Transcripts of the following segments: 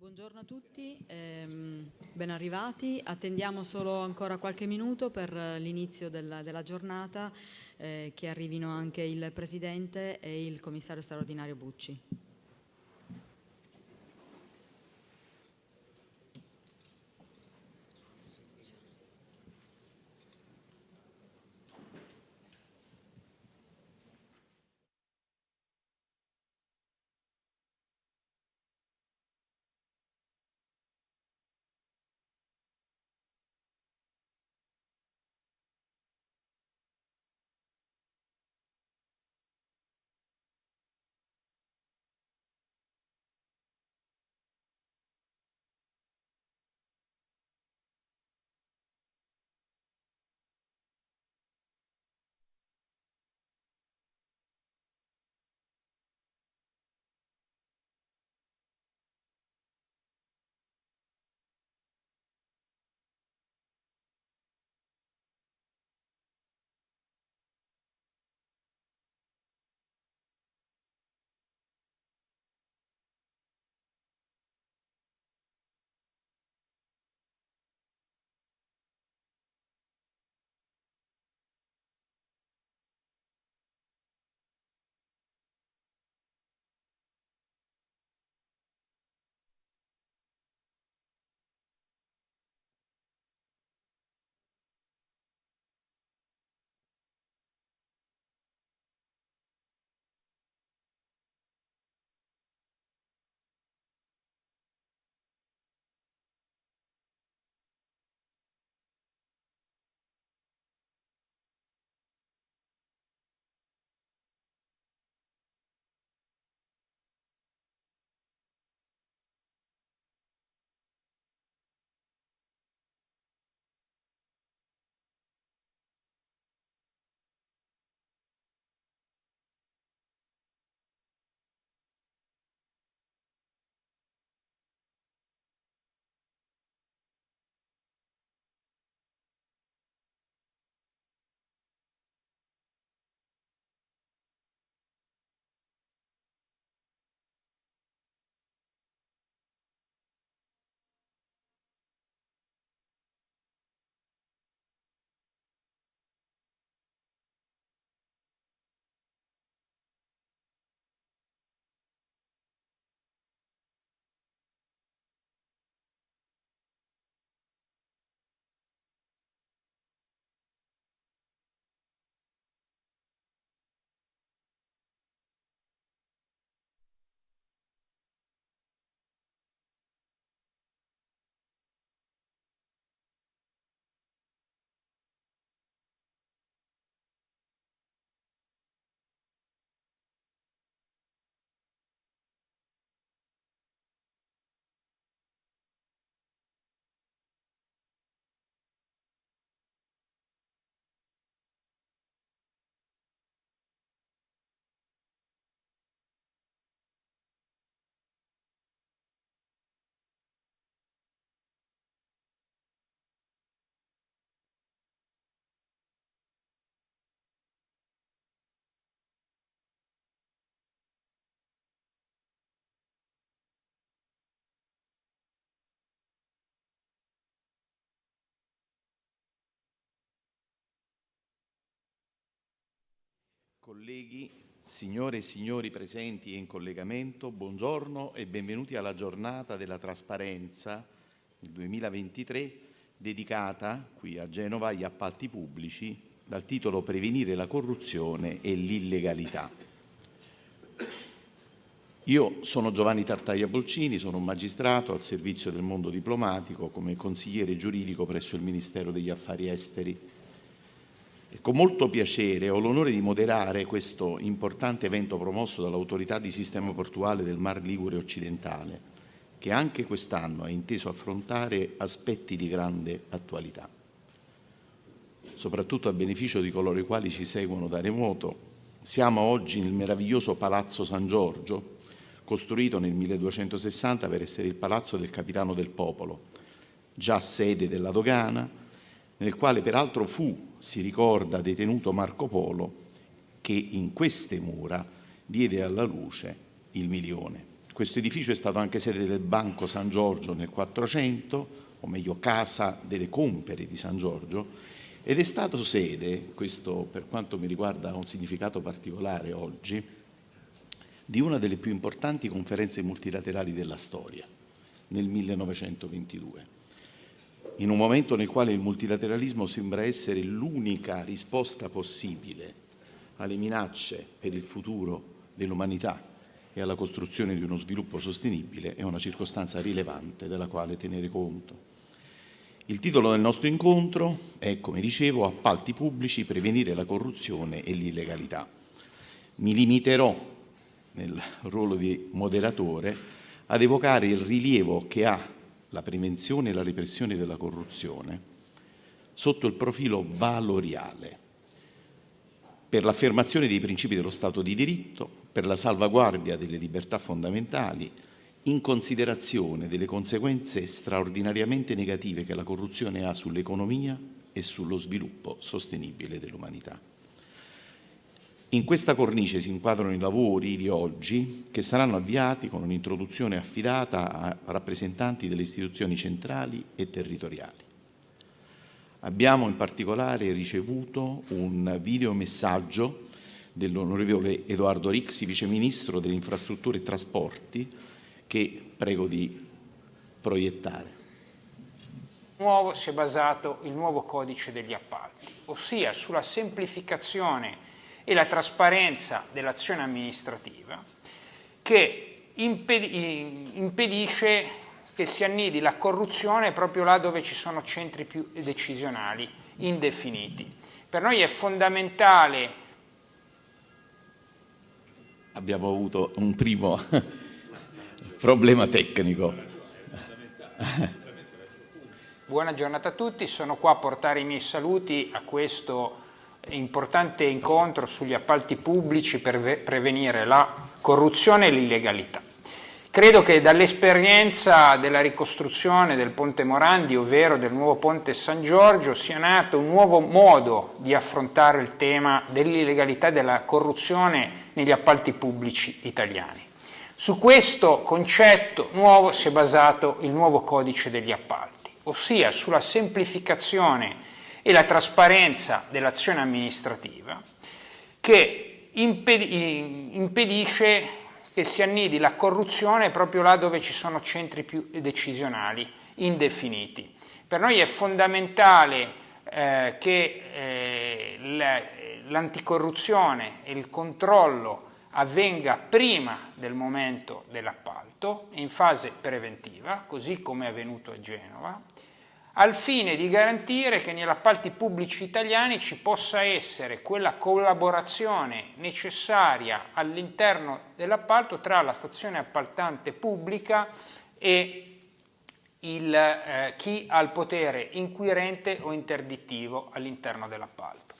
Buongiorno a tutti, ben arrivati. Attendiamo solo ancora qualche minuto per l'inizio della giornata, che arrivino anche il Presidente e il Commissario straordinario Bucci. Colleghi, signore e signori presenti e in collegamento, buongiorno e benvenuti alla giornata della trasparenza del 2023 dedicata qui a Genova agli appalti pubblici dal titolo Prevenire la corruzione e l'illegalità. Io sono Giovanni Tartaglia Bolcini, sono un magistrato al servizio del mondo diplomatico come consigliere giuridico presso il Ministero degli Affari Esteri. E con molto piacere ho l'onore di moderare questo importante evento promosso dall'Autorità di Sistema Portuale del Mar Ligure Occidentale, che anche quest'anno ha inteso affrontare aspetti di grande attualità. Soprattutto a beneficio di coloro i quali ci seguono da remoto, siamo oggi nel meraviglioso Palazzo San Giorgio, costruito nel 1260 per essere il palazzo del capitano del popolo, già sede della dogana, nel quale peraltro fu, si ricorda, detenuto Marco Polo, che in queste mura diede alla luce il milione. Questo edificio è stato anche sede del Banco San Giorgio nel 400, o meglio Casa delle Compere di San Giorgio, ed è stato sede, questo per quanto mi riguarda ha un significato particolare oggi, di una delle più importanti conferenze multilaterali della storia, nel 1922. In un momento nel quale il multilateralismo sembra essere l'unica risposta possibile alle minacce per il futuro dell'umanità e alla costruzione di uno sviluppo sostenibile, è una circostanza rilevante della quale tenere conto. Il titolo del nostro incontro è, come dicevo, Appalti pubblici, prevenire la corruzione e l'illegalità. Mi limiterò, nel ruolo di moderatore, ad evocare il rilievo che ha la prevenzione e la repressione della corruzione sotto il profilo valoriale, per l'affermazione dei principi dello Stato di diritto, per la salvaguardia delle libertà fondamentali, in considerazione delle conseguenze straordinariamente negative che la corruzione ha sull'economia e sullo sviluppo sostenibile dell'umanità. In questa cornice si inquadrano i lavori di oggi, che saranno avviati con un'introduzione affidata a rappresentanti delle istituzioni centrali e territoriali. Abbiamo in particolare ricevuto un videomessaggio dell'onorevole Edoardo Rixi, Vice Ministro delle Infrastrutture e Trasporti, che prego di proiettare. Nuovo si è basato il nuovo codice degli appalti, ossia sulla semplificazione e la trasparenza dell'azione amministrativa, che impedisce che si annidi la corruzione proprio là dove ci sono centri più decisionali indefiniti. Per noi è fondamentale. Abbiamo avuto un primo problema tecnico. Buona giornata a tutti, sono qua a portare i miei saluti a questo importante incontro sugli appalti pubblici per prevenire la corruzione e l'illegalità. Credo che dall'esperienza della ricostruzione del Ponte Morandi, ovvero del nuovo Ponte San Giorgio, sia nato un nuovo modo di affrontare il tema dell'illegalità e della corruzione negli appalti pubblici italiani. Su questo concetto nuovo si è basato il nuovo codice degli appalti, ossia sulla semplificazione e la trasparenza dell'azione amministrativa, che impedisce che si annidi la corruzione proprio là dove ci sono centri più decisionali indefiniti. Per noi è fondamentale che l'anticorruzione e il controllo avvenga prima del momento dell'appalto, in fase preventiva, così come è avvenuto a Genova, al fine di garantire che negli appalti pubblici italiani ci possa essere quella collaborazione necessaria all'interno dell'appalto tra la stazione appaltante pubblica e chi ha il potere inquirente o interdittivo all'interno dell'appalto.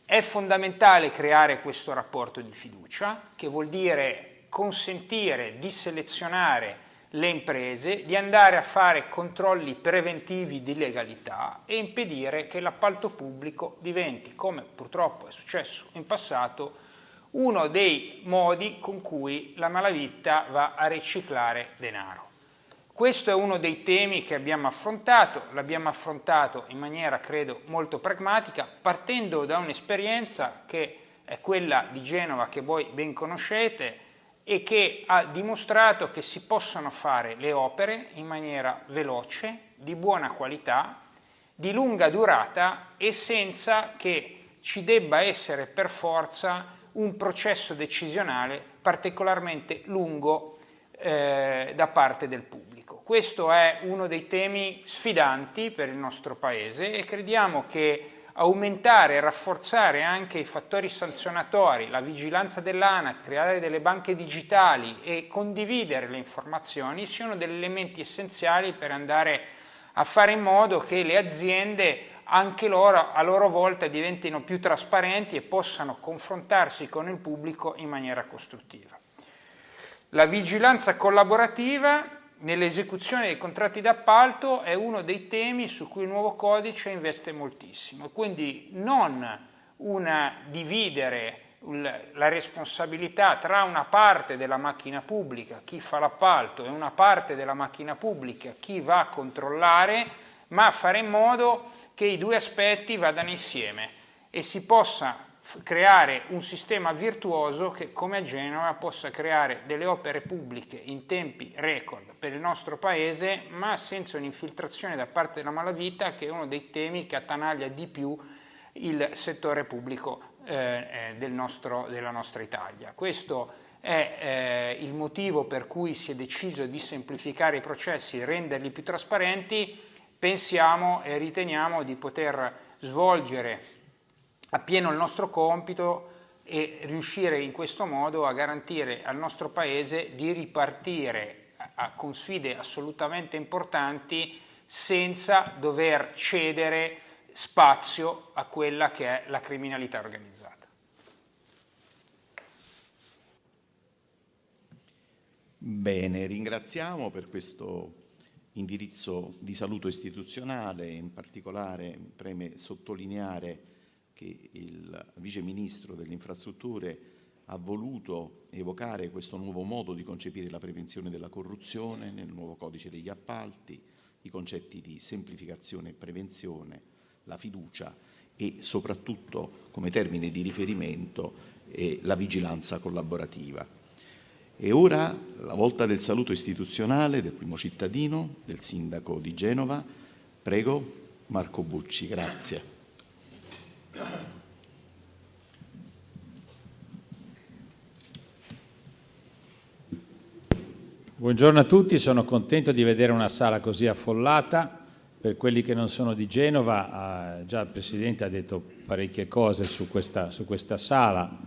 È fondamentale creare questo rapporto di fiducia, che vuol dire consentire di selezionare le imprese, di andare a fare controlli preventivi di legalità e impedire che l'appalto pubblico diventi, come purtroppo è successo in passato, uno dei modi con cui la malavita va a riciclare denaro. Questo è uno dei temi che abbiamo affrontato, l'abbiamo affrontato in maniera, credo, molto pragmatica, partendo da un'esperienza che è quella di Genova, che voi ben conoscete, e che ha dimostrato che si possono fare le opere in maniera veloce, di buona qualità, di lunga durata e senza che ci debba essere per forza un processo decisionale particolarmente lungo da parte del pubblico. Questo è uno dei temi sfidanti per il nostro Paese e crediamo che aumentare e rafforzare anche i fattori sanzionatori, la vigilanza dell'ANAC, creare delle banche digitali e condividere le informazioni siano degli elementi essenziali per andare a fare in modo che le aziende anche loro a loro volta diventino più trasparenti e possano confrontarsi con il pubblico in maniera costruttiva. La vigilanza collaborativa nell'esecuzione dei contratti d'appalto è uno dei temi su cui il nuovo codice investe moltissimo, quindi non dividere la responsabilità tra una parte della macchina pubblica, chi fa l'appalto, e una parte della macchina pubblica, chi va a controllare, ma fare in modo che i due aspetti vadano insieme e si possa creare un sistema virtuoso che, come a Genova, possa creare delle opere pubbliche in tempi record per il nostro Paese, ma senza un'infiltrazione da parte della malavita, che è uno dei temi che attanaglia di più il settore pubblico della nostra Italia. Questo è il motivo per cui si è deciso di semplificare i processi e renderli più trasparenti. Pensiamo e riteniamo di poter svolgere appieno il nostro compito e riuscire in questo modo a garantire al nostro Paese di ripartire con sfide assolutamente importanti senza dover cedere spazio a quella che è la criminalità organizzata. Bene, ringraziamo per questo indirizzo di saluto istituzionale. In particolare preme sottolineare che il Vice Ministro delle Infrastrutture ha voluto evocare questo nuovo modo di concepire la prevenzione della corruzione nel nuovo codice degli appalti, i concetti di semplificazione e prevenzione, la fiducia e soprattutto come termine di riferimento la vigilanza collaborativa. E ora la volta del saluto istituzionale del primo cittadino, del sindaco di Genova. Prego, Marco Bucci, grazie. Buongiorno a tutti, sono contento di vedere una sala così affollata. Per quelli che non sono di Genova, già il Presidente ha detto parecchie cose su questa sala.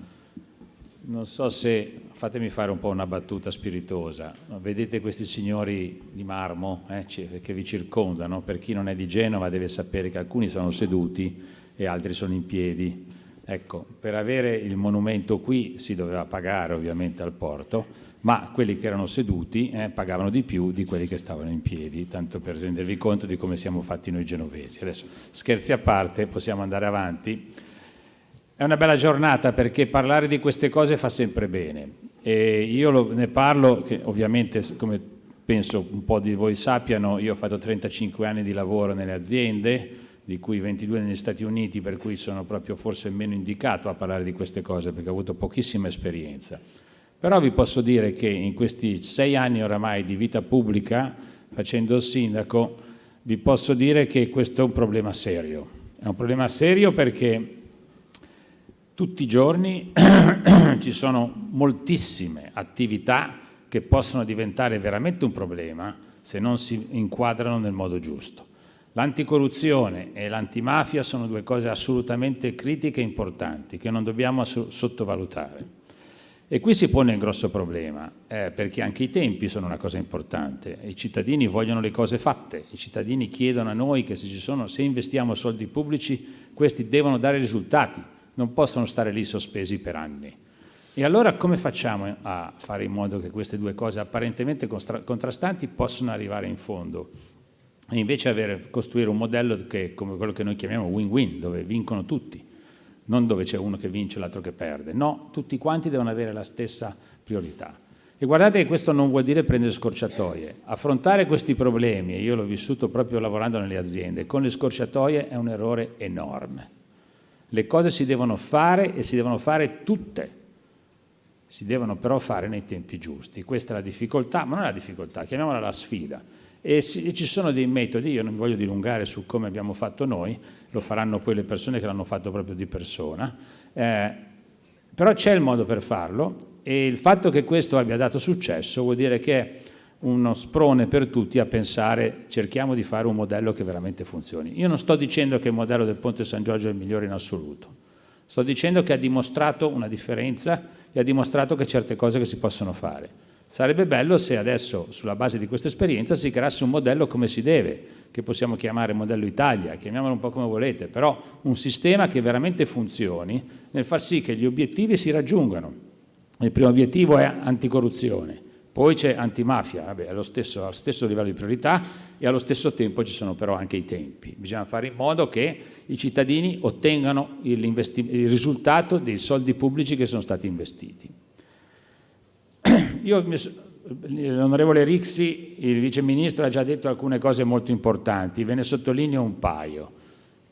Non so se, fatemi fare un po' una battuta spiritosa, vedete questi signori di marmo che vi circondano? Per chi non è di Genova deve sapere che alcuni sono seduti e altri sono in piedi. Ecco, per avere il monumento qui si doveva pagare ovviamente al porto, ma quelli che erano seduti pagavano di più di quelli che stavano in piedi, tanto per rendervi conto di come siamo fatti noi genovesi. Adesso, scherzi a parte, possiamo andare avanti. È una bella giornata perché parlare di queste cose fa sempre bene. E io ne parlo, che ovviamente, come penso un po' di voi sappiano, io ho fatto 35 anni di lavoro nelle aziende, di cui 22 negli Stati Uniti, per cui sono proprio forse meno indicato a parlare di queste cose perché ho avuto pochissima esperienza. Però vi posso dire che in questi 6 anni oramai di vita pubblica, facendo il sindaco, vi posso dire che questo è un problema serio. È un problema serio perché tutti i giorni ci sono moltissime attività che possono diventare veramente un problema se non si inquadrano nel modo giusto. L'anticorruzione e l'antimafia sono due cose assolutamente critiche e importanti che non dobbiamo sottovalutare. E qui si pone un grosso problema, perché anche i tempi sono una cosa importante. I cittadini vogliono le cose fatte, i cittadini chiedono a noi che se investiamo soldi pubblici, questi devono dare risultati, non possono stare lì sospesi per anni. E allora come facciamo a fare in modo che queste due cose apparentemente contrastanti possano arrivare in fondo? E invece costruire un modello che, come quello che noi chiamiamo win-win, dove vincono tutti. Non dove c'è uno che vince e l'altro che perde. No, tutti quanti devono avere la stessa priorità. E guardate che questo non vuol dire prendere scorciatoie. Affrontare questi problemi, e io l'ho vissuto proprio lavorando nelle aziende, con le scorciatoie è un errore enorme. Le cose si devono fare e si devono fare tutte. Si devono però fare nei tempi giusti. Questa è la difficoltà, ma non è la difficoltà, chiamiamola la sfida. E ci sono dei metodi, io non mi voglio dilungare su come abbiamo fatto noi, lo faranno poi le persone che l'hanno fatto proprio di persona, però c'è il modo per farlo e il fatto che questo abbia dato successo vuol dire che è uno sprone per tutti a pensare cerchiamo di fare un modello che veramente funzioni. Io non sto dicendo che il modello del Ponte San Giorgio è il migliore in assoluto, sto dicendo che ha dimostrato una differenza e ha dimostrato che certe cose che si possono fare. Sarebbe bello se adesso, sulla base di questa esperienza, si creasse un modello come si deve, che possiamo chiamare modello Italia, chiamiamolo un po' come volete, però un sistema che veramente funzioni nel far sì che gli obiettivi si raggiungano. Il primo obiettivo è anticorruzione, Poi c'è antimafia, vabbè, allo stesso livello di priorità, e allo stesso tempo ci sono però anche i tempi. Bisogna fare in modo che i cittadini ottengano il risultato dei soldi pubblici che sono stati investiti. L'onorevole Rixi, il Vice Ministro, ha già detto alcune cose molto importanti, ve ne sottolineo un paio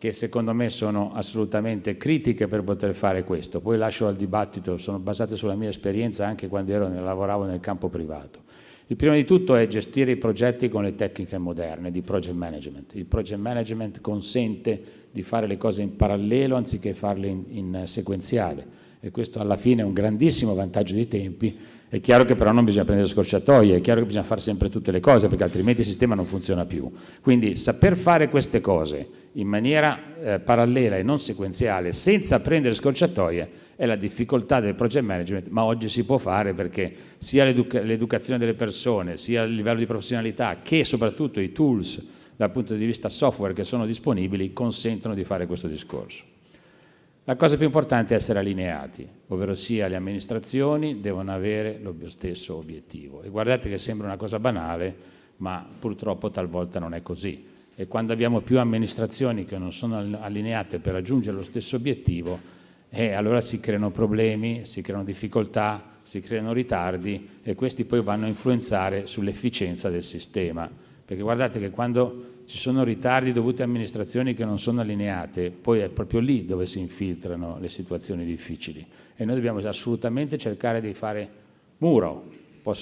che secondo me sono assolutamente critiche per poter fare questo. Poi lascio al dibattito, sono basate sulla mia esperienza anche quando lavoravo nel campo privato. Il primo di tutto è gestire i progetti con le tecniche moderne di project management. Il project management consente di fare le cose in parallelo anziché farle in sequenziale, e questo alla fine è un grandissimo vantaggio di tempi. È chiaro che però non bisogna prendere scorciatoie, è chiaro che bisogna fare sempre tutte le cose, perché altrimenti il sistema non funziona più. Quindi saper fare queste cose in maniera parallela e non sequenziale, senza prendere scorciatoie, è la difficoltà del project management, ma oggi si può fare perché sia l'educazione delle persone, sia il livello di professionalità, che soprattutto i tools dal punto di vista software che sono disponibili consentono di fare questo discorso. La cosa più importante è essere allineati, ovvero sia le amministrazioni devono avere lo stesso obiettivo. E guardate che sembra una cosa banale, ma purtroppo talvolta non è così. E quando abbiamo più amministrazioni che non sono allineate per raggiungere lo stesso obiettivo, allora si creano problemi, si creano difficoltà, si creano ritardi, e questi poi vanno a influenzare sull'efficienza del sistema. Perché guardate che quando ci sono ritardi dovuti a amministrazioni che non sono allineate, poi è proprio lì dove si infiltrano le situazioni difficili, e noi dobbiamo assolutamente cercare di fare muro.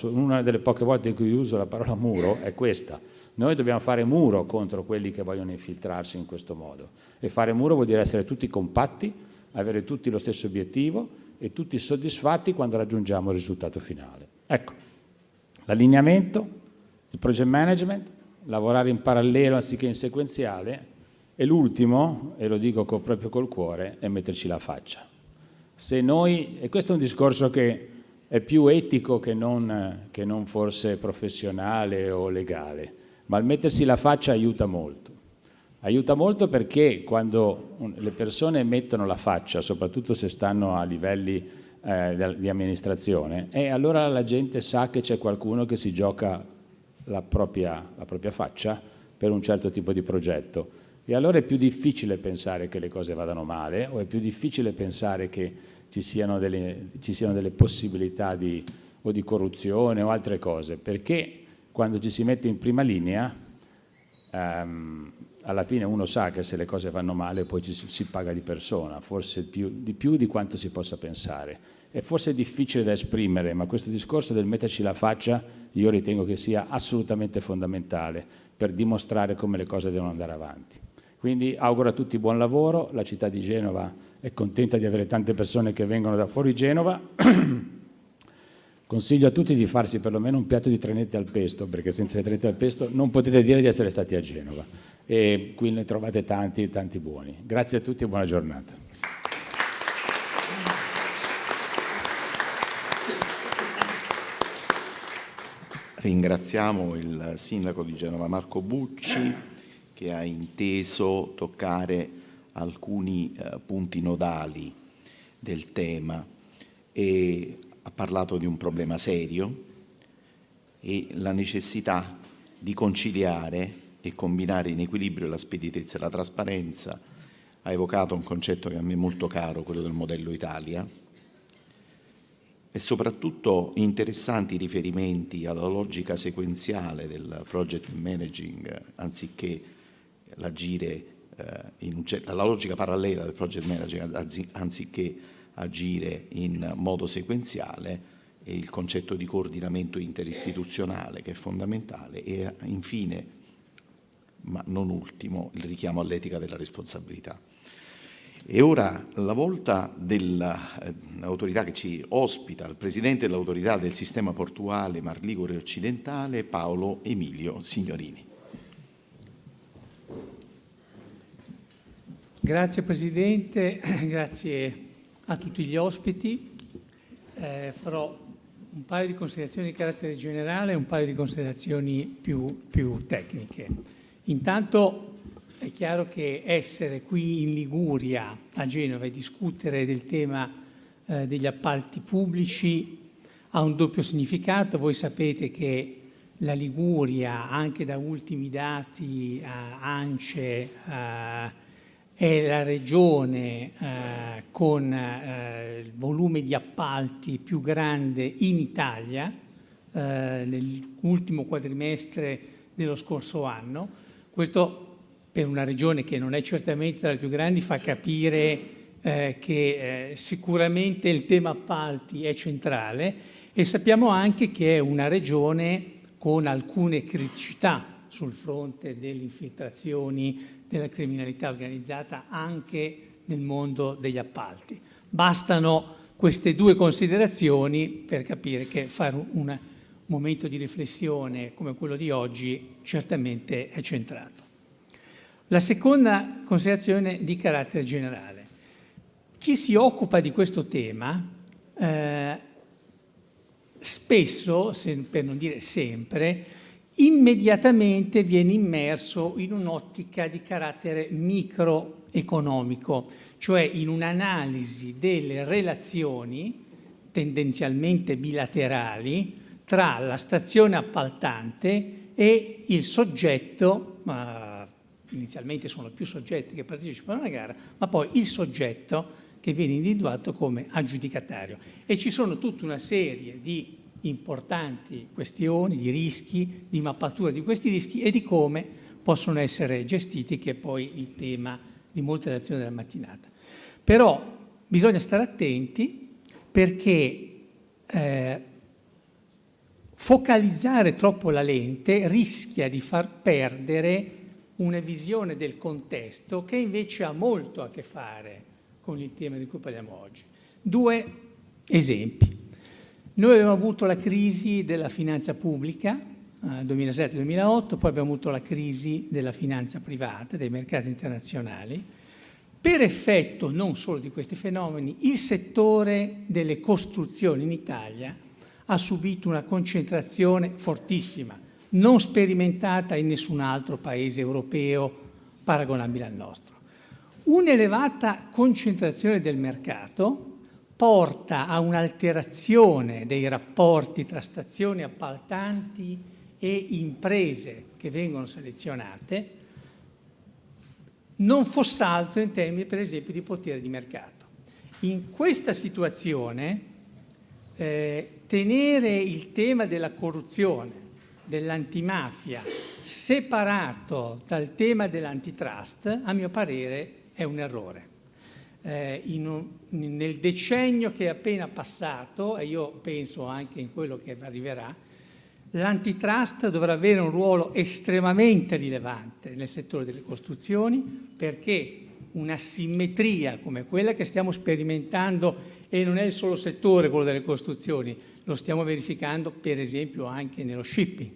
Una delle poche volte in cui uso la parola muro è questa. Noi dobbiamo fare muro contro quelli che vogliono infiltrarsi in questo modo, e fare muro vuol dire essere tutti compatti, avere tutti lo stesso obiettivo e tutti soddisfatti quando raggiungiamo il risultato finale. Ecco, l'allineamento, il project management, lavorare in parallelo anziché in sequenziale, e l'ultimo, e lo dico proprio col cuore, è metterci la faccia. Se noi, e questo è un discorso che è più etico che non forse professionale o legale, ma il mettersi la faccia aiuta molto. Aiuta molto perché quando le persone mettono la faccia, soprattutto se stanno a livelli di amministrazione, allora la gente sa che c'è qualcuno che si gioca la propria faccia per un certo tipo di progetto, e allora è più difficile pensare che le cose vadano male, o è più difficile pensare che ci siano delle possibilità di corruzione o altre cose, perché quando ci si mette in prima linea alla fine uno sa che se le cose vanno male poi si paga di persona, forse di più di quanto si possa pensare. È forse difficile da esprimere, ma questo discorso del metterci la faccia io ritengo che sia assolutamente fondamentale per dimostrare come le cose devono andare avanti. Quindi auguro a tutti buon lavoro, la città di Genova è contenta di avere tante persone che vengono da fuori Genova. Consiglio a tutti di farsi perlomeno un piatto di trenette al pesto, perché senza le trenette al pesto non potete dire di essere stati a Genova, e qui ne trovate tanti buoni. Grazie a tutti e buona giornata. Ringraziamo il sindaco di Genova Marco Bucci, che ha inteso toccare alcuni punti nodali del tema e ha parlato di un problema serio e la necessità di conciliare e combinare in equilibrio la speditezza e la trasparenza. Ha evocato un concetto che a me è molto caro, quello del modello Italia, e soprattutto interessanti riferimenti alla logica sequenziale del project managing anziché l'agire alla logica parallela del project managing anziché agire in modo sequenziale, e il concetto di coordinamento interistituzionale che è fondamentale, e infine, ma non ultimo, il richiamo all'etica della responsabilità. E ora la volta dell'autorità che ci ospita, il presidente dell'autorità del sistema portuale Mar Ligure Occidentale, Paolo Emilio Signorini. Grazie Presidente, grazie a tutti gli ospiti. Farò un paio di considerazioni di carattere generale e un paio di considerazioni più tecniche. Intanto è chiaro che essere qui in Liguria, a Genova, e discutere del tema degli appalti pubblici ha un doppio significato. Voi sapete che la Liguria, anche da ultimi dati ANCE, è la regione con il volume di appalti più grande in Italia nell'ultimo quadrimestre dello scorso anno. Questo, per una regione che non è certamente tra le più grandi, fa capire che sicuramente il tema appalti è centrale, e sappiamo anche che è una regione con alcune criticità sul fronte delle infiltrazioni della criminalità organizzata anche nel mondo degli appalti. Bastano queste due considerazioni per capire che fare un momento di riflessione come quello di oggi certamente è centrato. La seconda considerazione di carattere generale. Chi si occupa di questo tema spesso, per non dire sempre, immediatamente viene immerso in un'ottica di carattere microeconomico, cioè in un'analisi delle relazioni tendenzialmente bilaterali tra la stazione appaltante e il soggetto, inizialmente sono più soggetti che partecipano alla gara, ma poi il soggetto che viene individuato come aggiudicatario. E ci sono tutta una serie di importanti questioni, di rischi, di mappatura di questi rischi e di come possono essere gestiti, che è poi il tema di molte lezioni della mattinata. Però bisogna stare attenti, perché focalizzare troppo la lente rischia di far perdere una visione del contesto che invece ha molto a che fare con il tema di cui parliamo oggi. Due esempi. Noi abbiamo avuto la crisi della finanza pubblica 2007-2008, poi abbiamo avuto la crisi della finanza privata, dei mercati internazionali. Per effetto non solo di questi fenomeni, il settore delle costruzioni in Italia ha subito una concentrazione fortissima, non sperimentata in nessun altro paese europeo paragonabile al nostro. Un'elevata concentrazione del mercato porta a un'alterazione dei rapporti tra stazioni appaltanti e imprese che vengono selezionate, non fosse altro in termini, per esempio, di potere di mercato. In questa situazione, tenere il tema della corruzione, dell'antimafia, separato dal tema dell'antitrust, a mio parere, è un errore. Nel decennio che è appena passato, e io penso anche in quello che arriverà, l'antitrust dovrà avere un ruolo estremamente rilevante nel settore delle costruzioni, perché un'asimmetria come quella che stiamo sperimentando, e non è il solo settore quello delle costruzioni, lo stiamo verificando per esempio anche nello shipping.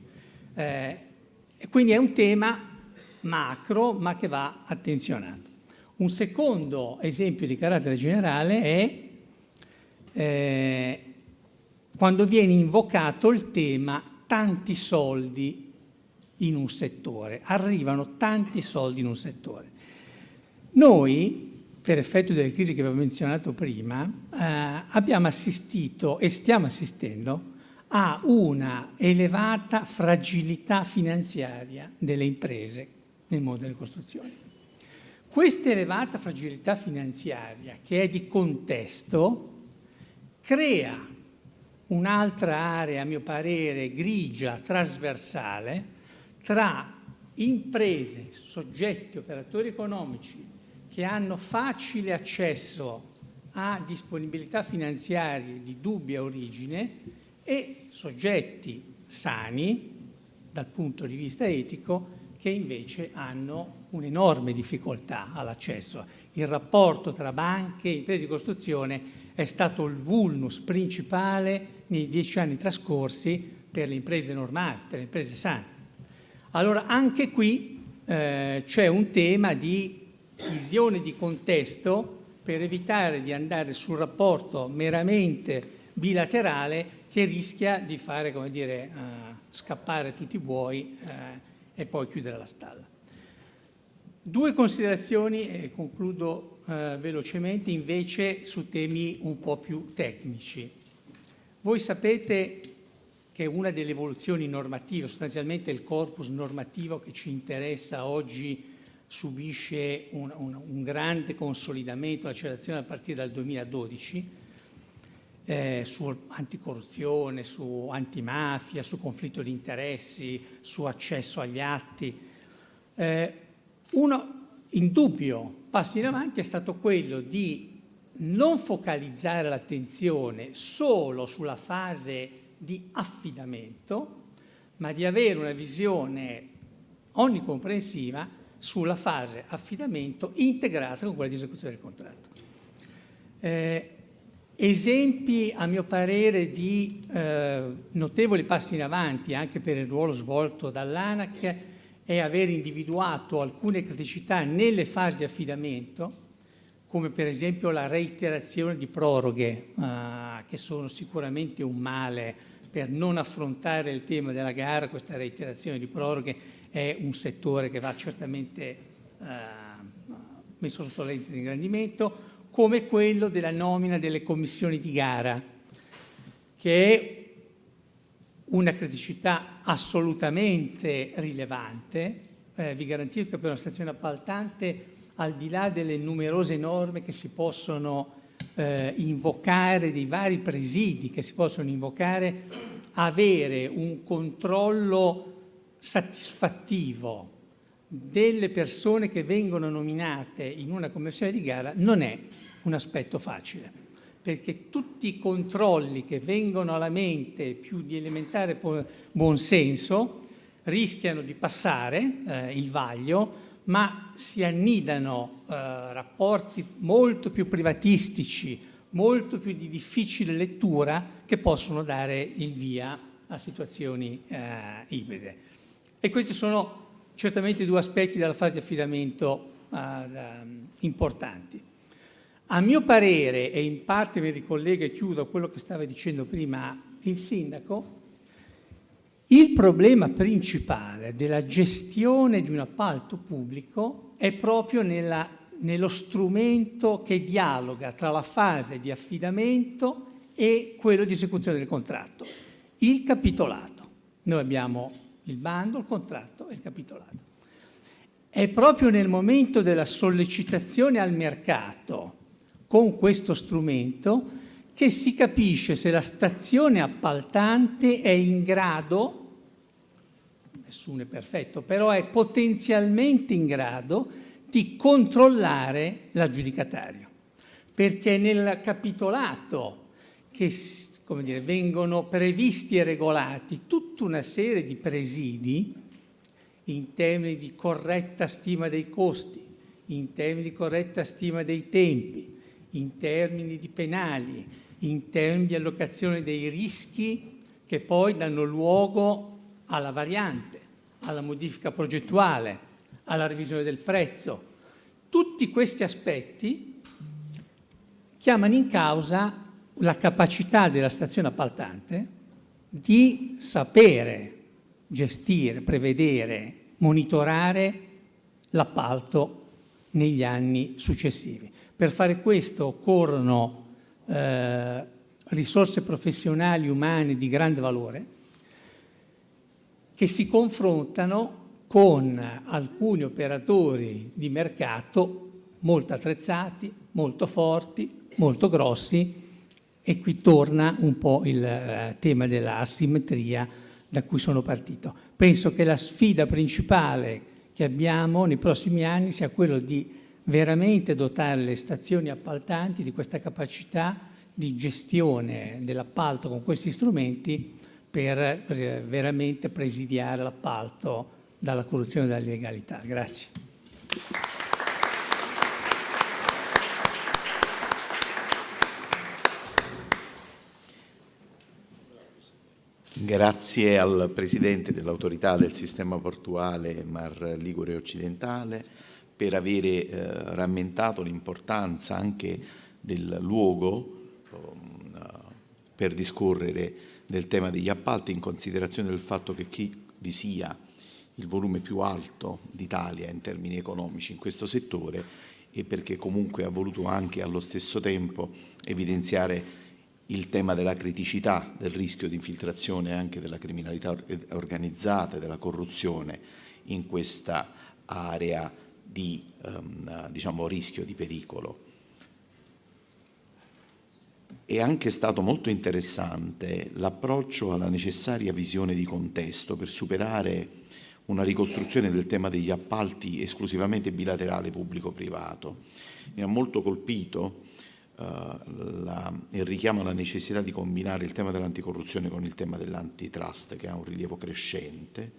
Quindi è un tema macro, ma che va attenzionato. Un secondo esempio di carattere generale è quando viene invocato il tema tanti soldi in un settore. Arrivano tanti soldi in un settore. Noi, per effetto delle crisi che avevo menzionato prima, abbiamo assistito e stiamo assistendo a una elevata fragilità finanziaria delle imprese nel mondo delle costruzioni. Questa elevata fragilità finanziaria, che è di contesto, crea un'altra area, a mio parere, grigia, trasversale, tra imprese, soggetti, operatori economici che hanno facile accesso a disponibilità finanziarie di dubbia origine e soggetti sani dal punto di vista etico che invece hanno un'enorme difficoltà all'accesso. Il rapporto tra banche e imprese di costruzione è stato il vulnus principale nei 10 anni trascorsi per le imprese normali, per le imprese sane. Allora anche qui c'è un tema di visione di contesto per evitare di andare sul rapporto meramente bilaterale che rischia di fare, come dire, scappare tutti i buoi e poi chiudere la stalla. Due considerazioni, e concludo velocemente, invece su temi un po' più tecnici. Voi sapete che una delle evoluzioni normative, sostanzialmente il corpus normativo che ci interessa oggi, subisce un grande consolidamento, un'accelerazione a partire dal 2012, su anticorruzione, su antimafia, su conflitto di interessi, su accesso agli atti. Uno indubbio passo in avanti è stato quello di non focalizzare l'attenzione solo sulla fase di affidamento, ma di avere una visione onnicomprensiva sulla fase affidamento integrata con quella di esecuzione del contratto. Esempi, a mio parere, di notevoli passi in avanti anche per il ruolo svolto dall'ANAC è aver individuato alcune criticità nelle fasi di affidamento, come per esempio la reiterazione di proroghe, che sono sicuramente un male per non affrontare il tema della gara. Questa reiterazione di proroghe è un settore che va certamente messo sotto la lente di ingrandimento, come quello della nomina delle commissioni di gara, che è una criticità assolutamente rilevante. Vi garantisco che per una stazione appaltante, al di là delle numerose norme che si possono invocare, dei vari presidi che si possono invocare, avere un controllo satisfattivo delle persone che vengono nominate in una commissione di gara non è un aspetto facile, perché tutti i controlli che vengono alla mente più di elementare buonsenso rischiano di passare il vaglio, ma si annidano rapporti molto più privatistici, molto più di difficile lettura, che possono dare il via a situazioni ibride. E questi sono certamente due aspetti della fase di affidamento importanti. A mio parere, e in parte mi ricollego e chiudo a quello che stava dicendo prima il sindaco, il problema principale della gestione di un appalto pubblico è proprio nello strumento che dialoga tra la fase di affidamento e quello di esecuzione del contratto, il capitolato. Noi abbiamo il bando, il contratto e il capitolato. È proprio nel momento della sollecitazione al mercato con questo strumento che si capisce se la stazione appaltante è in grado, nessuno è perfetto, però è potenzialmente in grado di controllare l'aggiudicatario. Perché nel capitolato che, come dire, vengono previsti e regolati tutta una serie di presidi in termini di corretta stima dei costi, in termini di corretta stima dei tempi, in termini di penali, in termini di allocazione dei rischi che poi danno luogo alla variante, alla modifica progettuale, alla revisione del prezzo. Tutti questi aspetti chiamano in causa la capacità della stazione appaltante di sapere gestire, prevedere, monitorare l'appalto negli anni successivi. Per fare questo occorrono risorse professionali umane di grande valore che si confrontano con alcuni operatori di mercato molto attrezzati, molto forti, molto grossi, e qui torna un po' il tema della asimmetria da cui sono partito. Penso che la sfida principale che abbiamo nei prossimi anni sia quello di veramente dotare le stazioni appaltanti di questa capacità di gestione dell'appalto con questi strumenti per veramente presidiare l'appalto dalla corruzione e dall'illegalità. Grazie. Grazie al Presidente dell'Autorità del Sistema Portuale Mar Ligure Occidentale per avere rammentato l'importanza anche del luogo per discorrere del tema degli appalti, in considerazione del fatto che qui vi sia il volume più alto d'Italia in termini economici in questo settore, e perché comunque ha voluto anche allo stesso tempo evidenziare il tema della criticità, del rischio di infiltrazione anche della criminalità organizzata e della corruzione in questa area di rischio, di pericolo. È anche stato molto interessante l'approccio alla necessaria visione di contesto per superare una ricostruzione del tema degli appalti esclusivamente bilaterale pubblico-privato. Mi ha molto colpito il richiamo alla necessità di combinare il tema dell'anticorruzione con il tema dell'antitrust, che ha un rilievo crescente,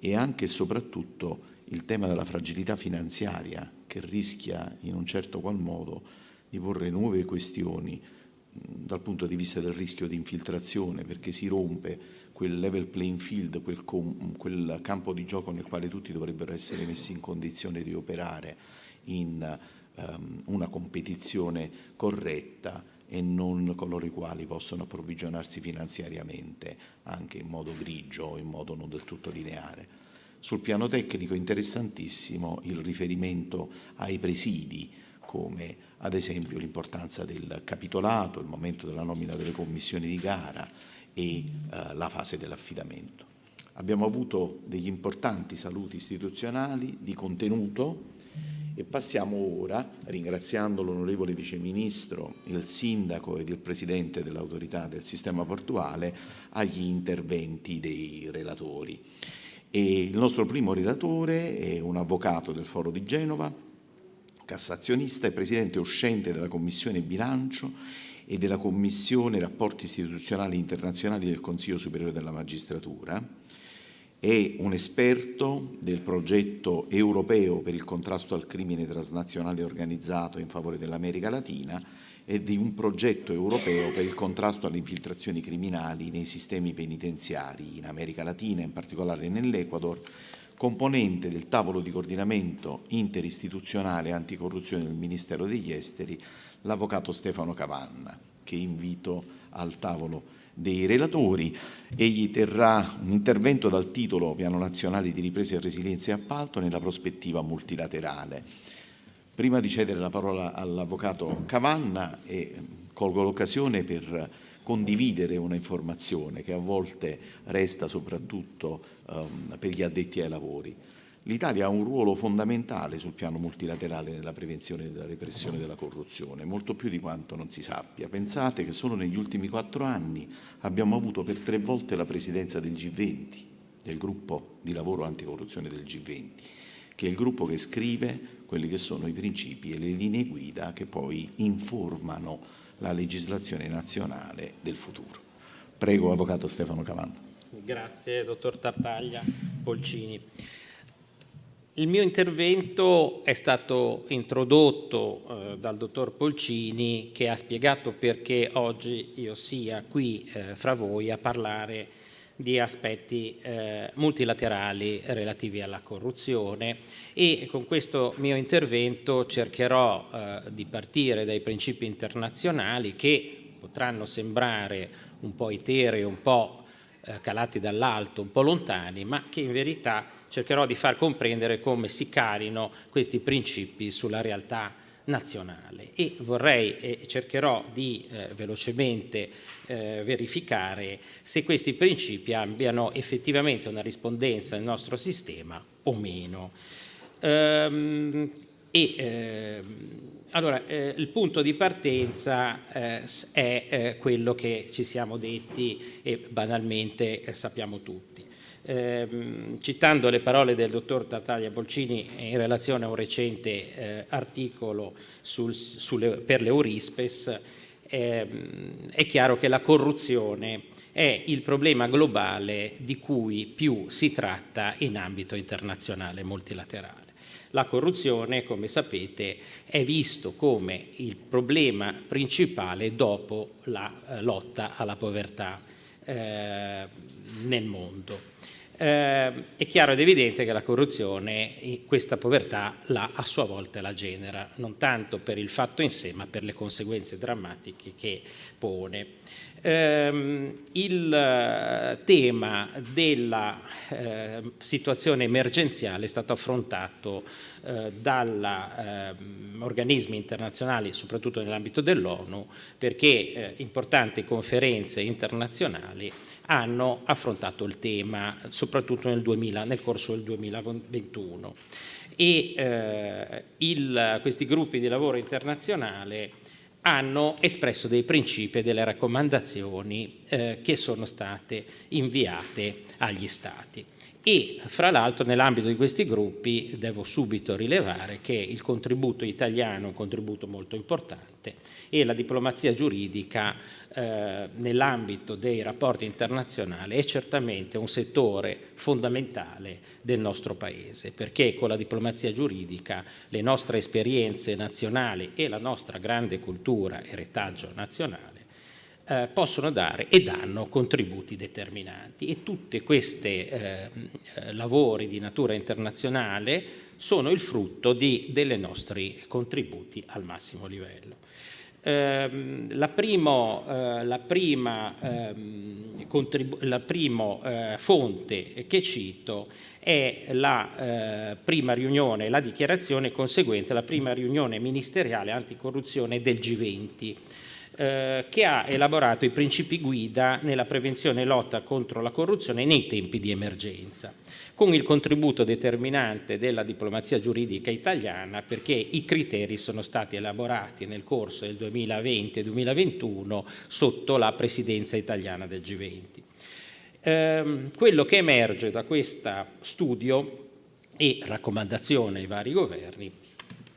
e anche e soprattutto il tema della fragilità finanziaria, che rischia in un certo qual modo di porre nuove questioni dal punto di vista del rischio di infiltrazione, perché si rompe quel level playing field, quel campo di gioco nel quale tutti dovrebbero essere messi in condizione di operare in una competizione corretta e non coloro i quali possono approvvigionarsi finanziariamente anche in modo grigio o in modo non del tutto lineare. Sul piano tecnico interessantissimo il riferimento ai presidi, come ad esempio l'importanza del capitolato, il momento della nomina delle commissioni di gara e la fase dell'affidamento. Abbiamo avuto degli importanti saluti istituzionali di contenuto e passiamo ora, ringraziando l'onorevole Vice Ministro, il Sindaco ed il Presidente dell'Autorità del Sistema Portuale, agli interventi dei relatori. E il nostro primo relatore è un avvocato del Foro di Genova, cassazionista e Presidente uscente della Commissione Bilancio e della Commissione Rapporti Istituzionali Internazionali del Consiglio Superiore della Magistratura. È un esperto del progetto europeo per il contrasto al crimine transnazionale organizzato in favore dell'America Latina e di un progetto europeo per il contrasto alle infiltrazioni criminali nei sistemi penitenziari in America Latina, in particolare nell'Ecuador, componente del tavolo di coordinamento interistituzionale anticorruzione del Ministero degli Esteri, l'avvocato Stefano Cavanna, che invito al tavolo dei relatori. Egli terrà un intervento dal titolo Piano Nazionale di Ripresa e Resilienza e Appalto nella prospettiva multilaterale. Prima di cedere la parola all'avvocato Cavanna, colgo l'occasione per condividere una informazione che a volte resta soprattutto per gli addetti ai lavori. L'Italia ha un ruolo fondamentale sul piano multilaterale nella prevenzione e della repressione della corruzione, molto più di quanto non si sappia. Pensate che solo negli ultimi 4 anni abbiamo avuto per 3 volte la presidenza del G20, del gruppo di lavoro anticorruzione del G20, che è il gruppo che scrive quelli che sono i principi e le linee guida che poi informano la legislazione nazionale del futuro. Prego, avvocato Stefano Cavanna. Grazie, dottor Tartaglia, Bolcini. Il mio intervento è stato introdotto dal dottor Polcini, che ha spiegato perché oggi io sia qui fra voi a parlare di aspetti multilaterali relativi alla corruzione, e con questo mio intervento cercherò di partire dai principi internazionali che potranno sembrare un po' eterei, un po' calati dall'alto, un po' lontani, ma che in verità cercherò di far comprendere come si calino questi principi sulla realtà nazionale, e vorrei e cercherò di velocemente verificare se questi principi abbiano effettivamente una rispondenza nel nostro sistema o meno. Allora, il punto di partenza è quello che ci siamo detti e banalmente sappiamo tutti. Citando le parole del dottor Tartaglia Bolcini in relazione a un recente articolo per l'Eurispes, è chiaro che la corruzione è il problema globale di cui più si tratta in ambito internazionale multilaterale. La corruzione, come sapete, è visto come il problema principale dopo la lotta alla povertà nel mondo. È chiaro ed evidente che la corruzione, questa povertà, a sua volta la genera, non tanto per il fatto in sé, ma per le conseguenze drammatiche che pone. Il tema della situazione emergenziale è stato affrontato da organismi internazionali, soprattutto nell'ambito dell'ONU, perché importanti conferenze internazionali hanno affrontato il tema, soprattutto nel corso del 2021. E questi gruppi di lavoro internazionale hanno espresso dei principi e delle raccomandazioni che sono state inviate agli Stati. E fra l'altro nell'ambito di questi gruppi devo subito rilevare che il contributo italiano è un contributo molto importante e la diplomazia giuridica nell'ambito dei rapporti internazionali è certamente un settore fondamentale del nostro Paese, perché con la diplomazia giuridica le nostre esperienze nazionali e la nostra grande cultura e retaggio nazionale possono dare e danno contributi determinanti, e tutti questi lavori di natura internazionale sono il frutto dei nostri contributi al massimo livello. La prima fonte che cito è la prima riunione, la dichiarazione conseguente alla prima riunione ministeriale anticorruzione del G20, che ha elaborato i principi guida nella prevenzione e lotta contro la corruzione nei tempi di emergenza, con il contributo determinante della diplomazia giuridica italiana, perché i criteri sono stati elaborati nel corso del 2020 e 2021 sotto la presidenza italiana del G20. Quello che emerge da questo studio e raccomandazione ai vari governi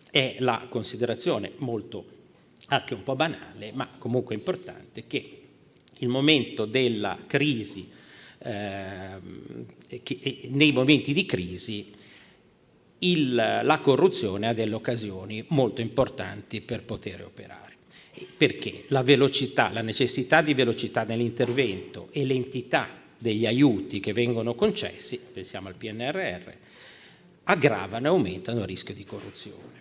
è la considerazione molto anche un po' banale, ma comunque importante, che il momento della crisi, nei momenti di crisi, la corruzione ha delle occasioni molto importanti per poter operare. Perché la velocità, la necessità di velocità nell'intervento e l'entità degli aiuti che vengono concessi, pensiamo al PNRR, aggravano e aumentano il rischio di corruzione.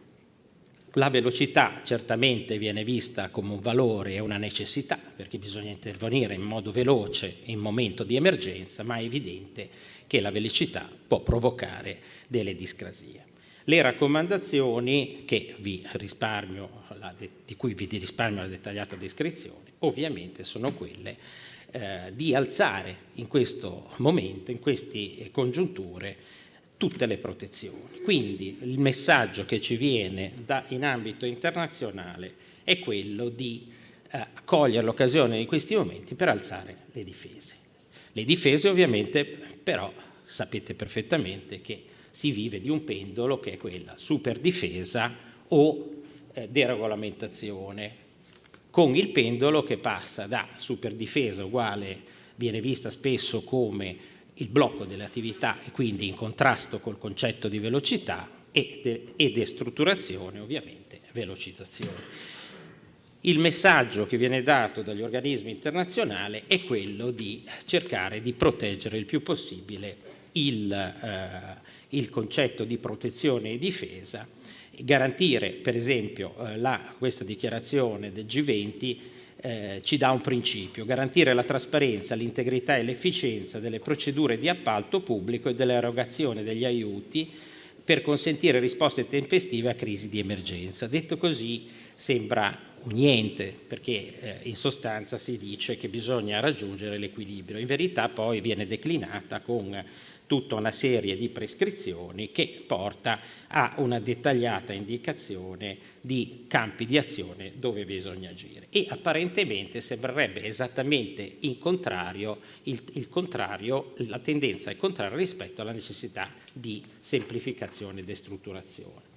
La velocità certamente viene vista come un valore e una necessità, perché bisogna intervenire in modo veloce in momento di emergenza, ma è evidente che la velocità può provocare delle discrasie. Le raccomandazioni che di cui vi risparmio la dettagliata descrizione, ovviamente sono quelle di alzare in questo momento, in queste congiunture, tutte le protezioni. Quindi il messaggio che ci viene in ambito internazionale è quello di cogliere l'occasione di questi momenti per alzare le difese. Le difese ovviamente però sapete perfettamente che si vive di un pendolo che è quella superdifesa o deregolamentazione, con il pendolo che passa da superdifesa uguale, viene vista spesso come il blocco delle attività e quindi in contrasto col concetto di velocità, e destrutturazione, ovviamente velocizzazione. Il messaggio che viene dato dagli organismi internazionali è quello di cercare di proteggere il più possibile il concetto di protezione e difesa, garantire per esempio questa dichiarazione del G20 ci dà un principio: garantire la trasparenza, l'integrità e l'efficienza delle procedure di appalto pubblico e dell'erogazione degli aiuti per consentire risposte tempestive a crisi di emergenza. Detto così sembra un niente, perché in sostanza si dice che bisogna raggiungere l'equilibrio. In verità poi viene declinata con tutta una serie di prescrizioni che porta a una dettagliata indicazione di campi di azione dove bisogna agire, e apparentemente sembrerebbe esattamente il contrario, la tendenza è contraria rispetto alla necessità di semplificazione e destrutturazione.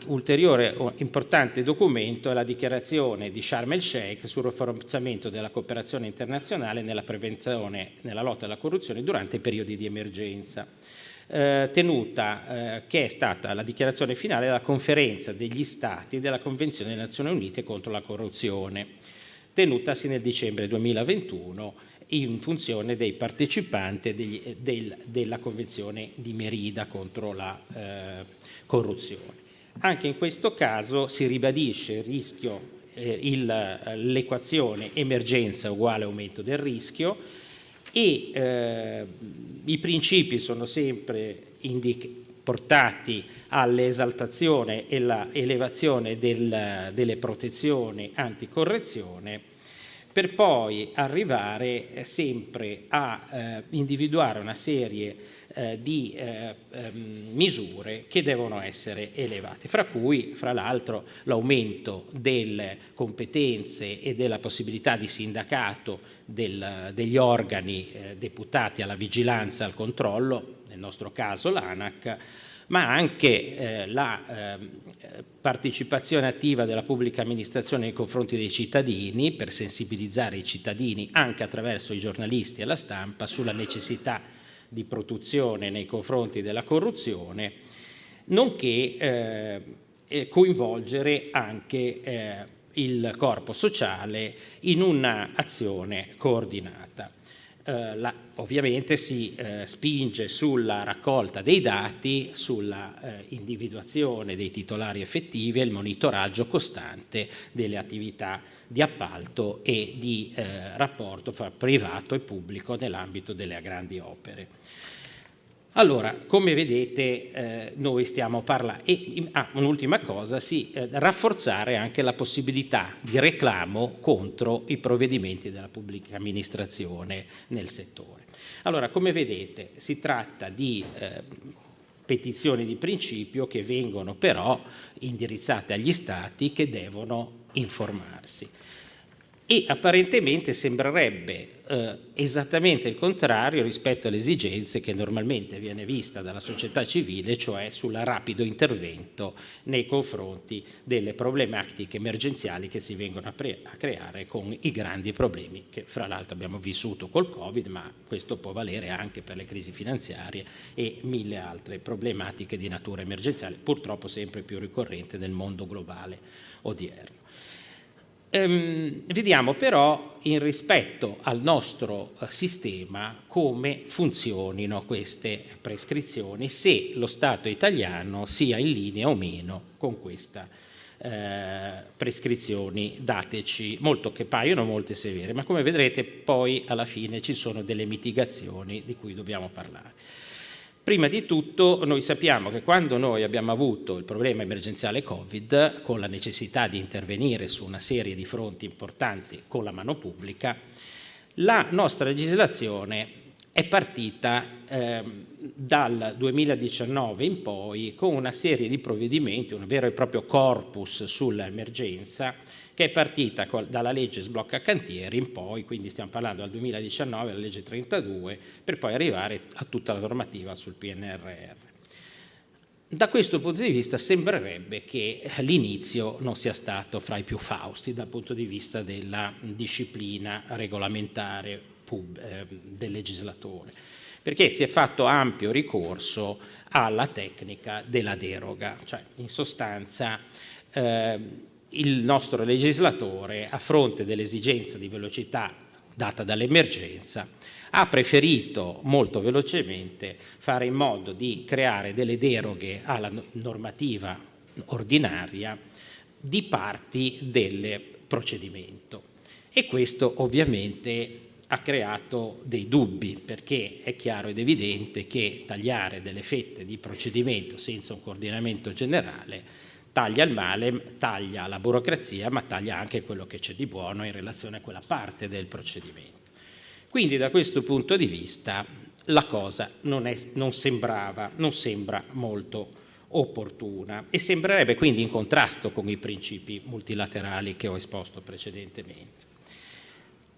Ulteriore importante documento è la dichiarazione di Sharm el Sheikh sul rafforzamento della cooperazione internazionale nella prevenzione, nella lotta alla corruzione durante i periodi di emergenza, che è stata la dichiarazione finale della conferenza degli Stati della Convenzione delle Nazioni Unite contro la corruzione, tenutasi nel dicembre 2021 in funzione dei partecipanti della Convenzione di Merida contro la corruzione. Anche in questo caso si ribadisce il rischio l'equazione emergenza uguale aumento del rischio, e i principi sono sempre portati all'esaltazione e l'elevazione delle protezioni anticorrezione, per poi arrivare sempre a individuare una serie di misure che devono essere elevate, fra cui, fra l'altro, l'aumento delle competenze e della possibilità di sindacato degli organi deputati alla vigilanza e al controllo, nel nostro caso l'ANAC, ma anche la partecipazione attiva della pubblica amministrazione nei confronti dei cittadini, per sensibilizzare i cittadini anche attraverso i giornalisti e la stampa sulla necessità di protezione nei confronti della corruzione, nonché coinvolgere anche il corpo sociale in un'azione coordinata. Ovviamente si spinge sulla raccolta dei dati, sulla individuazione dei titolari effettivi e il monitoraggio costante delle attività di appalto e di rapporto fra privato e pubblico nell'ambito delle grandi opere. Allora, come vedete, noi stiamo parlando, un'ultima cosa, rafforzare anche la possibilità di reclamo contro i provvedimenti della pubblica amministrazione nel settore. Allora, come vedete, si tratta di petizioni di principio che vengono però indirizzate agli Stati, che devono informarsi. E apparentemente sembrerebbe esattamente il contrario rispetto alle esigenze che normalmente viene vista dalla società civile, cioè sul rapido intervento nei confronti delle problematiche emergenziali che si vengono a creare con i grandi problemi che fra l'altro abbiamo vissuto col Covid, ma questo può valere anche per le crisi finanziarie e mille altre problematiche di natura emergenziale, purtroppo sempre più ricorrente nel mondo globale odierno. Vediamo però, in rispetto al nostro sistema, come funzionino queste prescrizioni, se lo Stato italiano sia in linea o meno con queste prescrizioni dateci, che paiono molto severe, ma come vedrete poi alla fine ci sono delle mitigazioni di cui dobbiamo parlare. Prima di tutto noi sappiamo che quando noi abbiamo avuto il problema emergenziale Covid, con la necessità di intervenire su una serie di fronti importanti con la mano pubblica, la nostra legislazione è partita dal 2019 in poi con una serie di provvedimenti, un vero e proprio corpus sull'emergenza, che è partita dalla legge sblocca cantieri in poi, quindi stiamo parlando dal 2019 alla legge 32, per poi arrivare a tutta la normativa sul PNRR. Da questo punto di vista sembrerebbe che l'inizio non sia stato fra i più fausti dal punto di vista della disciplina regolamentare del legislatore, perché si è fatto ampio ricorso alla tecnica della deroga, cioè in sostanza il nostro legislatore, a fronte dell'esigenza di velocità data dall'emergenza, ha preferito molto velocemente fare in modo di creare delle deroghe alla normativa ordinaria di parti del procedimento. E questo ovviamente ha creato dei dubbi, perché è chiaro ed evidente che tagliare delle fette di procedimento senza un coordinamento generale taglia il male, taglia la burocrazia, ma taglia anche quello che c'è di buono in relazione a quella parte del procedimento. Quindi da questo punto di vista la cosa non sembra molto opportuna e sembrerebbe quindi in contrasto con i principi multilaterali che ho esposto precedentemente.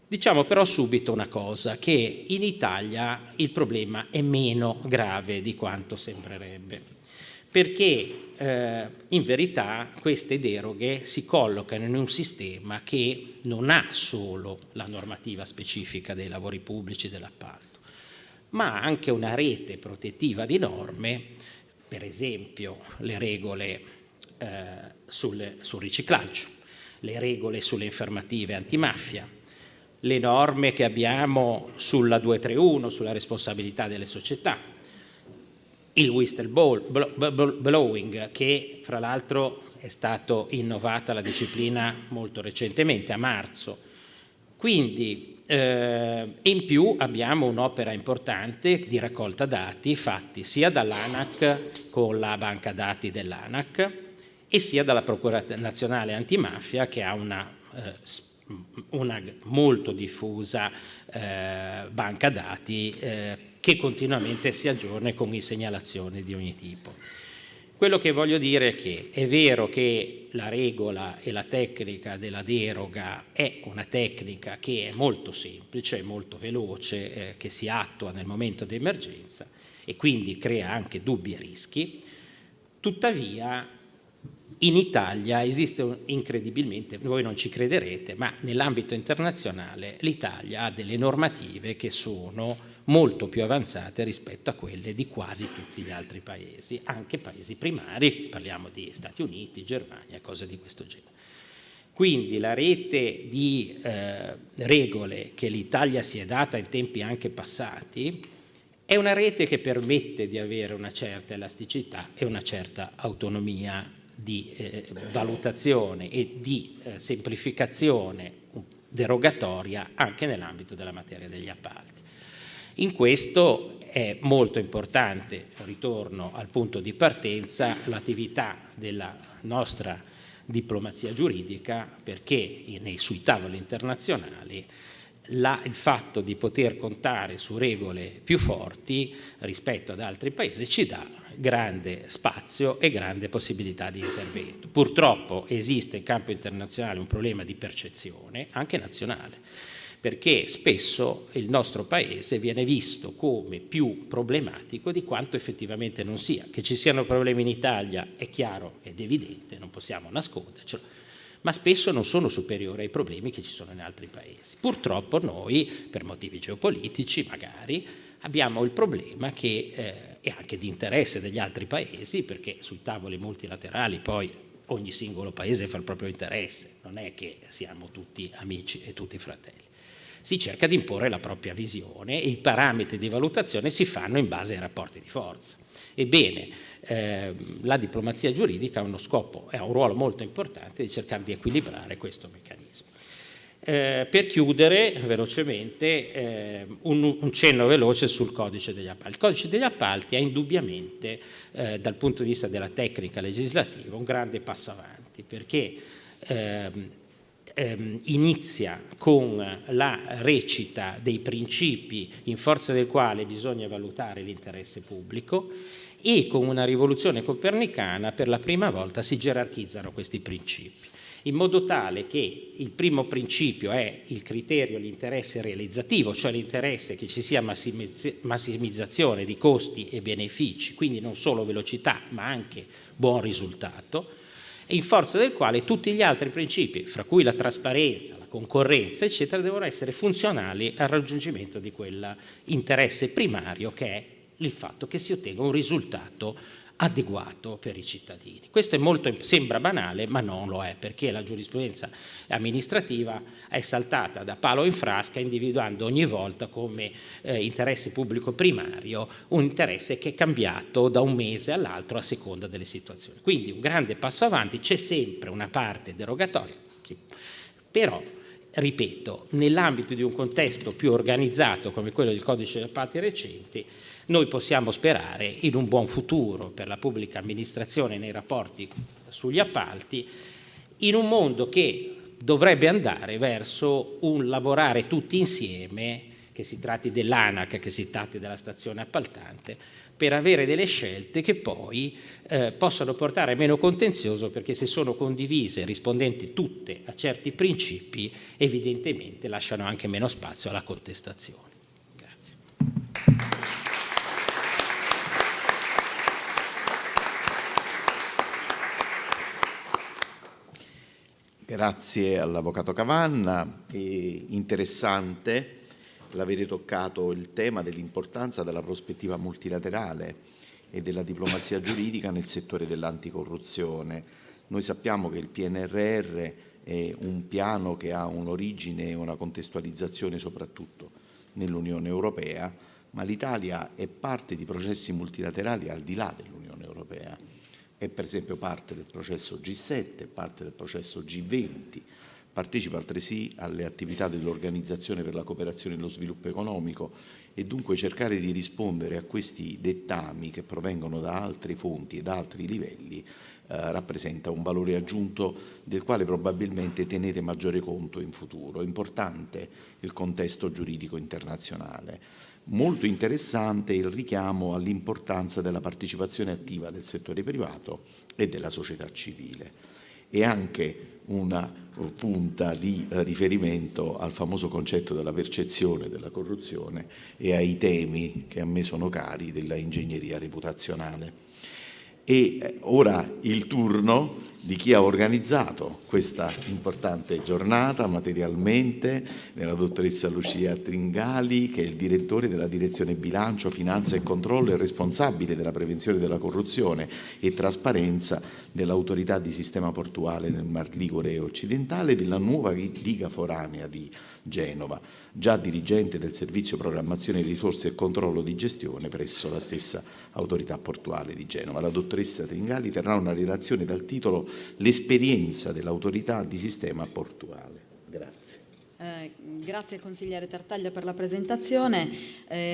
Diciamo però subito una cosa, che in Italia il problema è meno grave di quanto sembrerebbe, perché in verità queste deroghe si collocano in un sistema che non ha solo la normativa specifica dei lavori pubblici dell'appalto, ma ha anche una rete protettiva di norme, per esempio le regole sul riciclaggio, le regole sulle informative antimafia, le norme che abbiamo sulla 231, sulla responsabilità delle società, il whistleblowing, che fra l'altro è stato innovata la disciplina molto recentemente, a marzo. Quindi in più abbiamo un'opera importante di raccolta dati fatti sia dall'ANAC con la banca dati dell'ANAC e sia dalla Procura Nazionale Antimafia, che ha una molto diffusa banca dati che continuamente si aggiorna con segnalazioni di ogni tipo. Quello che voglio dire è che è vero che la regola e la tecnica della deroga è una tecnica che è molto semplice, molto veloce, che si attua nel momento di emergenza e quindi crea anche dubbi e rischi. Tuttavia in Italia esiste incredibilmente, voi non ci crederete, ma nell'ambito internazionale l'Italia ha delle normative che sono molto più avanzate rispetto a quelle di quasi tutti gli altri paesi, anche paesi primari, parliamo di Stati Uniti, Germania, cose di questo genere. Quindi la rete di regole che l'Italia si è data in tempi anche passati è una rete che permette di avere una certa elasticità e una certa autonomia di valutazione e di semplificazione derogatoria anche nell'ambito della materia degli appalti. In questo è molto importante, ritorno al punto di partenza, l'attività della nostra diplomazia giuridica, perché sui tavoli internazionali il fatto di poter contare su regole più forti rispetto ad altri paesi ci dà grande spazio e grande possibilità di intervento. Purtroppo esiste in campo internazionale un problema di percezione, anche nazionale, perché spesso il nostro paese viene visto come più problematico di quanto effettivamente non sia. Che ci siano problemi in Italia è chiaro ed evidente, non possiamo nascondercelo, ma spesso non sono superiori ai problemi che ci sono in altri paesi. Purtroppo noi, per motivi geopolitici magari, abbiamo il problema che è anche di interesse degli altri paesi, perché sui tavoli multilaterali poi ogni singolo paese fa il proprio interesse, non è che siamo tutti amici e tutti fratelli. Si cerca di imporre la propria visione e i parametri di valutazione si fanno in base ai rapporti di forza. Ebbene, la diplomazia giuridica ha uno scopo, ha un ruolo molto importante di cercare di equilibrare questo meccanismo. Per chiudere velocemente, un cenno veloce sul codice degli appalti. Il codice degli appalti è indubbiamente, dal punto di vista della tecnica legislativa, un grande passo avanti, perché inizia con la recita dei principi in forza del quale bisogna valutare l'interesse pubblico e con una rivoluzione copernicana per la prima volta si gerarchizzano questi principi, in modo tale che il primo principio è il criterio, l'interesse realizzativo, cioè l'interesse che ci sia massimizzazione di costi e benefici, quindi non solo velocità ma anche buon risultato, in forza del quale tutti gli altri principi, fra cui la trasparenza, la concorrenza, eccetera, devono essere funzionali al raggiungimento di quell'interesse primario che è il fatto che si ottenga un risultato adeguato per i cittadini. Questo sembra banale, ma non lo è, perché la giurisprudenza amministrativa è saltata da palo in frasca, individuando ogni volta come interesse pubblico primario un interesse che è cambiato da un mese all'altro a seconda delle situazioni. Quindi un grande passo avanti, c'è sempre una parte derogatoria, però ripeto, nell'ambito di un contesto più organizzato come quello del codice degli appalti recenti, noi possiamo sperare in un buon futuro per la pubblica amministrazione nei rapporti sugli appalti, in un mondo che dovrebbe andare verso un lavorare tutti insieme, che si tratti dell'ANAC, che si tratti della stazione appaltante, per avere delle scelte che poi possano portare a meno contenzioso, perché se sono condivise, rispondenti tutte a certi principi, evidentemente lasciano anche meno spazio alla contestazione. Grazie. Grazie all'Avvocato Cavanna, è interessante l'avere toccato il tema dell'importanza della prospettiva multilaterale e della diplomazia giuridica nel settore dell'anticorruzione. Noi sappiamo che il PNRR è un piano che ha un'origine e una contestualizzazione soprattutto nell'Unione Europea, ma l'Italia è parte di processi multilaterali al di là dell'Unione Europea. È per esempio parte del processo G7, parte del processo G20, partecipa altresì alle attività dell'Organizzazione per la cooperazione e lo sviluppo economico, e dunque cercare di rispondere a questi dettami che provengono da altre fonti e da altri livelli rappresenta un valore aggiunto del quale probabilmente tenere maggiore conto in futuro. È importante il contesto giuridico internazionale. Molto interessante il richiamo all'importanza della partecipazione attiva del settore privato e della società civile, e anche una punta di riferimento al famoso concetto della percezione della corruzione e ai temi che a me sono cari della ingegneria reputazionale. E ora il turno di chi ha organizzato questa importante giornata materialmente, nella dottoressa Lucia Tringali, che è il direttore della Direzione Bilancio, Finanza e Controllo e responsabile della prevenzione della corruzione e trasparenza dell'Autorità di Sistema Portuale nel Mar Ligure occidentale della nuova diga foranea di Genova, già dirigente del Servizio Programmazione Risorse e Controllo di Gestione presso la stessa Autorità Portuale di Genova. La dottoressa Tringali terrà una relazione dal titolo L'esperienza dell'Autorità di Sistema Portuale. Grazie. Grazie consigliere Tartaglia per la presentazione.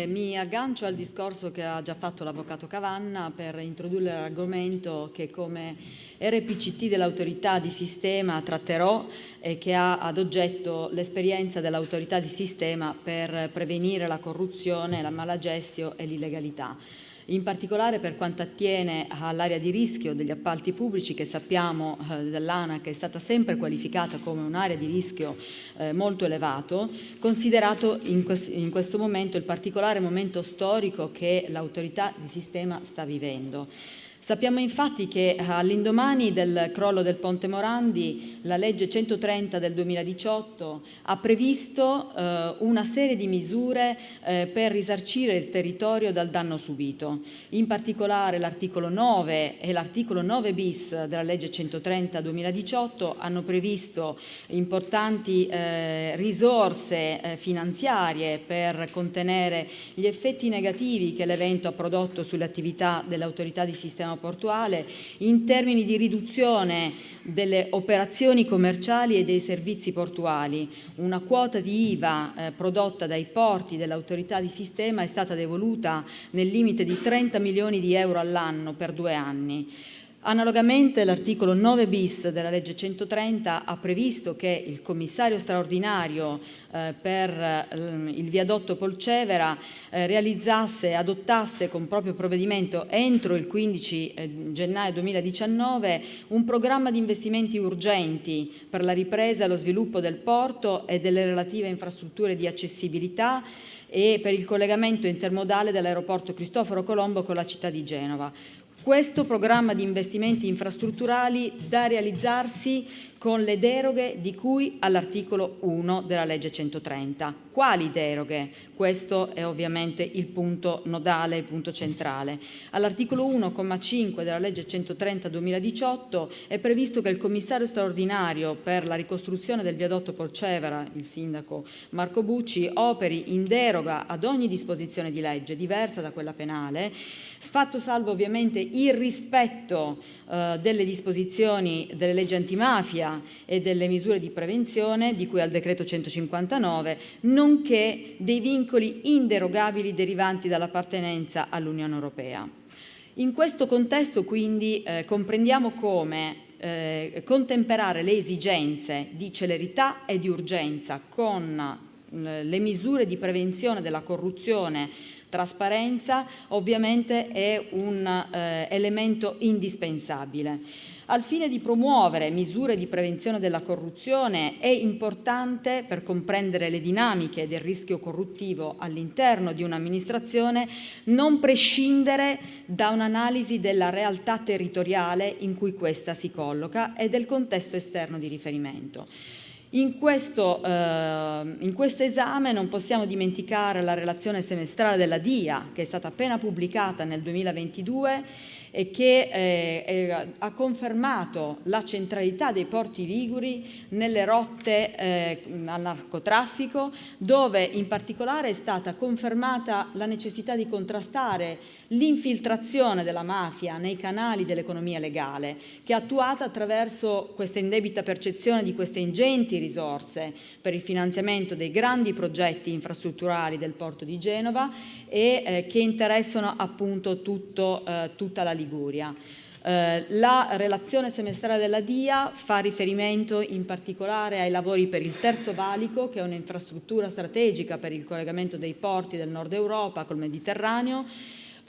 Mi aggancio al discorso che ha già fatto l'avvocato Cavanna per introdurre l'argomento che come RPCT dell'autorità di sistema tratterò e che ha ad oggetto l'esperienza dell'autorità di sistema per prevenire la corruzione, la malagestio e l'illegalità. In particolare per quanto attiene all'area di rischio degli appalti pubblici, che sappiamo dall'ANAC è stata sempre qualificata come un'area di rischio molto elevato, considerato in questo momento il particolare momento storico che l'autorità di sistema sta vivendo. Sappiamo infatti che all'indomani del crollo del Ponte Morandi la legge 130 del 2018 ha previsto una serie di misure per risarcire il territorio dal danno subito. In particolare l'articolo 9 e l'articolo 9 bis della legge 130 2018 hanno previsto importanti risorse finanziarie per contenere gli effetti negativi che l'evento ha prodotto sulle attività dell'autorità di sistema portuale in termini di riduzione delle operazioni commerciali e dei servizi portuali. Una quota di IVA prodotta dai porti dell'autorità di sistema è stata devoluta nel limite di 30 milioni di euro all'anno per 2 anni. Analogamente l'articolo 9 bis della legge 130 ha previsto che il commissario straordinario per il viadotto Polcevera realizzasse e adottasse con proprio provvedimento entro il 15 gennaio 2019 un programma di investimenti urgenti per la ripresa e lo sviluppo del porto e delle relative infrastrutture di accessibilità e per il collegamento intermodale dell'aeroporto Cristoforo Colombo con la città di Genova. Questo programma di investimenti infrastrutturali da realizzarsi con le deroghe di cui all'articolo 1 della legge 130. Quali deroghe? Questo è ovviamente il punto nodale, il punto centrale. All'articolo 1,5 della legge 130/2018 è previsto che il commissario straordinario per la ricostruzione del viadotto Polcevera, il sindaco Marco Bucci, operi in deroga ad ogni disposizione di legge diversa da quella penale, fatto salvo ovviamente il rispetto delle disposizioni delle leggi antimafia e delle misure di prevenzione di cui al decreto 159, nonché dei vincoli inderogabili derivanti dall'appartenenza all'Unione Europea. In questo contesto quindi comprendiamo come contemperare le esigenze di celerità e di urgenza con le misure di prevenzione della corruzione, trasparenza, ovviamente è un elemento indispensabile. Al fine di promuovere misure di prevenzione della corruzione è importante, per comprendere le dinamiche del rischio corruttivo all'interno di un'amministrazione, non prescindere da un'analisi della realtà territoriale in cui questa si colloca e del contesto esterno di riferimento. In questo esame non possiamo dimenticare la relazione semestrale della DIA, che è stata appena pubblicata nel 2022 e che ha confermato la centralità dei porti liguri nelle rotte al narcotraffico, dove in particolare è stata confermata la necessità di contrastare l'infiltrazione della mafia nei canali dell'economia legale, che è attuata attraverso questa indebita percezione di queste ingenti risorse per il finanziamento dei grandi progetti infrastrutturali del porto di Genova e che interessano appunto tutta la Liguria. La relazione semestrale della DIA fa riferimento in particolare ai lavori per il Terzo Valico, che è un'infrastruttura strategica per il collegamento dei porti del nord Europa col Mediterraneo.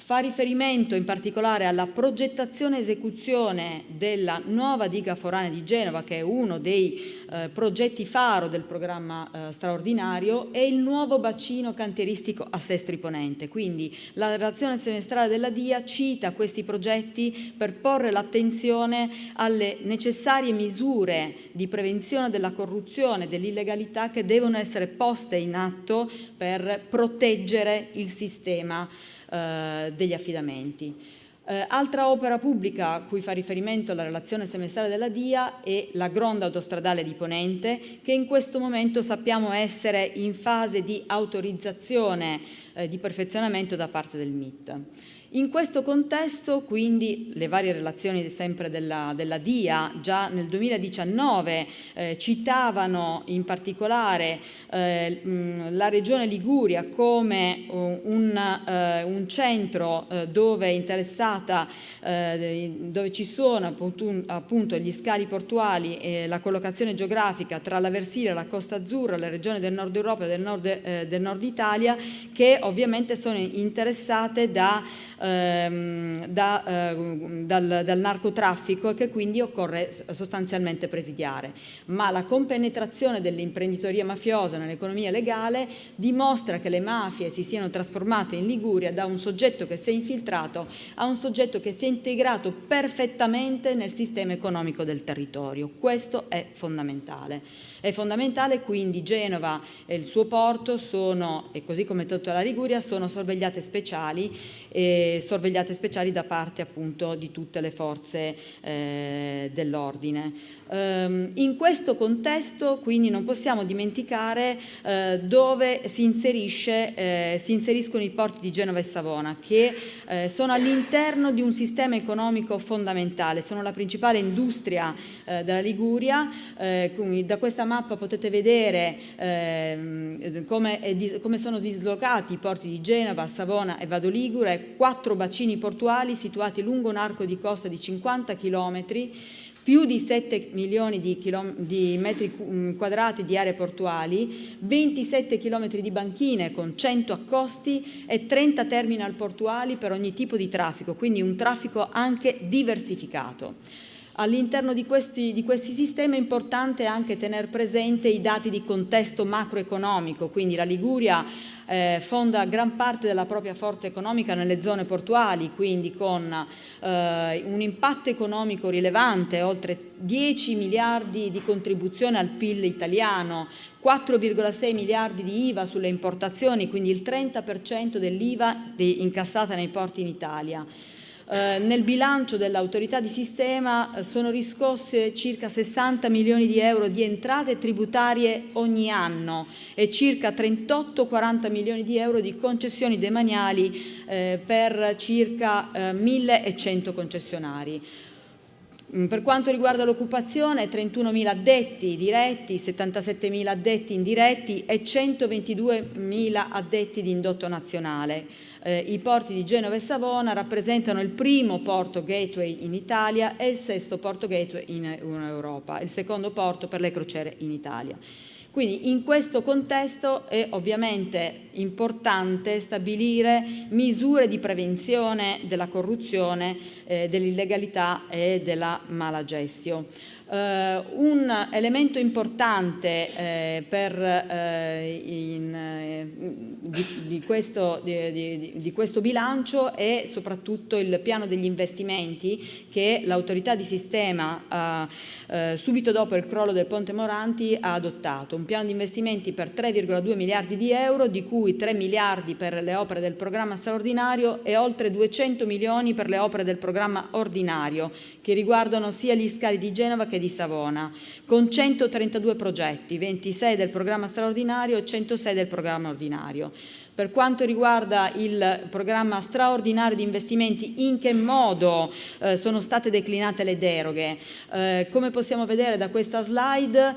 Fa riferimento in particolare alla progettazione e esecuzione della nuova diga foranea di Genova, che è uno dei progetti faro del programma straordinario, e il nuovo bacino cantieristico a Sestri Ponente. Quindi la relazione semestrale della DIA cita questi progetti per porre l'attenzione alle necessarie misure di prevenzione della corruzione e dell'illegalità che devono essere poste in atto per proteggere il sistema degli affidamenti. Altra opera pubblica a cui fa riferimento la relazione semestrale della DIA è la gronda autostradale di Ponente, che in questo momento sappiamo essere in fase di autorizzazione di perfezionamento da parte del MIT. In questo contesto, quindi, le varie relazioni sempre della DIA già nel 2019 citavano in particolare la Regione Liguria come un centro dove è interessata, dove ci sono appunto gli scali portuali e la collocazione geografica tra la Versilia, la Costa Azzurra, le regioni del nord Europa e del nord Italia, che ovviamente sono interessate dal narcotraffico e che quindi occorre sostanzialmente presidiare. Ma la compenetrazione dell'imprenditoria mafiosa nell'economia legale dimostra che le mafie si siano trasformate in Liguria da un soggetto che si è infiltrato a un soggetto che si è integrato perfettamente nel sistema economico del territorio. Questo è fondamentale. È fondamentale, quindi Genova e il suo porto sono, e così come tutta la Liguria, sono sorvegliate speciali da parte appunto di tutte le forze dell'ordine. In questo contesto quindi non possiamo dimenticare dove si inseriscono i porti di Genova e Savona, che sono all'interno di un sistema economico fondamentale, sono la principale industria della Liguria. Da questa mappa potete vedere come sono dislocati i porti di Genova, Savona e Vado Ligure, 4 bacini portuali situati lungo un arco di costa di 50 chilometri, più di 7 milioni di metri quadrati di aree portuali, 27 chilometri di banchine con 100 accosti e 30 terminal portuali per ogni tipo di traffico, quindi un traffico anche diversificato. All'interno di questi sistemi è importante anche tener presente i dati di contesto macroeconomico, quindi la Liguria fonda gran parte della propria forza economica nelle zone portuali, quindi con un impatto economico rilevante, oltre 10 miliardi di contribuzione al PIL italiano, 4,6 miliardi di IVA sulle importazioni, quindi il 30% dell'IVA incassata nei porti in Italia. Nel bilancio dell'autorità di sistema sono riscosse circa 60 milioni di euro di entrate tributarie ogni anno e circa 38-40 milioni di euro di concessioni demaniali per circa 1.100 concessionari. Per quanto riguarda l'occupazione, 31.000 addetti diretti, 77.000 addetti indiretti e 122.000 addetti di indotto nazionale. I porti di Genova e Savona rappresentano il primo porto gateway in Italia e il sesto porto gateway in Europa, il secondo porto per le crociere in Italia. Quindi in questo contesto è ovviamente importante stabilire misure di prevenzione della corruzione, dell'illegalità e della mala gestio. Un elemento importante di questo bilancio è soprattutto il piano degli investimenti che l'autorità di sistema subito dopo il crollo del Ponte Morandi ha adottato. Un piano di investimenti per 3,2 miliardi di euro, di cui 3 miliardi per le opere del programma straordinario e oltre 200 milioni per le opere del programma ordinario, che riguardano sia gli scali di Genova che di Savona, con 132 progetti, 26 del programma straordinario e 106 del programma ordinario. Per quanto riguarda il programma straordinario di investimenti, in che modo sono state declinate le deroghe? Come possiamo vedere da questa slide,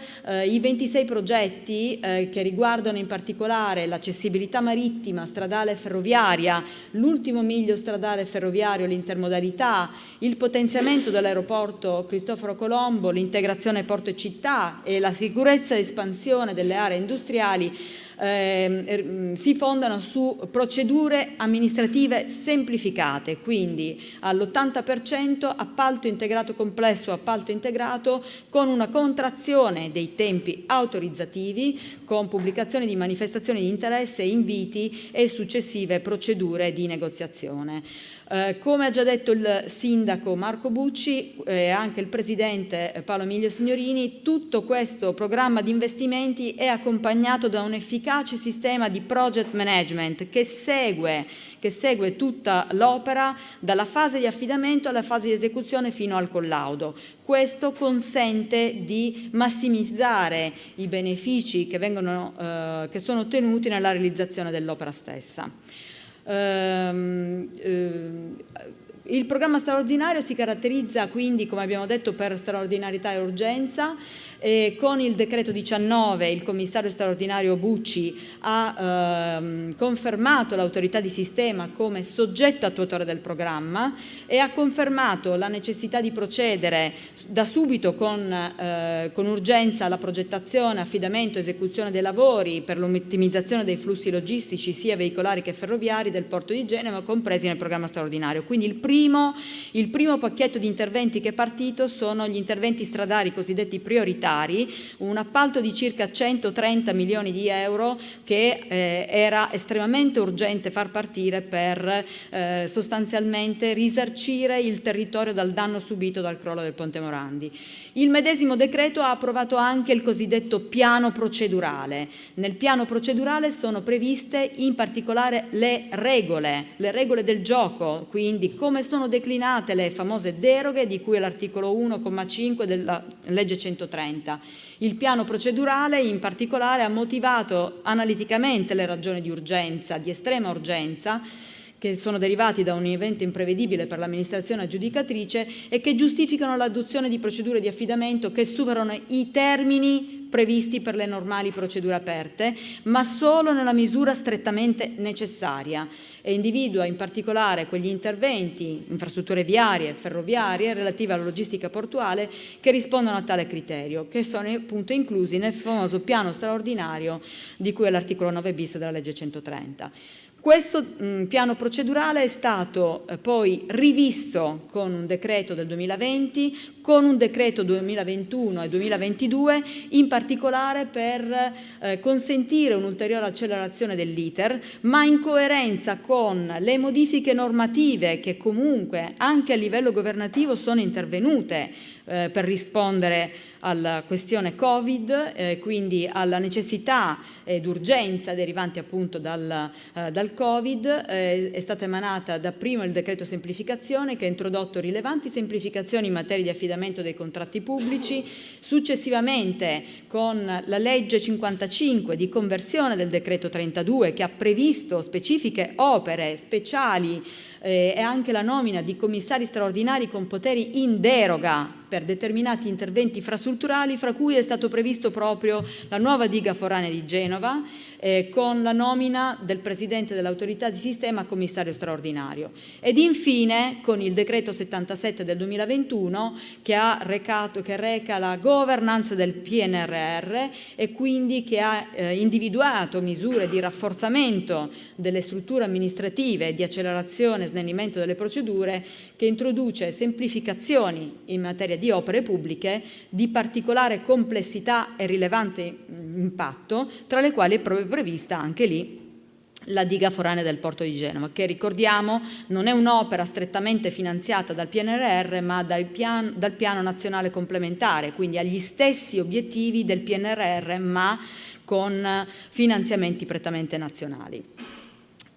i 26 progetti che riguardano in particolare l'accessibilità marittima, stradale e ferroviaria, l'ultimo miglio stradale e ferroviario, l'intermodalità, il potenziamento dell'aeroporto Cristoforo Colombo, l'integrazione porto e città e la sicurezza e espansione delle aree industriali, si fondano su procedure amministrative semplificate, quindi all'80% appalto integrato complesso, appalto integrato con una contrazione dei tempi autorizzativi, con pubblicazione di manifestazioni di interesse, inviti e successive procedure di negoziazione. Come ha già detto il sindaco Marco Bucci e anche il presidente Paolo Emilio Signorini, tutto questo programma di investimenti è accompagnato da un efficace sistema di project management che segue tutta l'opera dalla fase di affidamento alla fase di esecuzione fino al collaudo. Questo consente di massimizzare i benefici che sono ottenuti nella realizzazione dell'opera stessa. Il programma straordinario si caratterizza quindi, come abbiamo detto, per straordinarietà e urgenza. Con il decreto 19 il commissario straordinario Bucci ha confermato l'autorità di sistema come soggetto attuatore del programma e ha confermato la necessità di procedere da subito con urgenza alla progettazione, affidamento e esecuzione dei lavori per l'ottimizzazione dei flussi logistici sia veicolari che ferroviari del porto di Genova, compresi nel programma straordinario. Quindi il primo pacchetto di interventi che è partito sono gli interventi stradali cosiddetti prioritari, un appalto di circa 130 milioni di euro che era estremamente urgente far partire per sostanzialmente risarcire il territorio dal danno subito dal crollo del Ponte Morandi. Il medesimo decreto ha approvato anche il cosiddetto piano procedurale. Nel piano procedurale sono previste in particolare le regole del gioco, quindi come sono declinate le famose deroghe di cui è l'articolo 1,5 della legge 130. Il piano procedurale in particolare ha motivato analiticamente le ragioni di urgenza, di estrema urgenza, che sono derivati da un evento imprevedibile per l'amministrazione aggiudicatrice e che giustificano l'adozione di procedure di affidamento che superano i termini previsti per le normali procedure aperte, ma solo nella misura strettamente necessaria, e individua in particolare quegli interventi, infrastrutture viarie e ferroviarie relative alla logistica portuale che rispondono a tale criterio, che sono appunto inclusi nel famoso piano straordinario di cui è l'articolo 9 bis della legge 130. Questo piano procedurale è stato poi rivisto con un decreto del 2020, con un decreto 2021 e 2022, in particolare per consentire un'ulteriore accelerazione dell'iter, ma in coerenza con le modifiche normative che comunque anche a livello governativo sono intervenute per rispondere alla questione Covid, quindi alla necessità ed urgenza derivanti appunto dal Covid. È stata emanata dapprima il decreto semplificazione che ha introdotto rilevanti semplificazioni in materia di affidamento dei contratti pubblici, successivamente con la legge 55 di conversione del decreto 32 che ha previsto specifiche opere speciali e anche la nomina di commissari straordinari con poteri in deroga per determinati interventi infrastrutturali, fra cui è stato previsto proprio la nuova diga foranea di Genova, con la nomina del Presidente dell'autorità di sistema commissario straordinario. Ed infine con il decreto 77 del 2021 che reca la governance del PNRR e quindi che ha individuato misure di rafforzamento delle strutture amministrative, di accelerazione e snellimento delle procedure, che introduce semplificazioni in materia di di opere pubbliche di particolare complessità e rilevante impatto, tra le quali è proprio prevista anche lì la diga foranea del Porto di Genova, che ricordiamo non è un'opera strettamente finanziata dal PNRR, ma dal piano nazionale complementare, quindi agli stessi obiettivi del PNRR, ma con finanziamenti prettamente nazionali.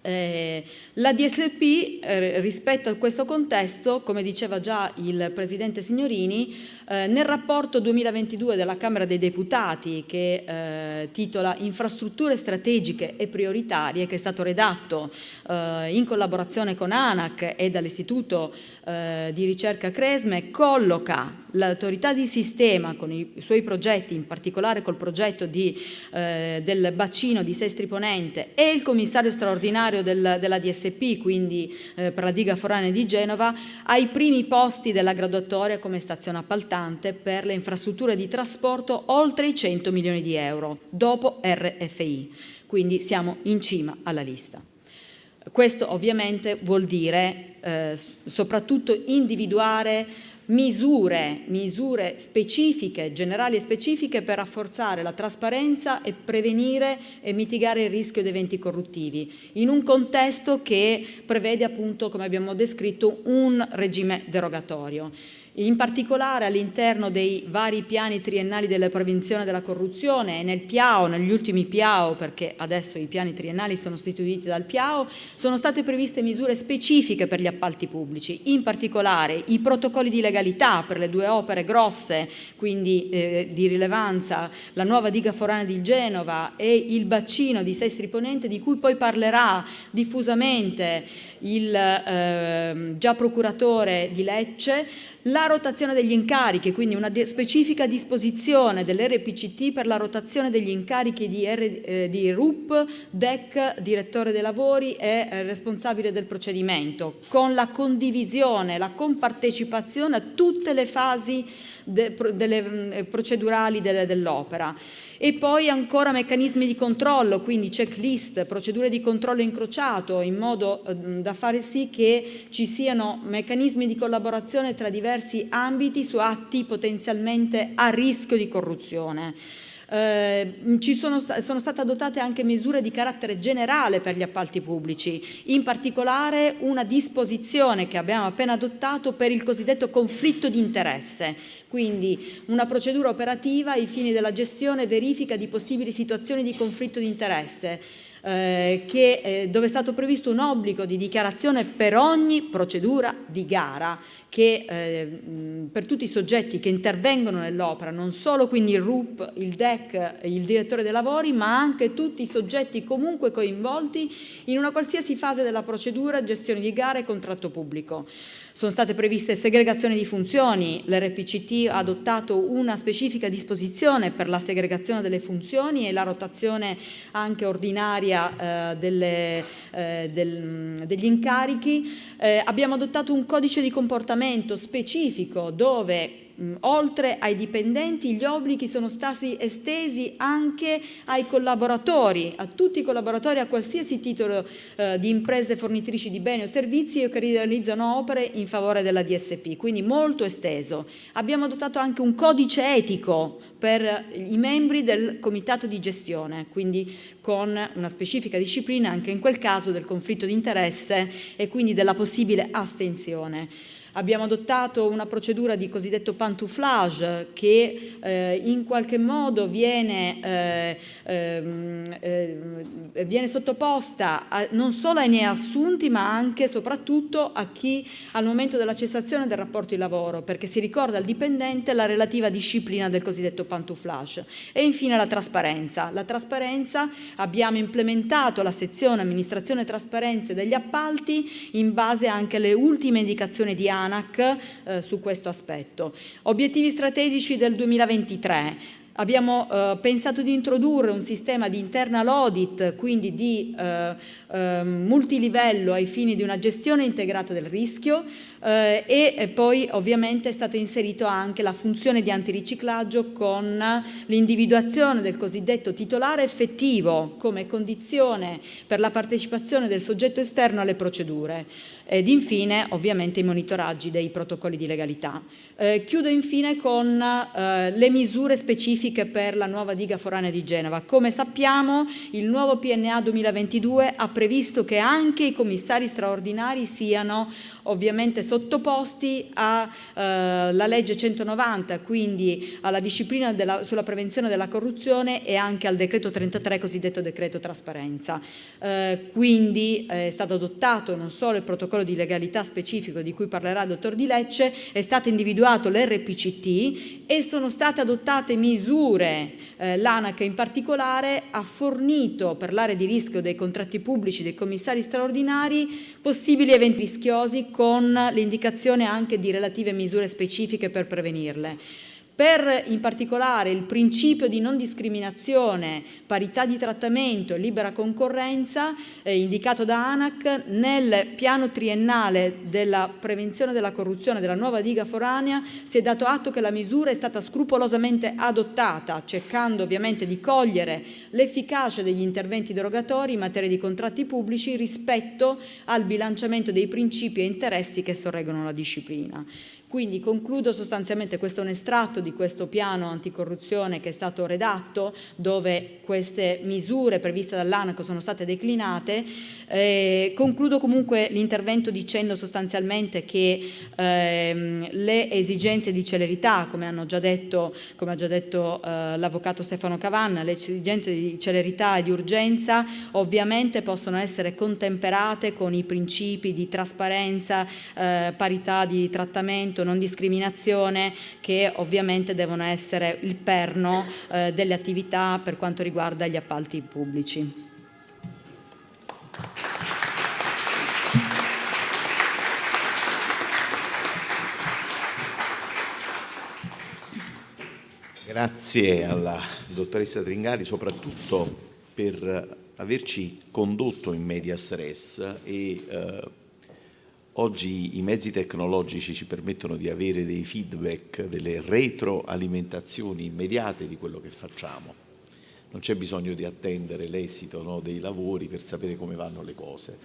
La DSP rispetto a questo contesto, come diceva già il Presidente Signorini, nel rapporto 2022 della Camera dei Deputati, che titola Infrastrutture strategiche e prioritarie, che è stato redatto in collaborazione con ANAC e dall'Istituto di ricerca Cresme, colloca l'autorità di sistema con i suoi progetti, in particolare col progetto del bacino di Sestri Ponente, e il commissario straordinario della DSP, quindi per la diga foranea di Genova, ai primi posti della graduatoria come stazione appaltante per le infrastrutture di trasporto oltre i 100 milioni di euro, dopo RFI, quindi siamo in cima alla lista. Questo ovviamente vuol dire soprattutto individuare misure specifiche, generali e specifiche, per rafforzare la trasparenza e prevenire e mitigare il rischio di eventi corruttivi, in un contesto che prevede appunto, come abbiamo descritto, un regime derogatorio. In particolare all'interno dei vari piani triennali della prevenzione della corruzione e nel PIAO, negli ultimi PIAO, perché adesso i piani triennali sono sostituiti dal PIAO, sono state previste misure specifiche per gli appalti pubblici, in particolare i protocolli di legalità per le due opere grosse, quindi di rilevanza, la nuova diga foranea di Genova e il bacino di Sestri Ponente, di cui poi parlerà diffusamente il già procuratore di Lecce, la rotazione degli incarichi, quindi una specifica disposizione dell'RPCT per la rotazione degli incarichi di RUP, DEC, direttore dei lavori e responsabile del procedimento, con la condivisione, la compartecipazione a tutte le fasi procedurali dell'opera. E poi ancora meccanismi di controllo, quindi checklist, procedure di controllo incrociato, in modo da fare sì che ci siano meccanismi di collaborazione tra diversi ambiti su atti potenzialmente a rischio di corruzione. Sono state adottate anche misure di carattere generale per gli appalti pubblici, in particolare una disposizione che abbiamo appena adottato per il cosiddetto conflitto di interesse, quindi una procedura operativa ai fini della gestione e verifica di possibili situazioni di conflitto di interesse, dove è stato previsto un obbligo di dichiarazione per ogni procedura di gara per tutti i soggetti che intervengono nell'opera, non solo quindi il RUP, il DEC, il direttore dei lavori, ma anche tutti i soggetti comunque coinvolti in una qualsiasi fase della procedura, gestione di gara e contratto pubblico. Sono state previste segregazioni di funzioni, l'RPCT ha adottato una specifica disposizione per la segregazione delle funzioni e la rotazione anche ordinaria degli incarichi. Abbiamo adottato un codice di comportamento specifico dove oltre ai dipendenti gli obblighi sono stati estesi anche ai collaboratori, a tutti i collaboratori a qualsiasi titolo di imprese fornitrici di beni o servizi o che realizzano opere in favore della DSP, quindi molto esteso. Abbiamo adottato anche un codice etico per i membri del comitato di gestione, quindi con una specifica disciplina anche in quel caso del conflitto di interesse e quindi della possibile astensione. Abbiamo adottato una procedura di cosiddetto pantouflage che in qualche modo viene sottoposta non solo ai neassunti ma anche e soprattutto a chi al momento della cessazione del rapporto di lavoro, perché si ricorda al dipendente la relativa disciplina del cosiddetto pantouflage. E infine la trasparenza. La trasparenza, abbiamo implementato la sezione amministrazione e trasparenza degli appalti in base anche alle ultime indicazioni di ANAC su questo aspetto. Obiettivi strategici del 2023. Abbiamo pensato di introdurre un sistema di internal audit, quindi di multilivello ai fini di una gestione integrata del rischio, e poi ovviamente è stato inserito anche la funzione di antiriciclaggio con l'individuazione del cosiddetto titolare effettivo come condizione per la partecipazione del soggetto esterno alle procedure, ed infine ovviamente i monitoraggi dei protocolli di legalità. Chiudo infine con le misure specifiche per la nuova diga foranea di Genova. Come sappiamo, il nuovo PNA 2022 ha previsto che anche i commissari straordinari siano ovviamente sottoposti alla legge 190, quindi alla disciplina sulla prevenzione della corruzione e anche al decreto 33, cosiddetto decreto trasparenza. Quindi è stato adottato non solo il protocollo di legalità specifico di cui parlerà il dottor Di Lecce, è stato individuato l'RPCT e sono state adottate misure. L'ANAC in particolare ha fornito per l'area di rischio dei contratti pubblici dei commissari straordinari possibili eventi rischiosi con l'indicazione anche di relative misure specifiche per prevenirle. Per in particolare il principio di non discriminazione, parità di trattamento e libera concorrenza indicato da ANAC, nel piano triennale della prevenzione della corruzione della nuova diga foranea si è dato atto che la misura è stata scrupolosamente adottata, cercando ovviamente di cogliere l'efficacia degli interventi derogatori in materia di contratti pubblici rispetto al bilanciamento dei principi e interessi che sorreggono la disciplina. Quindi concludo sostanzialmente, questo è un estratto di questo piano anticorruzione che è stato redatto, dove queste misure previste dall'ANAC sono state declinate. Concludo comunque l'intervento dicendo sostanzialmente che le esigenze di celerità, come ha già detto l'avvocato Stefano Cavanna, le esigenze di celerità e di urgenza ovviamente possono essere contemperate con i principi di trasparenza, parità di trattamento, non discriminazione, che ovviamente devono essere il perno delle attività per quanto riguarda gli appalti pubblici. Grazie alla dottoressa Tringali soprattutto per averci condotto in medias res e oggi i mezzi tecnologici ci permettono di avere dei feedback, delle retroalimentazioni immediate di quello che facciamo. Non c'è bisogno di attendere l'esito dei lavori per sapere come vanno le cose.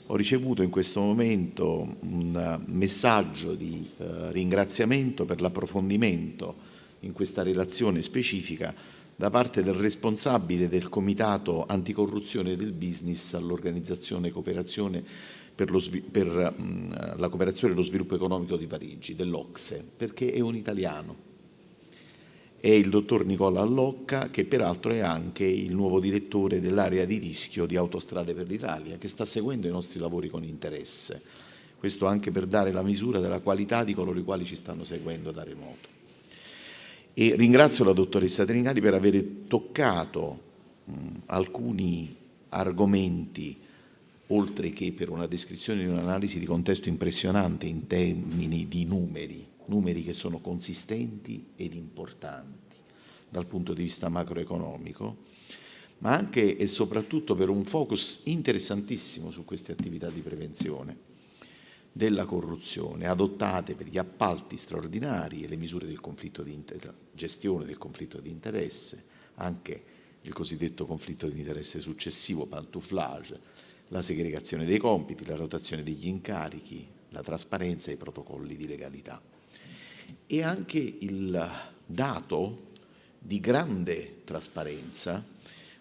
Ho ricevuto in questo momento un messaggio di ringraziamento per l'approfondimento in questa relazione specifica da parte del responsabile del Comitato Anticorruzione del Business all'Organizzazione Cooperazione per la cooperazione e lo sviluppo economico di Parigi, dell'OCSE, perché è un italiano. È il dottor Nicola Allocca, che peraltro è anche il nuovo direttore dell'area di rischio di Autostrade per l'Italia, che sta seguendo i nostri lavori con interesse. Questo anche per dare la misura della qualità di coloro i quali ci stanno seguendo da remoto. E ringrazio la dottoressa Tringali per aver toccato alcuni argomenti, oltre che per una descrizione di un'analisi di contesto impressionante in termini di numeri che sono consistenti ed importanti dal punto di vista macroeconomico, ma anche e soprattutto per un focus interessantissimo su queste attività di prevenzione della corruzione adottate per gli appalti straordinari e le misure del conflitto di gestione del conflitto di interesse, anche il cosiddetto conflitto di interesse successivo, pantouflage, la segregazione dei compiti, la rotazione degli incarichi, la trasparenza e i protocolli di legalità. E anche il dato di grande trasparenza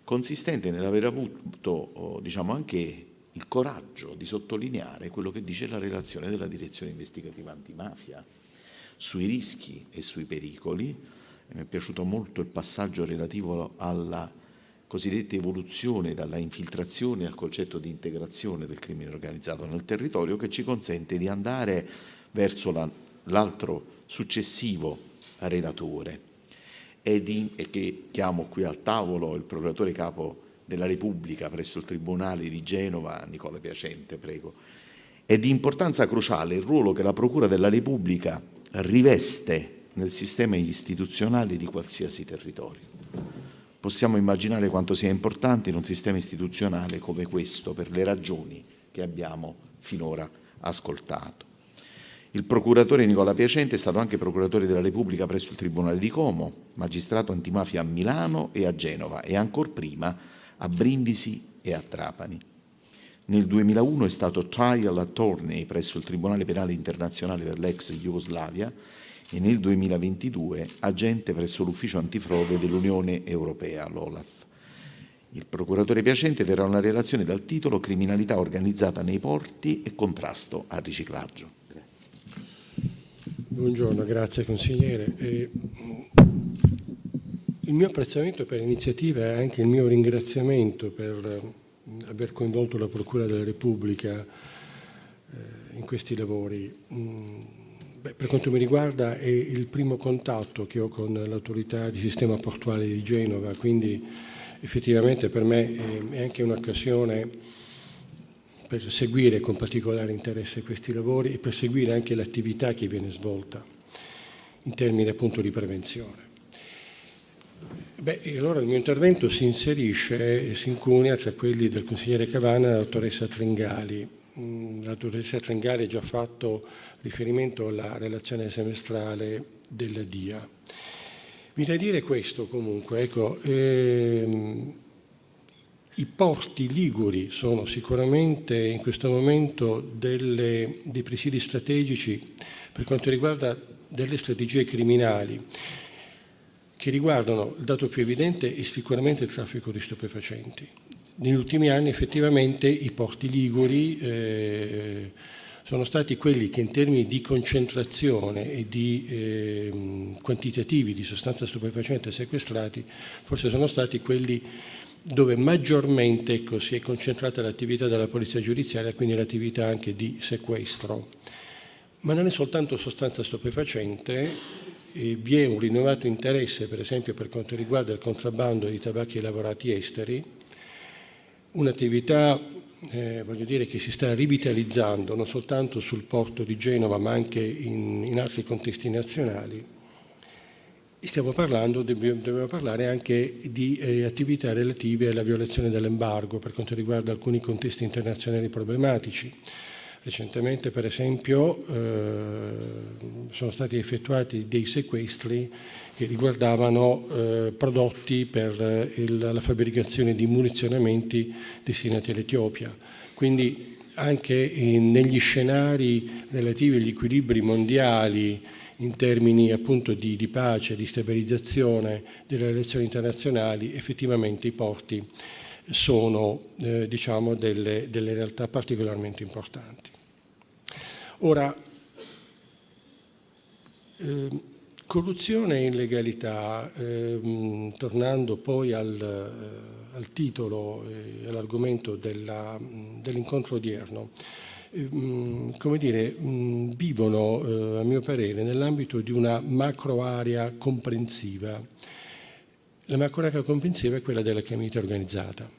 consistente nell'aver avuto, anche il coraggio di sottolineare quello che dice la relazione della Direzione Investigativa Antimafia sui rischi e sui pericoli. Mi è piaciuto molto il passaggio relativo alla cosiddetta evoluzione dalla infiltrazione al concetto di integrazione del crimine organizzato nel territorio, che ci consente di andare verso l'altro successivo relatore e che chiamo qui al tavolo il procuratore capo della Repubblica presso il Tribunale di Genova, Nicola Piacente, prego. È di importanza cruciale il ruolo che la Procura della Repubblica riveste nel sistema istituzionale di qualsiasi territorio. Possiamo immaginare quanto sia importante in un sistema istituzionale come questo, per le ragioni che abbiamo finora ascoltato. Il procuratore Nicola Piacente è stato anche procuratore della Repubblica presso il Tribunale di Como, magistrato antimafia a Milano e a Genova e ancor prima a Brindisi e a Trapani. Nel 2001 è stato trial attorney presso il Tribunale Penale Internazionale per l'ex Jugoslavia e nel 2022 agente presso l'Ufficio Antifrode dell'Unione Europea, l'OLAF. Il procuratore Piacente terrà una relazione dal titolo Criminalità organizzata nei porti e contrasto al riciclaggio. Buongiorno, grazie consigliere. Il mio apprezzamento per l'iniziativa e anche il mio ringraziamento per aver coinvolto la Procura della Repubblica in questi lavori. Per quanto mi riguarda è il primo contatto che ho con l'autorità di sistema portuale di Genova, quindi effettivamente per me è anche un'occasione per seguire con particolare interesse questi lavori e per seguire anche l'attività che viene svolta in termini appunto di prevenzione. Allora il mio intervento si inserisce e si incunia tra quelli del consigliere Cavanna e della dottoressa Tringali. La dottoressa Tringali ha già fatto riferimento alla relazione semestrale della DIA. Vi da dire questo comunque, ecco, i porti liguri sono sicuramente in questo momento dei presidi strategici per quanto riguarda delle strategie criminali che riguardano, il dato più evidente è sicuramente il traffico di stupefacenti. Negli ultimi anni effettivamente i porti liguri sono stati quelli che in termini di concentrazione e di quantitativi di sostanza stupefacente sequestrati forse sono stati quelli dove maggiormente si è concentrata l'attività della polizia giudiziaria, quindi l'attività anche di sequestro. Ma non è soltanto sostanza stupefacente, vi è un rinnovato interesse per esempio per quanto riguarda il contrabbando di tabacchi e lavorati esteri, un'attività voglio dire che si sta rivitalizzando non soltanto sul porto di Genova ma anche in altri contesti nazionali. Dobbiamo parlare anche di attività relative alla violazione dell'embargo per quanto riguarda alcuni contesti internazionali problematici. Recentemente, per esempio, sono stati effettuati dei sequestri che riguardavano prodotti per la fabbricazione di munizionamenti destinati all'Etiopia. Quindi anche negli scenari relativi agli equilibri mondiali in termini appunto di pace, di stabilizzazione delle relazioni internazionali, effettivamente i porti sono diciamo delle realtà particolarmente importanti. Ora, corruzione e illegalità, tornando poi al titolo e all'argomento dell'incontro odierno, come dire, vivono a mio parere nell'ambito di una macro area comprensiva. La macro area comprensiva è quella della criminalità organizzata.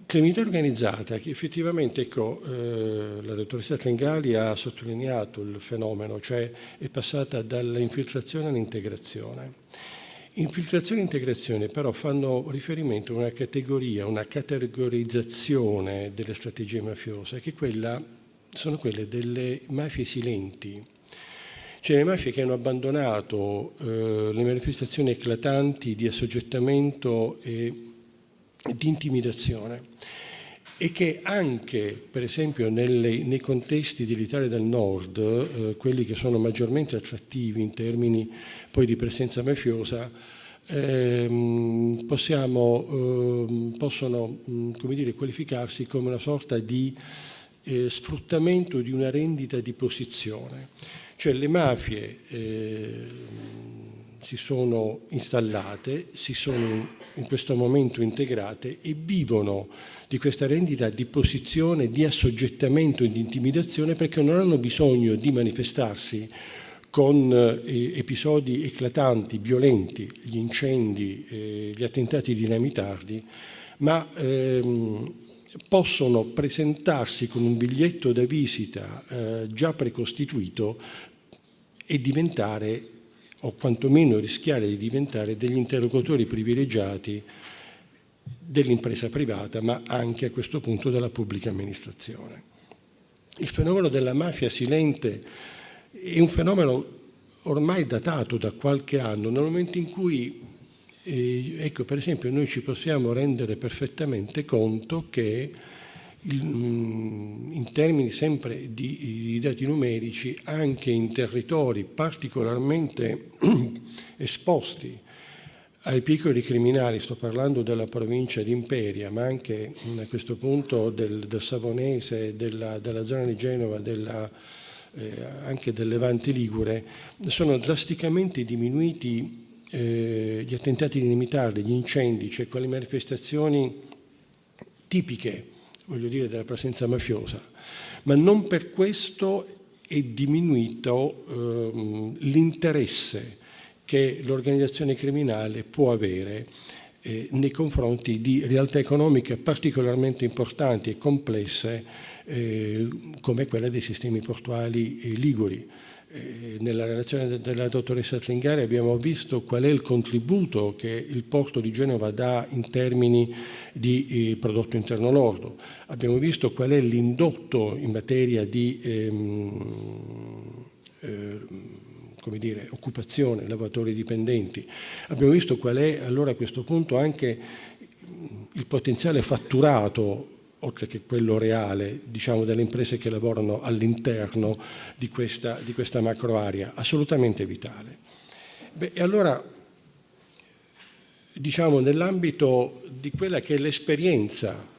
Criminalità organizzata che effettivamente, la dottoressa Tringali ha sottolineato il fenomeno, cioè è passata dall'infiltrazione all'integrazione. Infiltrazione e integrazione però fanno riferimento a una categoria, una categorizzazione delle strategie mafiose, che sono quelle delle mafie silenti, cioè le mafie che hanno abbandonato le manifestazioni eclatanti di assoggettamento e di intimidazione e che anche, per esempio, nei contesti dell'Italia del Nord, quelli che sono maggiormente attrattivi in termini poi di presenza mafiosa, possono come dire, qualificarsi come una sorta di sfruttamento di una rendita di posizione. Cioè le mafie si sono installate, si sono in questo momento integrate e vivono di questa rendita di posizione, di assoggettamento e di intimidazione perché non hanno bisogno di manifestarsi con episodi eclatanti, violenti, gli incendi, gli attentati dinamitardi, ma possono presentarsi con un biglietto da visita già precostituito e diventare, o quantomeno rischiare di diventare, degli interlocutori privilegiati dell'impresa privata, ma anche a questo punto della pubblica amministrazione. Il fenomeno della mafia silente è un fenomeno ormai datato da qualche anno, nel momento in cui, ecco, per esempio, noi ci possiamo rendere perfettamente conto che in termini sempre di dati numerici, anche in territori particolarmente esposti ai piccoli criminali, sto parlando della provincia di Imperia, ma anche a questo punto del Savonese, della zona di Genova, anche del Levante Ligure, sono drasticamente diminuiti gli attentati dinamitardi, gli incendi, cioè quelle manifestazioni tipiche, voglio dire, della presenza mafiosa, ma non per questo è diminuito l'interesse che l'organizzazione criminale può avere nei confronti di realtà economiche particolarmente importanti e complesse come quella dei sistemi portuali liguri. Nella relazione della dottoressa Tringari abbiamo visto qual è il contributo che il porto di Genova dà in termini di prodotto interno lordo, abbiamo visto qual è l'indotto in materia di come dire, occupazione, lavoratori dipendenti. Abbiamo visto qual è allora a questo punto anche il potenziale fatturato, oltre che quello reale, diciamo, delle imprese che lavorano all'interno di questa macro area, assolutamente vitale. Beh, e allora, diciamo, nell'ambito di quella che è l'esperienza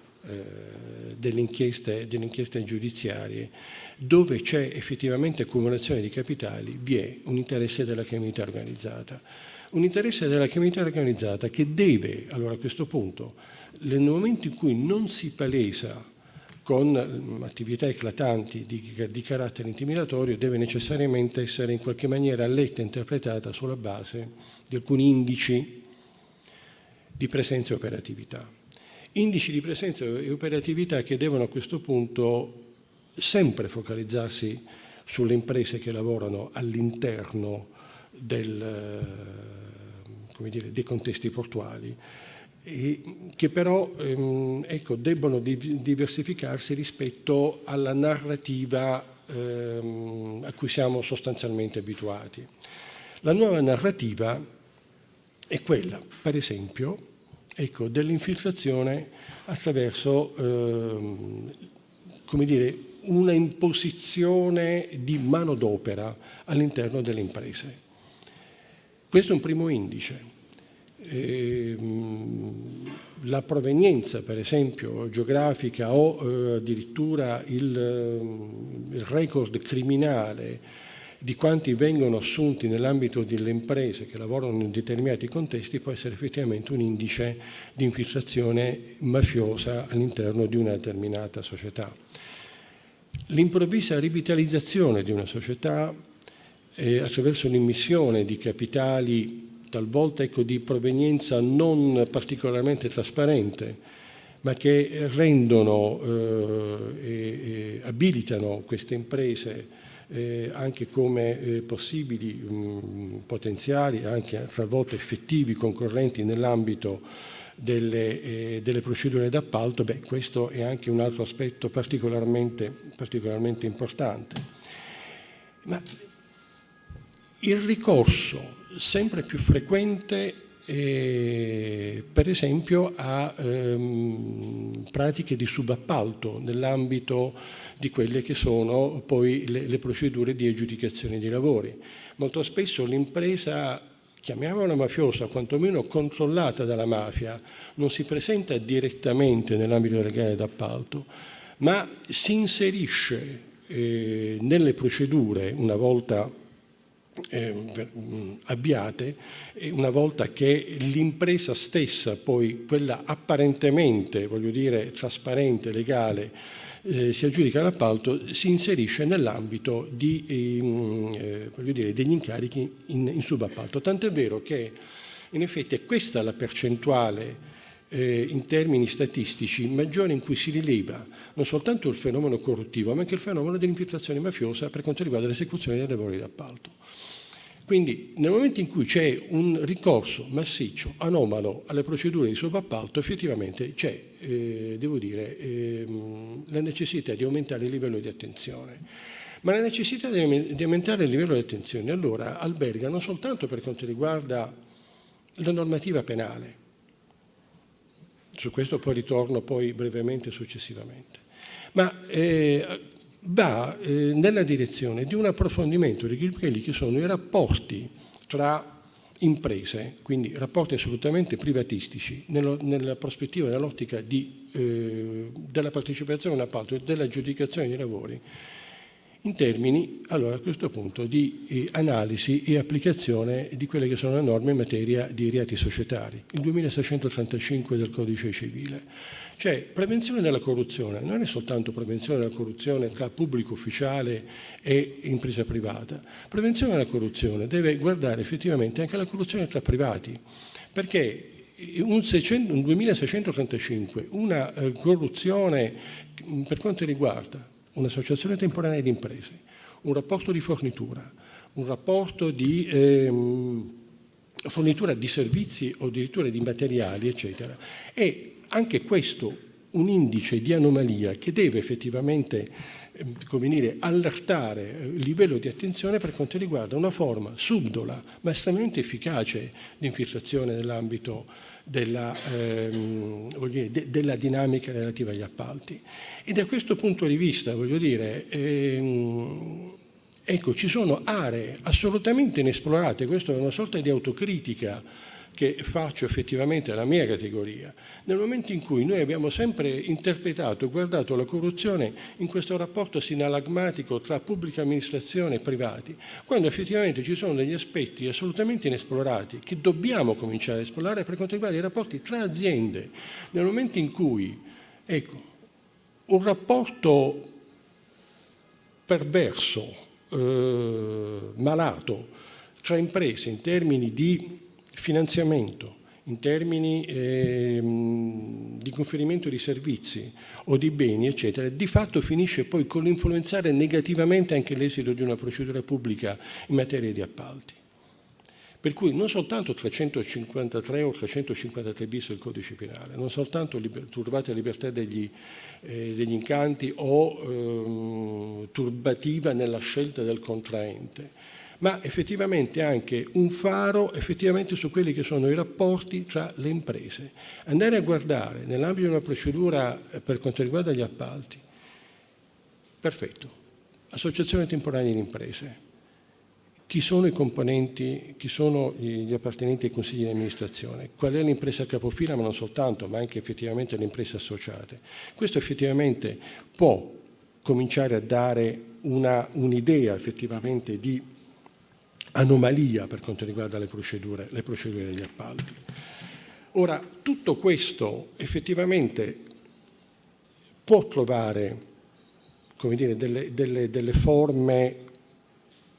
delle inchieste giudiziarie, dove c'è effettivamente accumulazione di capitali, vi è un interesse della criminalità organizzata. Un interesse della criminalità organizzata che deve, allora a questo punto, nel momento in cui non si palesa con attività eclatanti di carattere intimidatorio, deve necessariamente essere in qualche maniera letta e interpretata sulla base di alcuni indici di presenza e operatività. Indici di presenza e operatività che devono a questo punto sempre focalizzarsi sulle imprese che lavorano all'interno dei contesti portuali, e che però ecco, debbono diversificarsi rispetto alla narrativa a cui siamo sostanzialmente abituati. La nuova narrativa è quella, per esempio, ecco, dell'infiltrazione attraverso come dire, una imposizione di manodopera all'interno delle imprese. Questo è un primo indice. La provenienza, per esempio, geografica o addirittura il record criminale di quanti vengono assunti nell'ambito delle imprese che lavorano in determinati contesti può essere effettivamente un indice di infiltrazione mafiosa all'interno di una determinata società. L'improvvisa rivitalizzazione di una società attraverso l'immissione di capitali talvolta, ecco, di provenienza non particolarmente trasparente, ma che rendono e abilitano queste imprese anche come possibili potenziali, anche talvolta effettivi concorrenti nell'ambito delle procedure d'appalto. Beh, questo è anche un altro aspetto particolarmente importante. Ma il ricorso sempre più frequente per esempio a pratiche di subappalto nell'ambito di quelle che sono poi le procedure di aggiudicazione dei lavori. Molto spesso l'impresa, chiamiamola mafiosa, quantomeno controllata dalla mafia, non si presenta direttamente nell'ambito delle gare d'appalto, ma si inserisce nelle procedure una volta avviate, una volta che l'impresa stessa, poi quella apparentemente, voglio dire, trasparente, legale, si aggiudica l'appalto, si inserisce nell'ambito voglio dire, degli incarichi in subappalto. Tant'è vero che in effetti è questa la percentuale in termini statistici maggiore in cui si rileva non soltanto il fenomeno corruttivo, ma anche il fenomeno dell'infiltrazione mafiosa per quanto riguarda l'esecuzione dei lavori d'appalto. Quindi nel momento in cui c'è un ricorso massiccio, anomalo alle procedure di subappalto, effettivamente c'è, devo dire, la necessità di aumentare il livello di attenzione. Ma la necessità di aumentare il livello di attenzione allora alberga non soltanto per quanto riguarda la normativa penale, su questo poi ritorno brevemente successivamente, ma va nella direzione di un approfondimento di quelli che sono i rapporti tra imprese, quindi rapporti assolutamente privatistici, nella prospettiva, nell'ottica della partecipazione all'appalto e dell'aggiudicazione dei lavori, in termini, allora, a questo punto, di analisi e applicazione di quelle che sono le norme in materia di reati societari, il 2635 del Codice Civile. Cioè, prevenzione della corruzione non è soltanto prevenzione della corruzione tra pubblico ufficiale e impresa privata. Prevenzione della corruzione deve guardare effettivamente anche alla corruzione tra privati, perché un 2635, una corruzione per quanto riguarda un'associazione temporanea di imprese, un rapporto di fornitura, un rapporto di fornitura di servizi o addirittura di materiali, eccetera. E anche questo un indice di anomalia che deve effettivamente allertare il livello di attenzione per quanto riguarda una forma subdola ma estremamente efficace di infiltrazione nell'ambito della dinamica relativa agli appalti. E da questo punto di vista, ecco, ci sono aree assolutamente inesplorate, questa è una sorta di autocritica che faccio effettivamente alla mia categoria, nel momento in cui noi abbiamo sempre interpretato e guardato la corruzione in questo rapporto sinallagmatico tra pubblica amministrazione e privati, quando effettivamente ci sono degli aspetti assolutamente inesplorati che dobbiamo cominciare a esplorare per quanto riguarda i rapporti tra aziende, nel momento in cui, ecco, un rapporto perverso, malato, tra imprese in termini di finanziamento, in termini di conferimento di servizi o di beni, eccetera, di fatto finisce poi con l'influenzare negativamente anche l'esito di una procedura pubblica in materia di appalti. Per cui non soltanto 353 o 353 bis del codice penale, non soltanto turbata libertà degli incanti o turbativa nella scelta del contraente, ma effettivamente anche un faro effettivamente su quelli che sono i rapporti tra le imprese. Andare a guardare nell'ambito di una procedura per quanto riguarda gli appalti, perfetto, associazione temporanea di imprese, chi sono i componenti, chi sono gli appartenenti ai consigli di amministrazione, qual è l'impresa capofila, ma non soltanto, ma anche effettivamente le imprese associate. Questo effettivamente può cominciare a dare un'idea effettivamente di anomalia per quanto riguarda le procedure degli appalti. Ora, tutto questo effettivamente può trovare, come dire, delle forme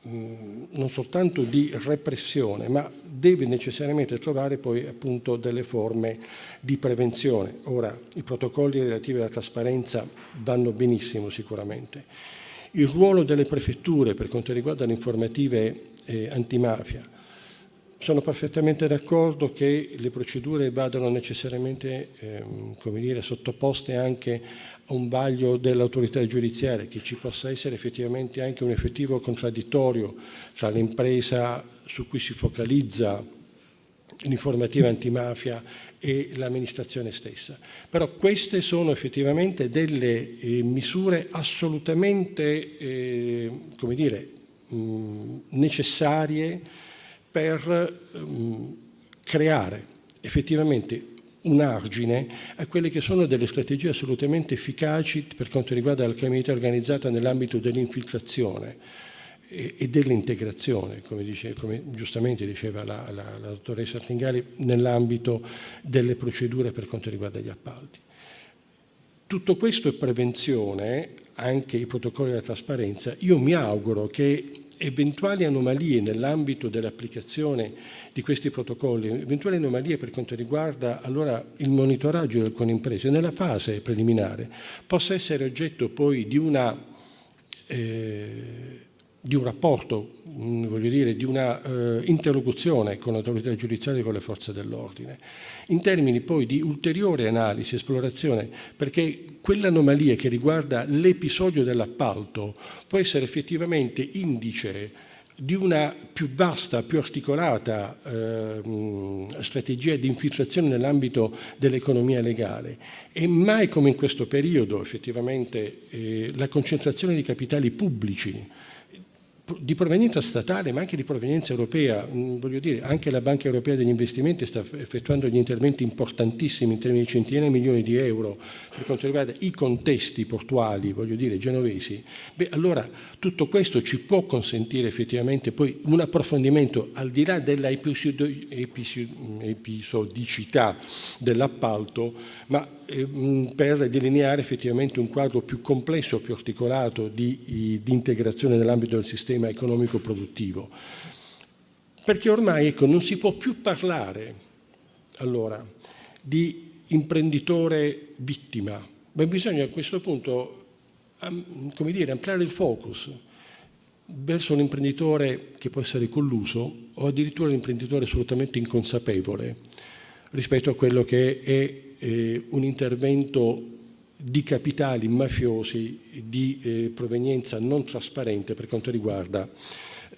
non soltanto di repressione, ma deve necessariamente trovare poi appunto delle forme di prevenzione. Ora, i protocolli relativi alla trasparenza vanno benissimo sicuramente. Il ruolo delle prefetture per quanto riguarda le informative antimafia. Sono perfettamente d'accordo che le procedure vadano necessariamente sottoposte anche a un vaglio dell'autorità giudiziaria, che ci possa essere effettivamente anche un effettivo contraddittorio tra l'impresa su cui si focalizza l'informativa antimafia e l'amministrazione stessa. Però queste sono effettivamente delle misure assolutamente necessarie per creare effettivamente un argine a quelle che sono delle strategie assolutamente efficaci per quanto riguarda la criminalità organizzata nell'ambito dell'infiltrazione e dell'integrazione, come giustamente diceva la dottoressa Tringali, nell'ambito delle procedure per quanto riguarda gli appalti. Tutto questo è prevenzione, anche i protocolli della trasparenza. Io mi auguro che eventuali anomalie nell'ambito dell'applicazione di questi protocolli, eventuali anomalie per quanto riguarda allora il monitoraggio di alcune imprese nella fase preliminare, possa essere oggetto poi di un rapporto, voglio dire, di una interlocuzione con l'autorità giudiziaria e con le forze dell'ordine, in termini poi di ulteriore analisi, esplorazione, perché quell'anomalia che riguarda l'episodio dell'appalto può essere effettivamente indice di una più vasta, più articolata strategia di infiltrazione nell'ambito dell'economia legale. E mai come in questo periodo effettivamente la concentrazione di capitali pubblici di provenienza statale ma anche di provenienza europea, voglio dire, anche la Banca Europea degli Investimenti sta effettuando degli interventi importantissimi in termini di centinaia di milioni di euro per quanto riguarda i contesti portuali, voglio dire, genovesi. Allora tutto questo ci può consentire effettivamente poi un approfondimento al di là della episodicità dell'appalto, ma per delineare effettivamente un quadro più complesso, più articolato di integrazione nell'ambito del sistema economico-produttivo. Perché ormai, ecco, non si può più parlare allora di imprenditore vittima, ma bisogna a questo punto, come dire, ampliare il focus verso l'imprenditore che può essere colluso o addirittura l'imprenditore assolutamente inconsapevole rispetto a quello che è un intervento di capitali mafiosi di provenienza non trasparente per quanto riguarda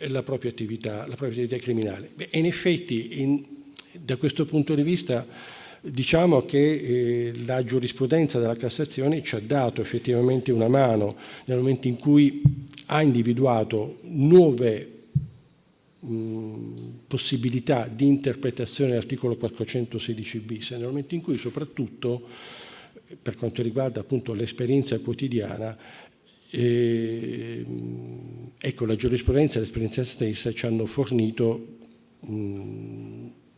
la propria attività criminale. E in effetti, da questo punto di vista, diciamo che la giurisprudenza della Cassazione ci ha dato effettivamente una mano nel momento in cui ha individuato nuove possibilità di interpretazione dell'articolo 416 bis, nel momento in cui soprattutto per quanto riguarda appunto l'esperienza quotidiana, ecco, la giurisprudenza e l'esperienza stessa ci hanno fornito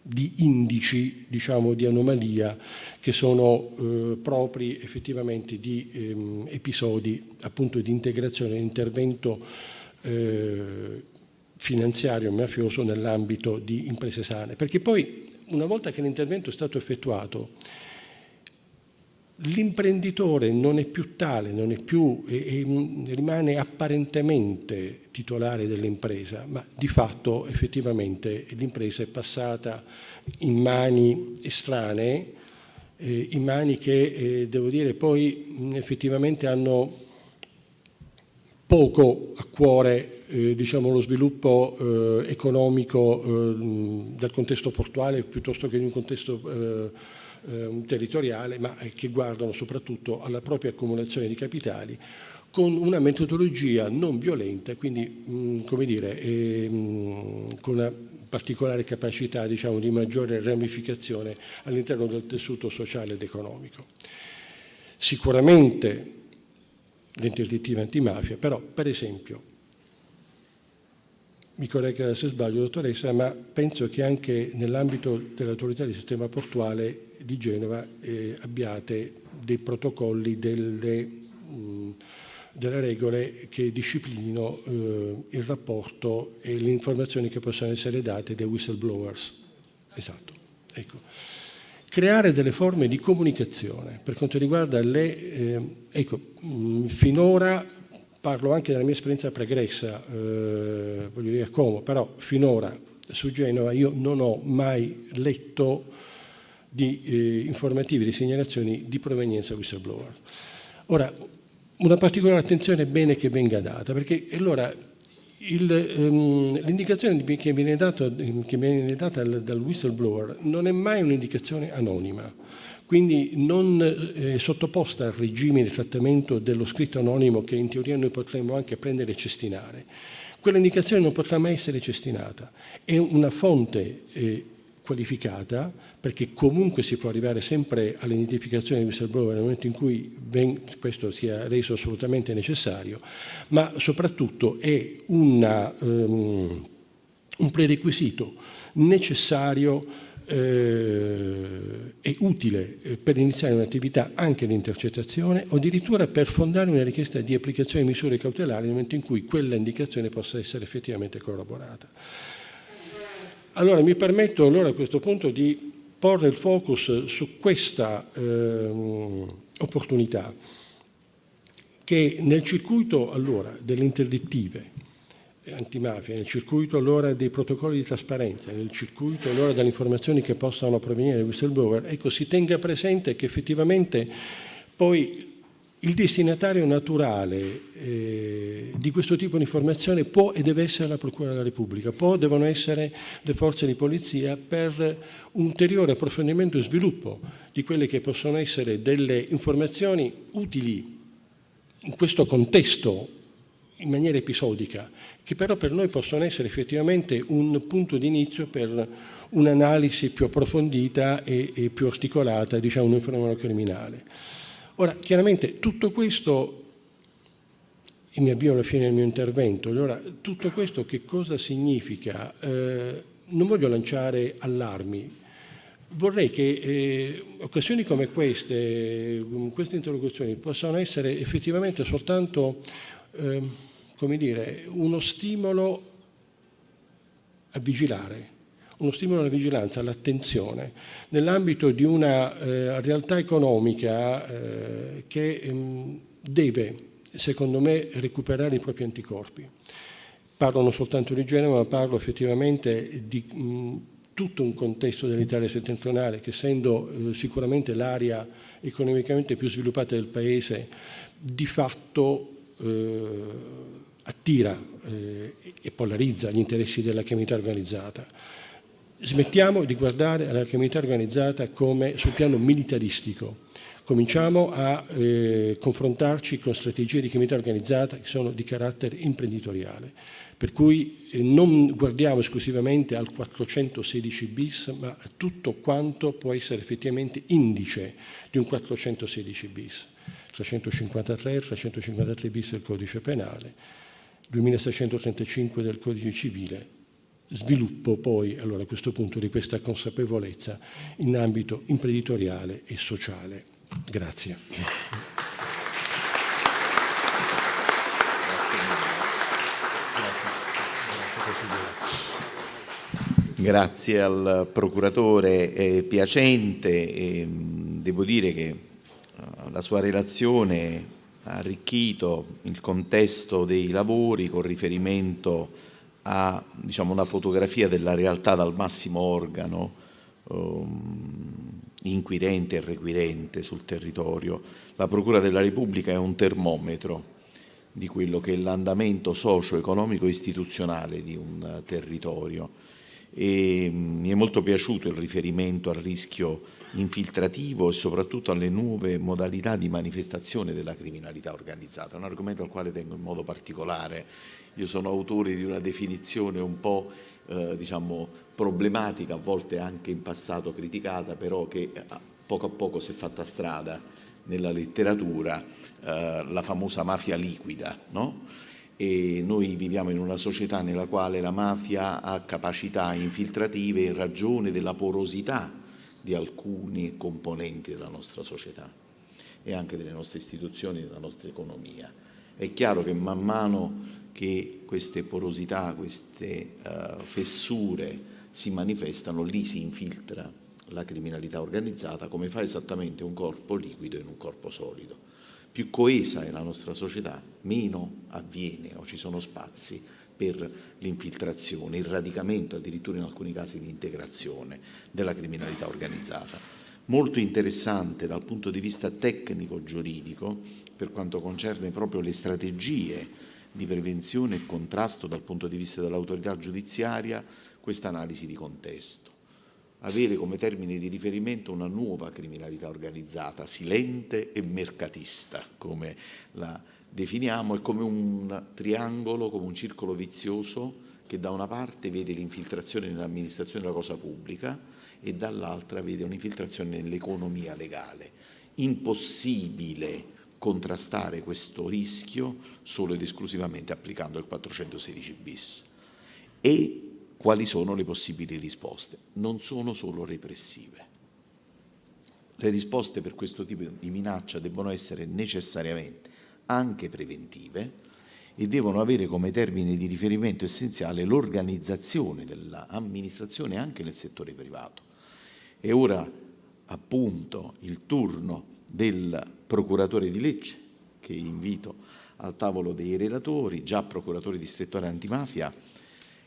di indici, diciamo, di anomalia che sono propri effettivamente di episodi appunto di integrazione e intervento finanziario mafioso nell'ambito di imprese sane, perché poi una volta che l'intervento è stato effettuato l'imprenditore non è più tale, non è più rimane apparentemente titolare dell'impresa, ma di fatto effettivamente l'impresa è passata in mani estranee, in mani che devo dire poi effettivamente hanno poco a cuore diciamo, lo sviluppo economico del contesto portuale piuttosto che di un contesto territoriale, ma che guardano soprattutto alla propria accumulazione di capitali con una metodologia non violenta, quindi come dire, con una particolare capacità diciamo, di maggiore ramificazione all'interno del tessuto sociale ed economico. Sicuramente l'interdittiva antimafia, però per esempio, mi corregga se sbaglio dottoressa, ma penso che anche nell'ambito dell'autorità di sistema portuale di Genova abbiate dei protocolli, delle regole che disciplinino il rapporto e le informazioni che possono essere date dai whistleblowers. Esatto, ecco. Creare delle forme di comunicazione per quanto riguarda ecco, finora, parlo anche della mia esperienza pregressa, voglio dire a Como, però finora su Genova io non ho mai letto di informativi, di segnalazioni di provenienza whistleblower. Ora, una particolare attenzione è bene che venga data, perché allora l'indicazione che viene data dal whistleblower non è mai un'indicazione anonima, quindi non sottoposta al regime di trattamento dello scritto anonimo che in teoria noi potremmo anche prendere e cestinare. Quell'indicazione non potrà mai essere cestinata, è una fonte qualificata, perché comunque si può arrivare sempre all'identificazione di whistleblower nel momento in cui questo sia reso assolutamente necessario, ma soprattutto è un prerequisito necessario è utile per iniziare un'attività anche di intercettazione o addirittura per fondare una richiesta di applicazione di misure cautelari nel momento in cui quella indicazione possa essere effettivamente corroborata. Allora mi permetto a questo punto di porre il focus su questa opportunità che nel circuito delle interdittive antimafia, nel circuito dei protocolli di trasparenza, nel circuito delle informazioni che possano provenire dai whistleblower, ecco, si tenga presente che effettivamente poi il destinatario naturale di questo tipo di informazione può e deve essere la Procura della Repubblica, devono essere le forze di polizia per un ulteriore approfondimento e sviluppo di quelle che possono essere delle informazioni utili in questo contesto in maniera episodica, che però per noi possono essere effettivamente un punto di inizio per un'analisi più approfondita e più articolata, diciamo, di un fenomeno criminale. Ora, chiaramente tutto questo, e mi avvio alla fine del mio intervento, allora tutto questo che cosa significa? Non voglio lanciare allarmi, vorrei che occasioni come queste interlocuzioni possano essere effettivamente soltanto come dire, uno stimolo a vigilare, uno stimolo alla vigilanza, all'attenzione, nell'ambito di una realtà economica che deve, secondo me, recuperare i propri anticorpi. Parlo non soltanto di Genova, ma parlo effettivamente di tutto un contesto dell'Italia settentrionale che, essendo sicuramente l'area economicamente più sviluppata del Paese, di fatto attira e polarizza gli interessi della criminalità organizzata. Smettiamo di guardare alla criminalità organizzata come sul piano militaristico. Cominciamo a confrontarci con strategie di criminalità organizzata che sono di carattere imprenditoriale. Per cui non guardiamo esclusivamente al 416 bis, ma a tutto quanto può essere effettivamente indice di un 416 bis. 353 bis del codice penale, 2635 del codice civile, sviluppo poi allora a questo punto di questa consapevolezza in ambito imprenditoriale e sociale. Grazie. Grazie al procuratore Piacente. Devo dire che la sua relazione ha arricchito il contesto dei lavori con riferimento a, diciamo, una fotografia della realtà dal massimo organo inquirente e requirente sul territorio. La Procura della Repubblica è un termometro di quello che è l'andamento socio-economico istituzionale di un territorio e mi è molto piaciuto il riferimento al rischio infiltrativo e soprattutto alle nuove modalità di manifestazione della criminalità organizzata, un argomento al quale tengo in modo particolare. Io sono autore di una definizione un po' diciamo problematica, a volte anche in passato criticata, però che a poco si è fatta strada nella letteratura, la famosa mafia liquida, no? E noi viviamo in una società nella quale la mafia ha capacità infiltrative in ragione della porosità di alcuni componenti della nostra società e anche delle nostre istituzioni, della nostra economia. È chiaro che man mano che queste porosità, queste fessure si manifestano, lì si infiltra la criminalità organizzata, come fa esattamente un corpo liquido in un corpo solido. Più coesa è la nostra società, meno avviene o ci sono spazi per l'infiltrazione, il radicamento, addirittura in alcuni casi di integrazione della criminalità organizzata. Molto interessante dal punto di vista tecnico-giuridico per quanto concerne proprio le strategie di prevenzione e contrasto dal punto di vista dell'autorità giudiziaria questa analisi di contesto. Avere come termine di riferimento una nuova criminalità organizzata, silente e mercatista, come la definiamo, è come un triangolo, come un circolo vizioso che da una parte vede l'infiltrazione nell'amministrazione della cosa pubblica e dall'altra vede un'infiltrazione nell'economia legale. Impossibile contrastare questo rischio solo ed esclusivamente applicando il 416 bis. E quali sono le possibili risposte. Non sono solo repressive. Le risposte per questo tipo di minaccia debbono essere necessariamente anche preventive e devono avere come termine di riferimento essenziale l'organizzazione dell'amministrazione anche nel settore privato. E ora appunto il turno del procuratore di Lecce, che invito al tavolo dei relatori, già procuratore distrettuale antimafia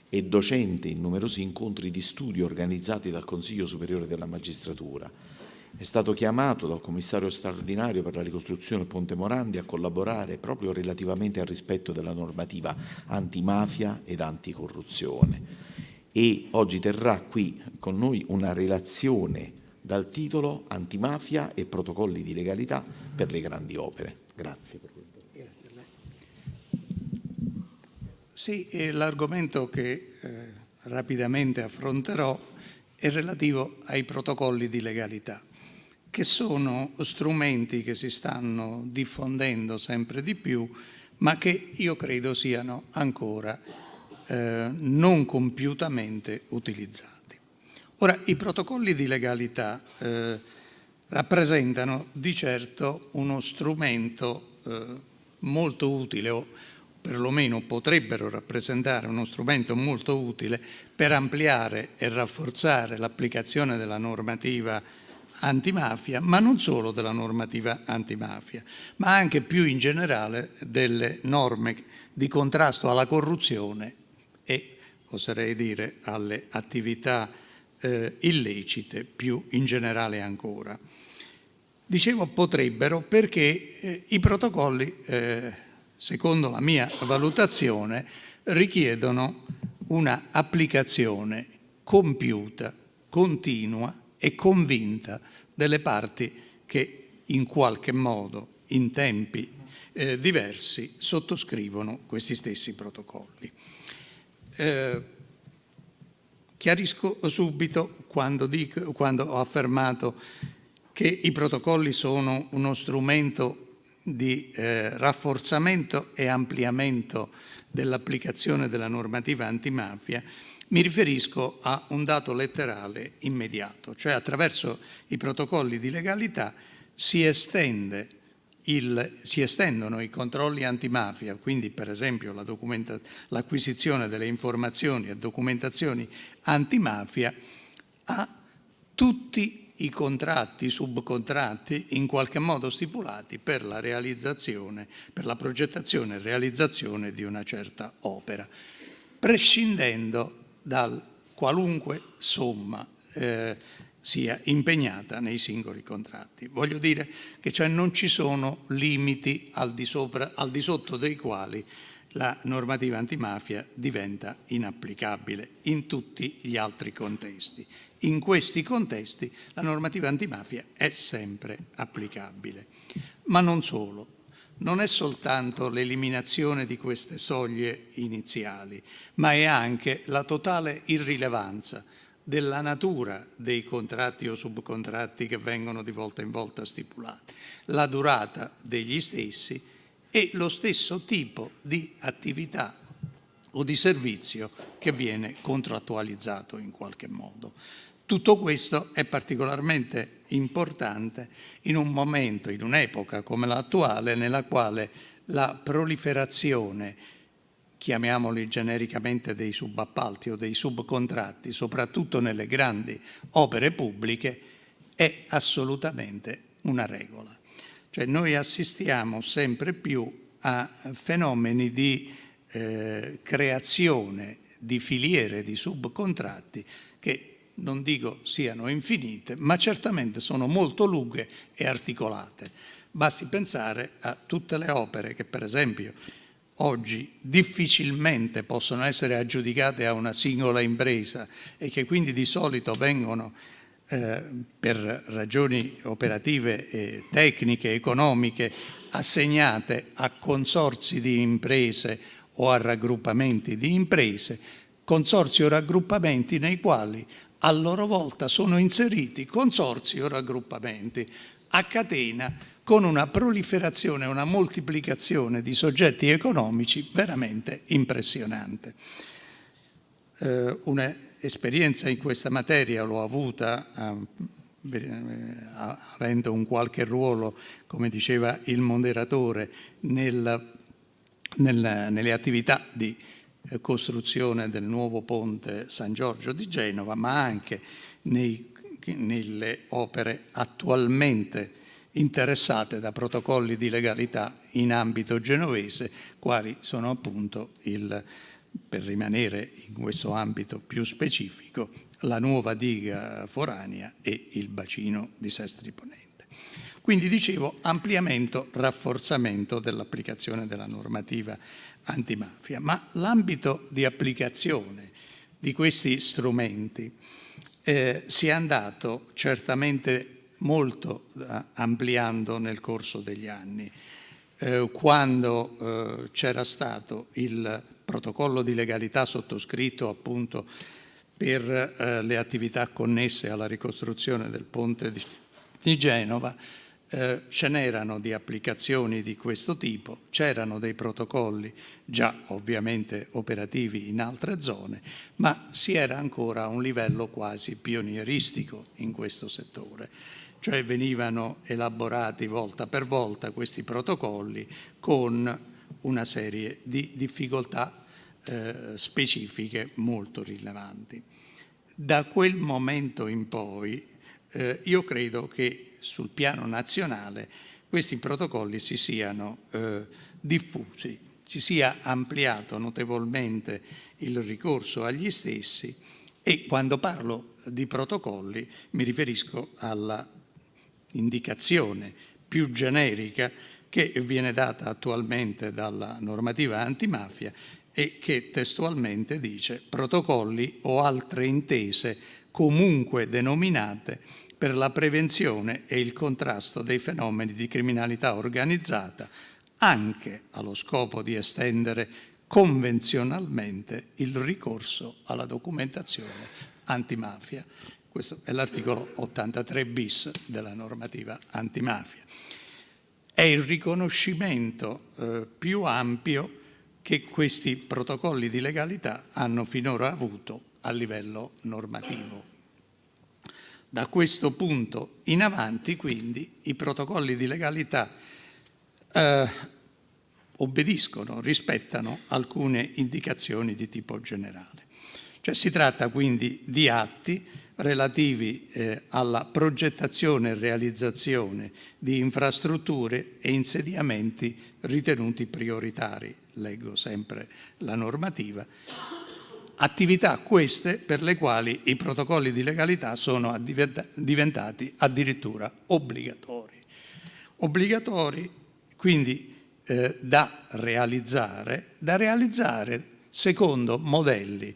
e docente in numerosi incontri di studio organizzati dal Consiglio Superiore della Magistratura. È stato chiamato dal commissario straordinario per la ricostruzione Ponte Morandi a collaborare proprio relativamente al rispetto della normativa antimafia ed anticorruzione e oggi terrà qui con noi una relazione dal titolo Antimafia e protocolli di legalità per le grandi opere. Grazie. Sì, l'argomento che rapidamente affronterò è relativo ai protocolli di legalità, che sono strumenti che si stanno diffondendo sempre di più, ma che io credo siano ancora non compiutamente utilizzati. Ora, i protocolli di legalità rappresentano di certo uno strumento molto utile, o perlomeno potrebbero rappresentare uno strumento molto utile per ampliare e rafforzare l'applicazione della normativa antimafia, ma non solo della normativa antimafia, ma anche più in generale delle norme di contrasto alla corruzione e, oserei dire, alle attività illecite più in generale ancora. Dicevo potrebbero perché i protocolli, secondo la mia valutazione, richiedono una applicazione compiuta, continua e convinta delle parti che in qualche modo, in tempi diversi, sottoscrivono questi stessi protocolli. Chiarisco subito quando ho affermato che i protocolli sono uno strumento di rafforzamento e ampliamento dell'applicazione della normativa antimafia. Mi riferisco a un dato letterale immediato, cioè attraverso i protocolli di legalità si estendono i controlli antimafia, quindi per esempio l'acquisizione delle informazioni e documentazioni antimafia a tutti i contratti, subcontratti in qualche modo stipulati per la realizzazione, per la progettazione e realizzazione di una certa opera, prescindendo da qualunque somma sia impegnata nei singoli contratti. Voglio dire che cioè non ci sono limiti al di sotto dei quali la normativa antimafia diventa inapplicabile in tutti gli altri contesti. In questi contesti la normativa antimafia è sempre applicabile. Ma non solo. Non è soltanto l'eliminazione di queste soglie iniziali, ma è anche la totale irrilevanza della natura dei contratti o subcontratti che vengono di volta in volta stipulati, la durata degli stessi e lo stesso tipo di attività o di servizio che viene contrattualizzato in qualche modo. Tutto questo è particolarmente importante in un momento, in un'epoca come l'attuale, nella quale la proliferazione, chiamiamoli genericamente dei subappalti o dei subcontratti, soprattutto nelle grandi opere pubbliche, è assolutamente una regola. Cioè noi assistiamo sempre più a fenomeni di creazione di filiere di subcontratti che non dico siano infinite, ma certamente sono molto lunghe e articolate. Basti pensare a tutte le opere che, per esempio, oggi difficilmente possono essere aggiudicate a una singola impresa e che quindi di solito vengono, per ragioni operative, tecniche, economiche, assegnate a consorzi di imprese o a raggruppamenti di imprese, consorzi o raggruppamenti nei quali a loro volta sono inseriti consorzi o raggruppamenti a catena con una proliferazione, una moltiplicazione di soggetti economici veramente impressionante. un'esperienza in questa materia l'ho avuta avendo un qualche ruolo, come diceva il moderatore, nelle attività di costruzione del nuovo ponte San Giorgio di Genova, ma anche nelle opere attualmente interessate da protocolli di legalità in ambito genovese, quali sono appunto, per rimanere in questo ambito più specifico, la nuova diga foranea e il bacino di Sestri Ponente. Quindi dicevo ampliamento, rafforzamento dell'applicazione della normativa antimafia, ma l'ambito di applicazione di questi strumenti si è andato certamente molto ampliando nel corso degli anni. Quando c'era stato il protocollo di legalità sottoscritto appunto per le attività connesse alla ricostruzione del ponte di Genova, ce n'erano di applicazioni di questo tipo, c'erano dei protocolli già ovviamente operativi in altre zone, ma si era ancora a un livello quasi pionieristico in questo settore, cioè venivano elaborati volta per volta questi protocolli con una serie di difficoltà specifiche molto rilevanti. Da quel momento in poi io credo che sul piano nazionale questi protocolli si siano diffusi, si sia ampliato notevolmente il ricorso agli stessi, e quando parlo di protocolli mi riferisco alla indicazione più generica che viene data attualmente dalla normativa antimafia e che testualmente dice: protocolli o altre intese comunque denominate per la prevenzione e il contrasto dei fenomeni di criminalità organizzata, anche allo scopo di estendere convenzionalmente il ricorso alla documentazione antimafia. Questo è l'articolo 83 bis della normativa antimafia. È il riconoscimento più ampio che questi protocolli di legalità hanno finora avuto a livello normativo. Da questo punto in avanti, quindi, i protocolli di legalità obbediscono, rispettano alcune indicazioni di tipo generale. Cioè si tratta quindi di atti relativi alla progettazione e realizzazione di infrastrutture e insediamenti ritenuti prioritari. Leggo sempre la normativa. Attività queste per le quali i protocolli di legalità sono diventati addirittura obbligatori. Obbligatori quindi da realizzare secondo modelli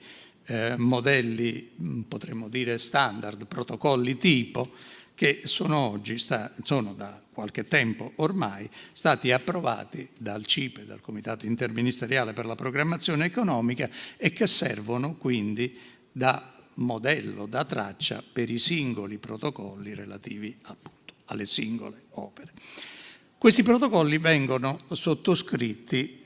potremmo dire standard, protocolli tipo, che sono oggi, sono da qualche tempo ormai stati approvati dal CIPE, dal Comitato Interministeriale per la Programmazione Economica, e che servono quindi da modello, da traccia per i singoli protocolli relativi appunto alle singole opere. Questi protocolli vengono sottoscritti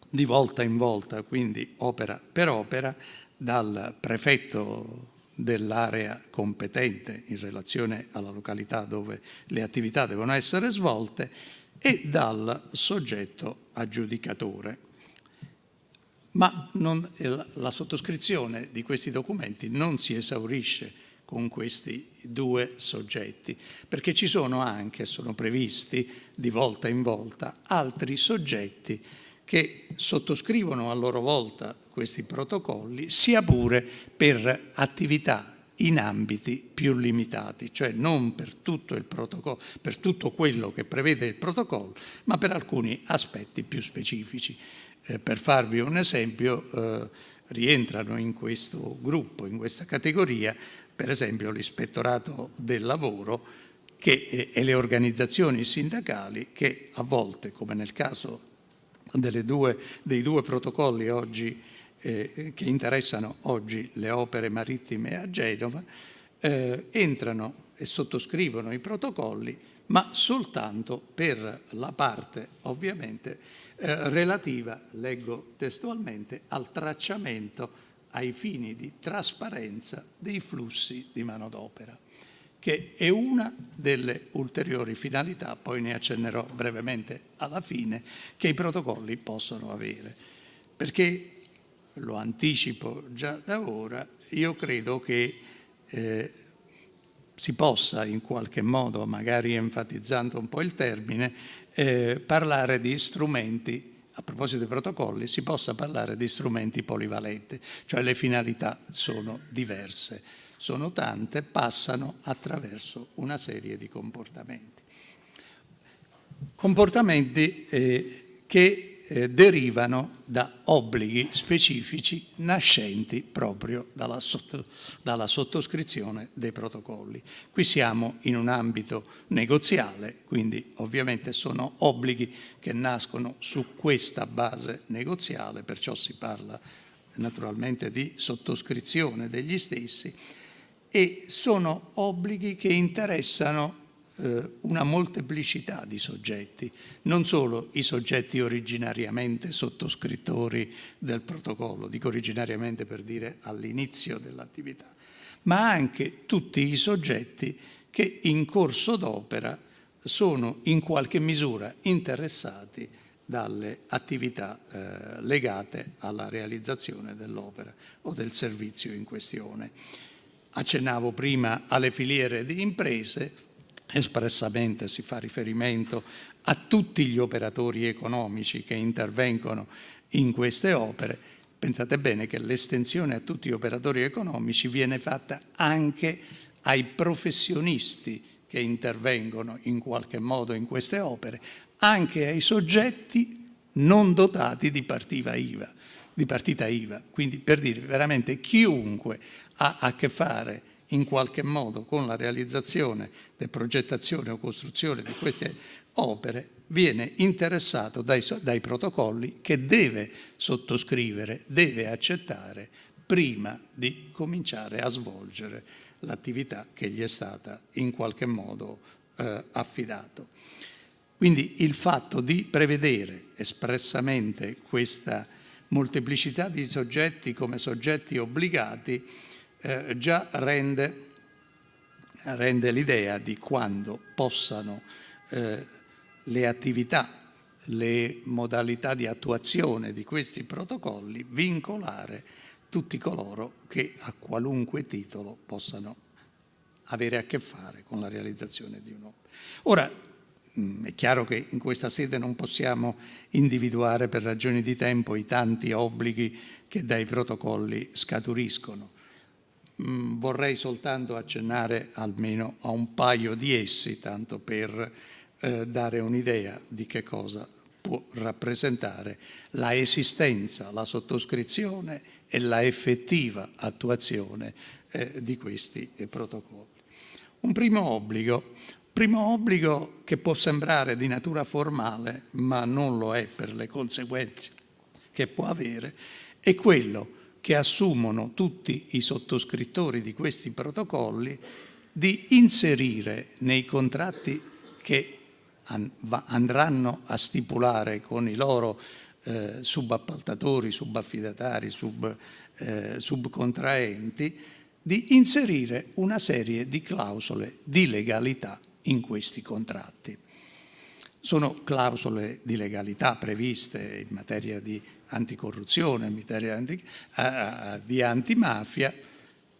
di volta in volta, quindi opera per opera, dal prefetto dell'area competente in relazione alla località dove le attività devono essere svolte e dal soggetto aggiudicatore. Ma la sottoscrizione di questi documenti non si esaurisce con questi due soggetti, perché ci sono anche, sono previsti di volta in volta, altri soggetti che sottoscrivono a loro volta questi protocolli, sia pure per attività in ambiti più limitati, cioè non per tutto il protocollo, per tutto quello che prevede il protocollo, ma per alcuni aspetti più specifici. Per farvi un esempio, rientrano in questo gruppo, in questa categoria, per esempio l'Ispettorato del Lavoro e le organizzazioni sindacali che a volte, come nel caso dei due protocolli oggi che interessano oggi le opere marittime a Genova, entrano e sottoscrivono i protocolli ma soltanto per la parte ovviamente relativa, leggo testualmente, al tracciamento ai fini di trasparenza dei flussi di manodopera, che è una delle ulteriori finalità, poi ne accennerò brevemente alla fine, che i protocolli possono avere. Perché, lo anticipo già da ora, io credo che si possa in qualche modo, magari enfatizzando un po' il termine, parlare di strumenti, a proposito dei protocolli, si possa parlare di strumenti polivalenti, cioè le finalità sono diverse, sono tante, passano attraverso una serie di comportamenti. Comportamenti che derivano da obblighi specifici nascenti proprio dalla sottoscrizione dei protocolli. Qui siamo in un ambito negoziale, quindi ovviamente sono obblighi che nascono su questa base negoziale, perciò si parla naturalmente di sottoscrizione degli stessi, e sono obblighi che interessano una molteplicità di soggetti, non solo i soggetti originariamente sottoscrittori del protocollo, dico originariamente per dire all'inizio dell'attività, ma anche tutti i soggetti che in corso d'opera sono in qualche misura interessati dalle attività legate alla realizzazione dell'opera o del servizio in questione. Accennavo prima alle filiere di imprese. Espressamente si fa riferimento a tutti gli operatori economici che intervengono in queste opere. Pensate bene che l'estensione a tutti gli operatori economici viene fatta anche ai professionisti che intervengono in qualche modo in queste opere, anche ai soggetti non dotati di partita IVA. Quindi, per dire, veramente chiunque ha a che fare in qualche modo con la realizzazione, progettazione o costruzione di queste opere viene interessato dai protocolli che deve sottoscrivere, deve accettare prima di cominciare a svolgere l'attività che gli è stata in qualche modo affidato. Quindi il fatto di prevedere espressamente questa molteplicità di soggetti come soggetti obbligati già rende l'idea di quando possano le attività, le modalità di attuazione di questi protocolli vincolare tutti coloro che a qualunque titolo possano avere a che fare con la realizzazione di un'opera. Ora, è chiaro che in questa sede non possiamo individuare per ragioni di tempo i tanti obblighi che dai protocolli scaturiscono. Vorrei soltanto accennare almeno a un paio di essi, tanto per dare un'idea di che cosa può rappresentare la esistenza, la sottoscrizione e la effettiva attuazione di questi protocolli. Un primo obbligo che può sembrare di natura formale, ma non lo è per le conseguenze che può avere, è quello che assumono tutti i sottoscrittori di questi protocolli di inserire nei contratti che andranno a stipulare con i loro subappaltatori, subaffidatari, subcontraenti, di inserire una serie di clausole di legalità in questi contratti. Sono clausole di legalità previste in materia di anticorruzione, in materia di antimafia,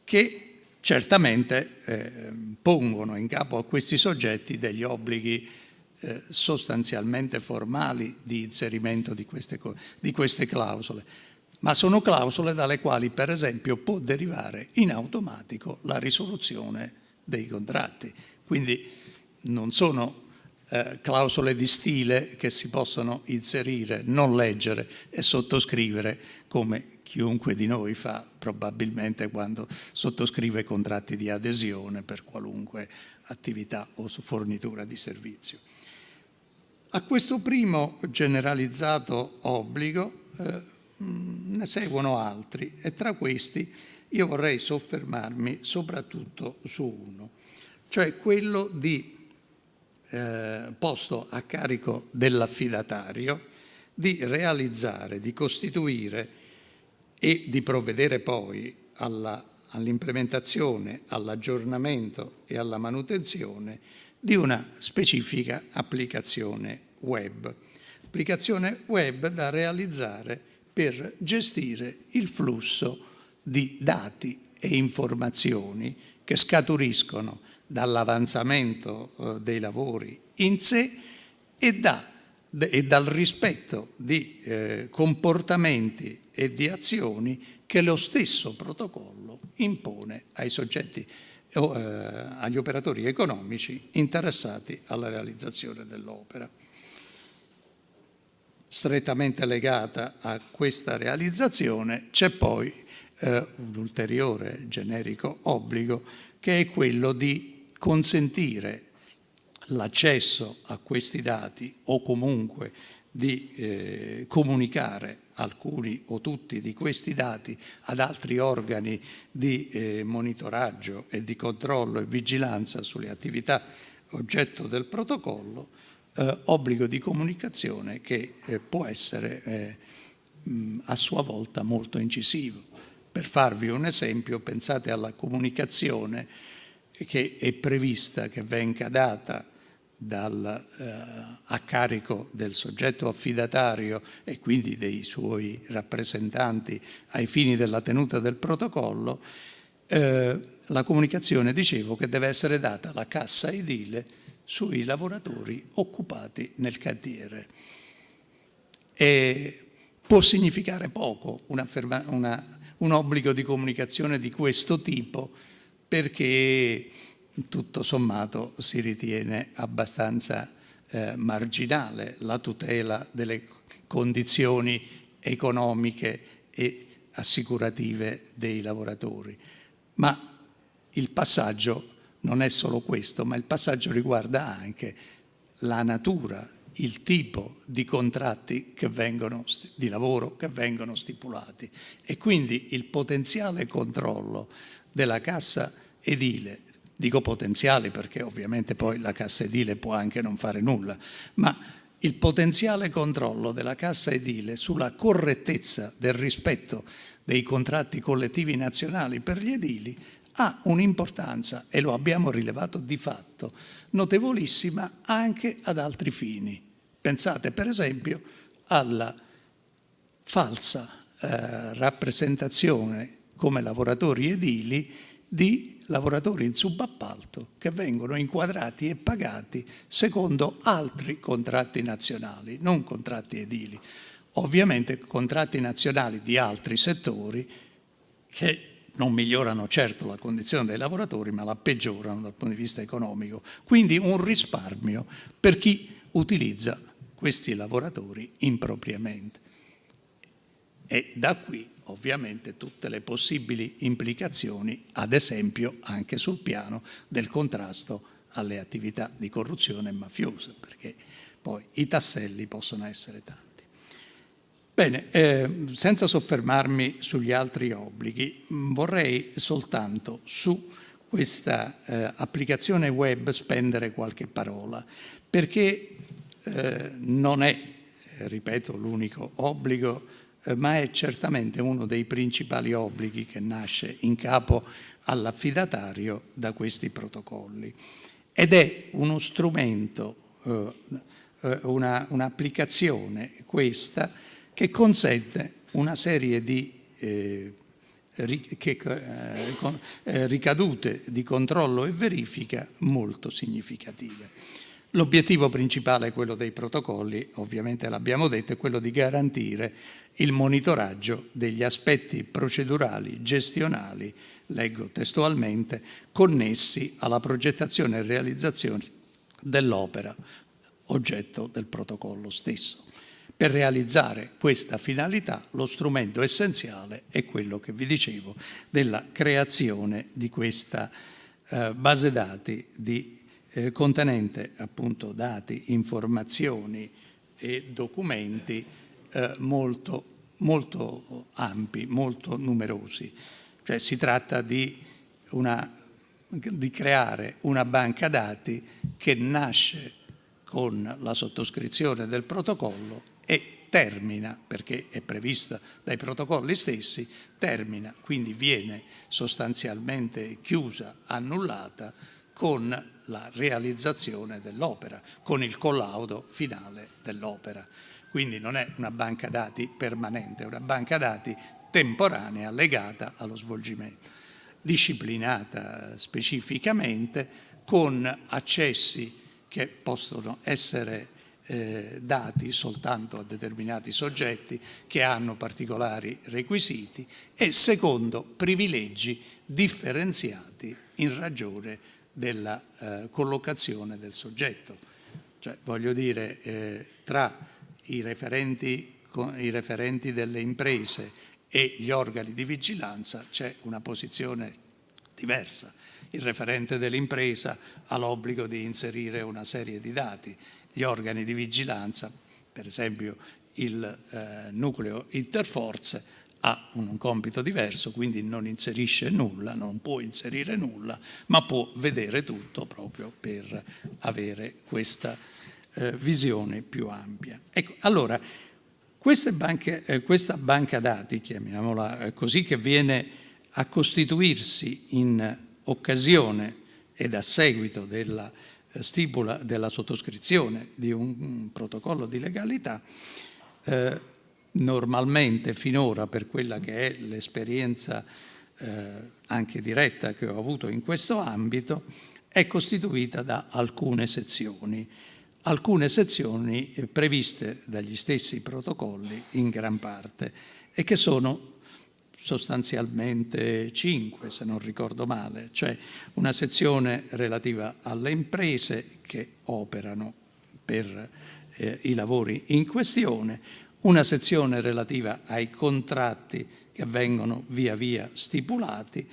che certamente pongono in capo a questi soggetti degli obblighi sostanzialmente formali di inserimento di queste clausole, ma sono clausole dalle quali, per esempio, può derivare in automatico la risoluzione dei contratti. Quindi non sono clausole di stile che si possono inserire, non leggere e sottoscrivere come chiunque di noi fa probabilmente quando sottoscrive contratti di adesione per qualunque attività o fornitura di servizio. A questo primo generalizzato obbligo ne seguono altri e tra questi io vorrei soffermarmi soprattutto su uno, cioè quello di posto a carico dell'affidatario di realizzare, di costituire e di provvedere poi all'implementazione, all'aggiornamento e alla manutenzione di una specifica applicazione web da realizzare per gestire il flusso di dati e informazioni che scaturiscono dall'avanzamento dei lavori in sé e dal rispetto di comportamenti e di azioni che lo stesso protocollo impone ai soggetti agli operatori economici interessati alla realizzazione dell'opera. Strettamente legata a questa realizzazione c'è poi un ulteriore generico obbligo, che è quello di consentire l'accesso a questi dati o comunque di comunicare alcuni o tutti di questi dati ad altri organi di monitoraggio e di controllo e vigilanza sulle attività oggetto del protocollo, obbligo di comunicazione che può essere a sua volta molto incisivo. Per farvi un esempio, pensate alla comunicazione che è prevista che venga data a carico del soggetto affidatario e quindi dei suoi rappresentanti ai fini della tenuta del protocollo. La comunicazione, dicevo, che deve essere data alla cassa edile sui lavoratori occupati nel cantiere. E può significare poco un obbligo di comunicazione di questo tipo, perché tutto sommato si ritiene abbastanza marginale la tutela delle condizioni economiche e assicurative dei lavoratori. Ma il passaggio non è solo questo, ma il passaggio riguarda anche la natura, il tipo di contratti di lavoro che vengono stipulati e quindi il potenziale controllo della cassa edile. Dico potenziale perché ovviamente poi la cassa edile può anche non fare nulla, ma il potenziale controllo della cassa edile sulla correttezza del rispetto dei contratti collettivi nazionali per gli edili ha un'importanza, e lo abbiamo rilevato di fatto, notevolissima anche ad altri fini. Pensate per esempio alla falsa rappresentazione come lavoratori edili di lavoratori in subappalto che vengono inquadrati e pagati secondo altri contratti nazionali, non contratti edili. Ovviamente contratti nazionali di altri settori che non migliorano certo la condizione dei lavoratori, ma la peggiorano dal punto di vista economico. Quindi un risparmio per chi utilizza questi lavoratori impropriamente. E da qui ovviamente tutte le possibili implicazioni, ad esempio anche sul piano del contrasto alle attività di corruzione mafiosa, perché poi i tasselli possono essere tanti. Bene, senza soffermarmi sugli altri obblighi, vorrei soltanto su questa applicazione web spendere qualche parola, perché non è, ripeto, l'unico obbligo, ma è certamente uno dei principali obblighi che nasce in capo all'affidatario da questi protocolli. Ed è uno strumento, un'applicazione questa, che consente una serie di ricadute di controllo e verifica molto significative. L'obiettivo principale è quello dei protocolli, ovviamente l'abbiamo detto, è quello di garantire il monitoraggio degli aspetti procedurali, gestionali, leggo testualmente, connessi alla progettazione e realizzazione dell'opera oggetto del protocollo stesso. Per realizzare questa finalità lo strumento essenziale è quello che vi dicevo della creazione di questa base dati contenente appunto dati, informazioni e documenti molto, molto ampi, molto numerosi. Cioè si tratta di una di creare una banca dati che nasce con la sottoscrizione del protocollo e termina, perché è prevista dai protocolli stessi, termina, quindi viene sostanzialmente chiusa, annullata con la realizzazione dell'opera, con il collaudo finale dell'opera. Quindi non è una banca dati permanente, è una banca dati temporanea legata allo svolgimento, disciplinata specificamente, con accessi che possono essere dati soltanto a determinati soggetti che hanno particolari requisiti e secondo privilegi differenziati in ragione della collocazione del soggetto. Cioè, voglio dire, tra i referenti delle imprese e gli organi di vigilanza c'è una posizione diversa. Il referente dell'impresa ha l'obbligo di inserire una serie di dati. Gli organi di vigilanza, per esempio il nucleo interforze, ha un compito diverso, quindi non inserisce nulla, non può inserire nulla, ma può vedere tutto proprio per avere questa visione più ampia. Ecco, allora, questa banca dati, chiamiamola così, che viene a costituirsi in occasione ed a seguito della stipula della sottoscrizione di un protocollo di legalità, normalmente finora, per quella che è l'esperienza anche diretta che ho avuto in questo ambito, è costituita da alcune sezioni previste dagli stessi protocolli in gran parte e che sono sostanzialmente 5, se non ricordo male, cioè una sezione relativa alle imprese che operano per i lavori in questione, una sezione relativa ai contratti che vengono via via stipulati,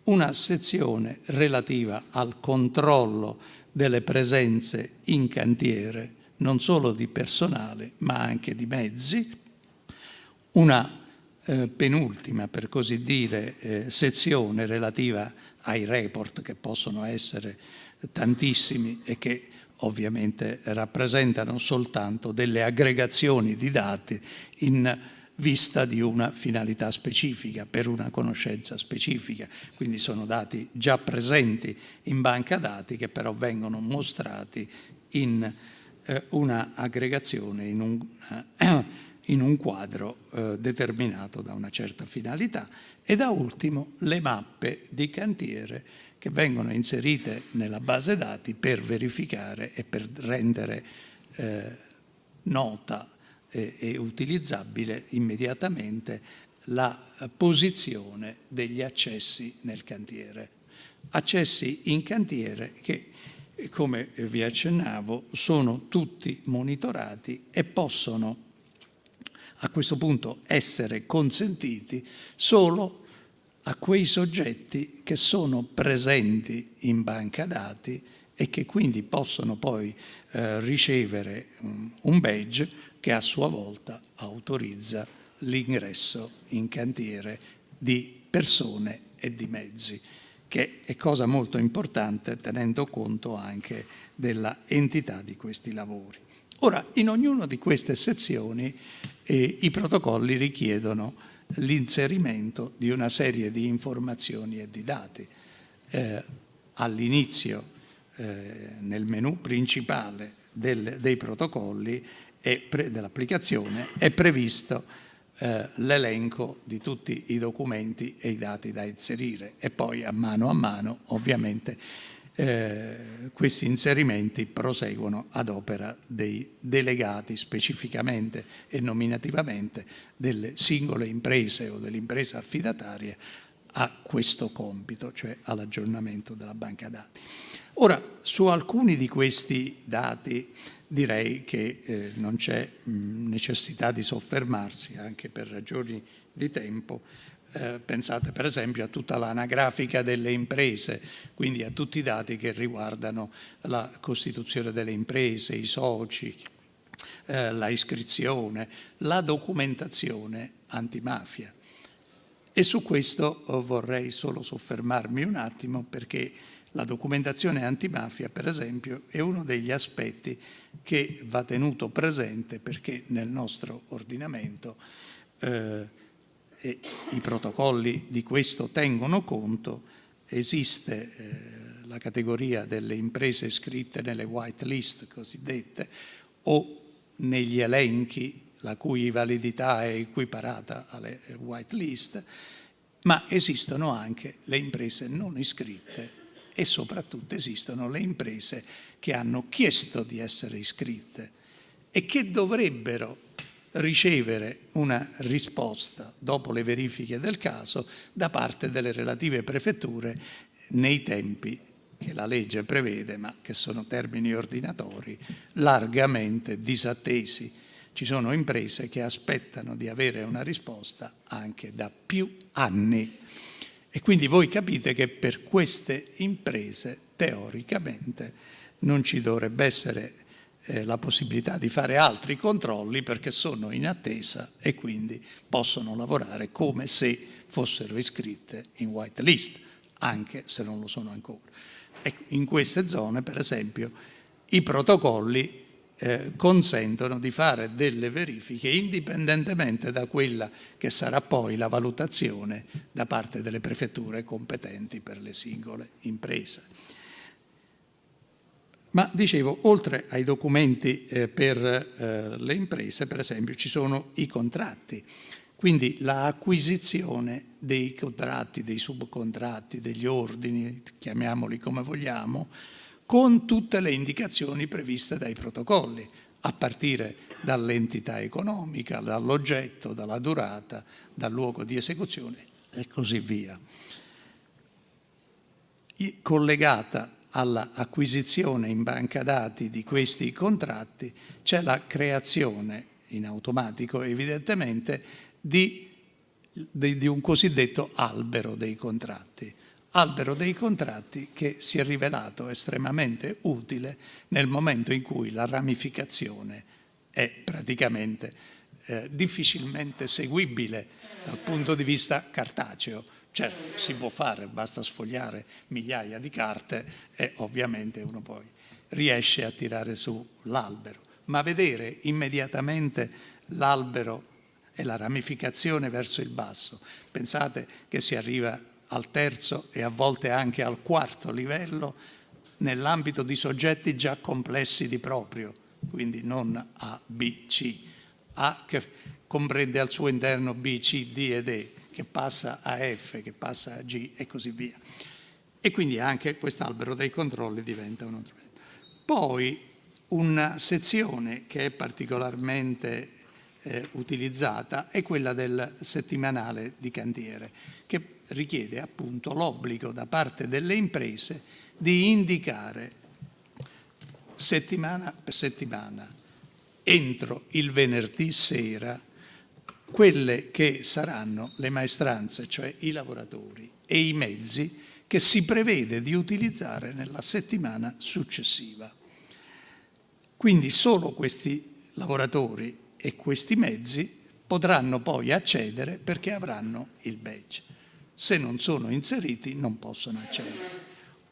una sezione relativa al controllo delle presenze in cantiere, non solo di personale ma anche di mezzi, una penultima, per così dire, sezione relativa ai report, che possono essere tantissimi e che ovviamente rappresentano soltanto delle aggregazioni di dati in vista di una finalità specifica, per una conoscenza specifica. Quindi sono dati già presenti in banca dati che però vengono mostrati in una aggregazione, in un quadro determinato da una certa finalità. E da ultimo le mappe di cantiere che vengono inserite nella base dati per verificare e per rendere nota e utilizzabile immediatamente la posizione degli accessi nel cantiere. Accessi in cantiere che, come vi accennavo, sono tutti monitorati e possono a questo punto essere consentiti solo a quei soggetti che sono presenti in banca dati e che quindi possono poi ricevere un badge che a sua volta autorizza l'ingresso in cantiere di persone e di mezzi, che è cosa molto importante tenendo conto anche della entità di questi lavori. Ora, in ognuna di queste sezioni i protocolli richiedono l'inserimento di una serie di informazioni e di dati. All'inizio, nel menu principale dei protocolli dell'applicazione, è previsto l'elenco di tutti i documenti e i dati da inserire e poi a mano ovviamente questi inserimenti proseguono ad opera dei delegati specificamente e nominativamente delle singole imprese o dell'impresa affidataria a questo compito, cioè all'aggiornamento della banca dati. Ora, su alcuni di questi dati direi che non c'è necessità di soffermarsi, anche per ragioni di tempo. Pensate per esempio a tutta l'anagrafica delle imprese, quindi a tutti i dati che riguardano la costituzione delle imprese, i soci, la iscrizione, la documentazione antimafia. E su questo vorrei solo soffermarmi un attimo, perché La documentazione antimafia, per esempio, è uno degli aspetti che va tenuto presente perché nel nostro ordinamento i protocolli di questo tengono conto. Esiste la categoria delle imprese iscritte nelle white list cosiddette o negli elenchi la cui validità è equiparata alle white list, ma esistono anche le imprese non iscritte e soprattutto esistono le imprese che hanno chiesto di essere iscritte e che dovrebbero ricevere una risposta dopo le verifiche del caso da parte delle relative prefetture nei tempi che la legge prevede, ma che sono termini ordinatori largamente disattesi. Ci sono imprese che aspettano di avere una risposta anche da più anni. E quindi voi capite che per queste imprese teoricamente non ci dovrebbe essere la possibilità di fare altri controlli perché sono in attesa e quindi possono lavorare come se fossero iscritte in white list, anche se non lo sono ancora. Ecco, in queste zone, per esempio, i protocolli consentono di fare delle verifiche indipendentemente da quella che sarà poi la valutazione da parte delle prefetture competenti per le singole imprese. Ma dicevo, oltre ai documenti per le imprese, per esempio, ci sono i contratti, quindi l'acquisizione dei contratti, dei subcontratti, degli ordini, chiamiamoli come vogliamo, con tutte le indicazioni previste dai protocolli, a partire dall'entità economica, dall'oggetto, dalla durata, dal luogo di esecuzione e così via. Collegata all'acquisizione in banca dati di questi contratti c'è la creazione in automatico evidentemente di un cosiddetto albero dei contratti. Albero dei contratti che si è rivelato estremamente utile nel momento in cui la ramificazione è praticamente difficilmente seguibile dal punto di vista cartaceo. Certo, si può fare, basta sfogliare migliaia di carte e ovviamente uno poi riesce a tirare su l'albero, ma vedere immediatamente l'albero e la ramificazione verso il basso, pensate che si arriva al terzo e a volte anche al quarto livello nell'ambito di soggetti già complessi di proprio, quindi non A, B, C. A che comprende al suo interno B, C, D ed E, che passa a F, che passa a G e così via. E quindi anche quest'albero dei controlli diventa uno strumento. Poi una sezione che è particolarmente utilizzata è quella del settimanale di cantiere, che richiede appunto l'obbligo da parte delle imprese di indicare settimana per settimana, entro il venerdì sera, quelle che saranno le maestranze, cioè i lavoratori e i mezzi che si prevede di utilizzare nella settimana successiva. Quindi solo questi lavoratori e questi mezzi potranno poi accedere perché avranno il badge. Se non sono inseriti non possono accedere.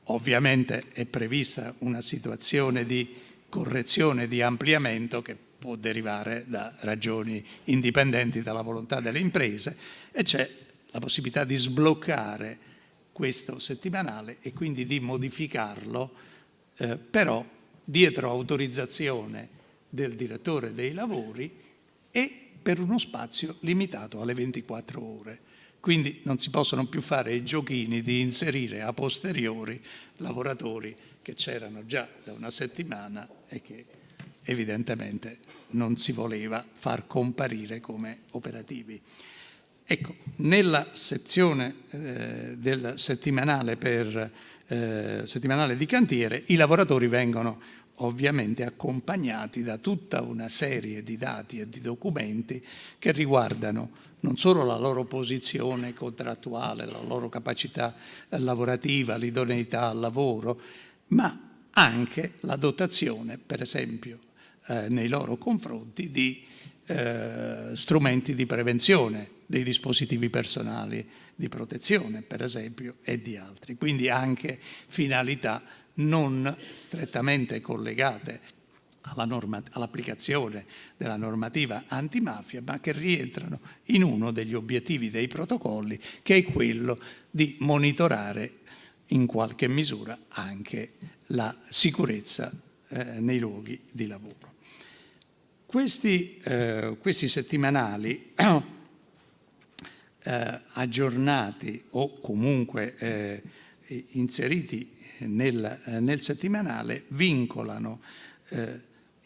Ovviamente è prevista una situazione di correzione, di ampliamento che può derivare da ragioni indipendenti dalla volontà delle imprese e c'è la possibilità di sbloccare questo settimanale e quindi di modificarlo, però dietro autorizzazione del direttore dei lavori e per uno spazio limitato alle 24 ore. Quindi non si possono più fare i giochini di inserire a posteriori lavoratori che c'erano già da una settimana e che evidentemente non si voleva far comparire come operativi. Ecco, nella sezione del settimanale di cantiere i lavoratori vengono ovviamente accompagnati da tutta una serie di dati e di documenti che riguardano non solo la loro posizione contrattuale, la loro capacità lavorativa, l'idoneità al lavoro, ma anche la dotazione, per esempio, nei loro confronti di strumenti di prevenzione, dei dispositivi personali di protezione, per esempio, e di altri. Quindi anche finalità non strettamente collegate all'applicazione della normativa antimafia, ma che rientrano in uno degli obiettivi dei protocolli, che è quello di monitorare in qualche misura anche la sicurezza nei luoghi di lavoro. Questi settimanali aggiornati o comunque inseriti nel settimanale vincolano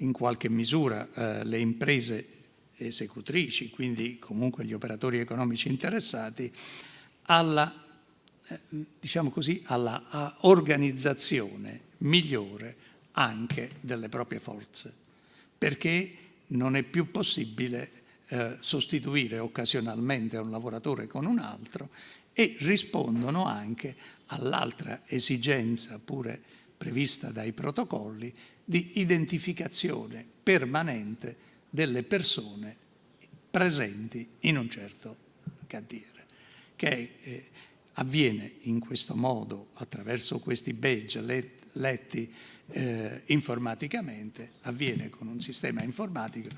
in qualche misura le imprese esecutrici, quindi comunque gli operatori economici interessati, alla organizzazione migliore anche delle proprie forze, perché non è più possibile sostituire occasionalmente un lavoratore con un altro, e rispondono anche all'altra esigenza, pure prevista dai protocolli, di identificazione permanente delle persone presenti in un certo cantiere, che avviene in questo modo, attraverso questi badge letti informaticamente, avviene con un sistema informatico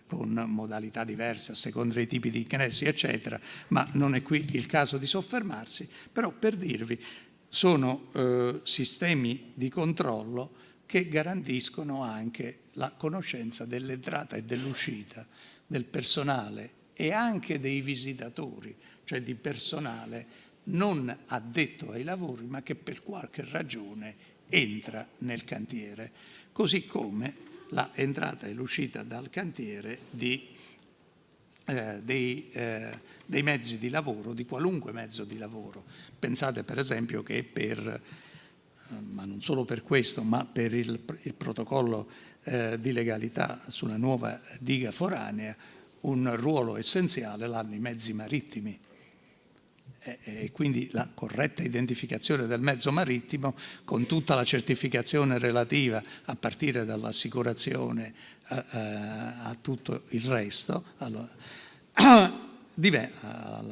con modalità diverse a seconda dei tipi di ingressi, eccetera, ma non è qui il caso di soffermarsi. Però, per dirvi, sono sistemi di controllo che garantiscono anche la conoscenza dell'entrata e dell'uscita del personale e anche dei visitatori, cioè di personale non addetto ai lavori, ma che per qualche ragione entra nel cantiere, così come la entrata e l'uscita dal cantiere dei mezzi di lavoro, di qualunque mezzo di lavoro. Pensate per esempio che ma non solo per questo, ma per il protocollo di legalità sulla nuova diga foranea, un ruolo essenziale l'hanno i mezzi marittimi. E quindi la corretta identificazione del mezzo marittimo, con tutta la certificazione relativa a partire dall'assicurazione a tutto il resto, alla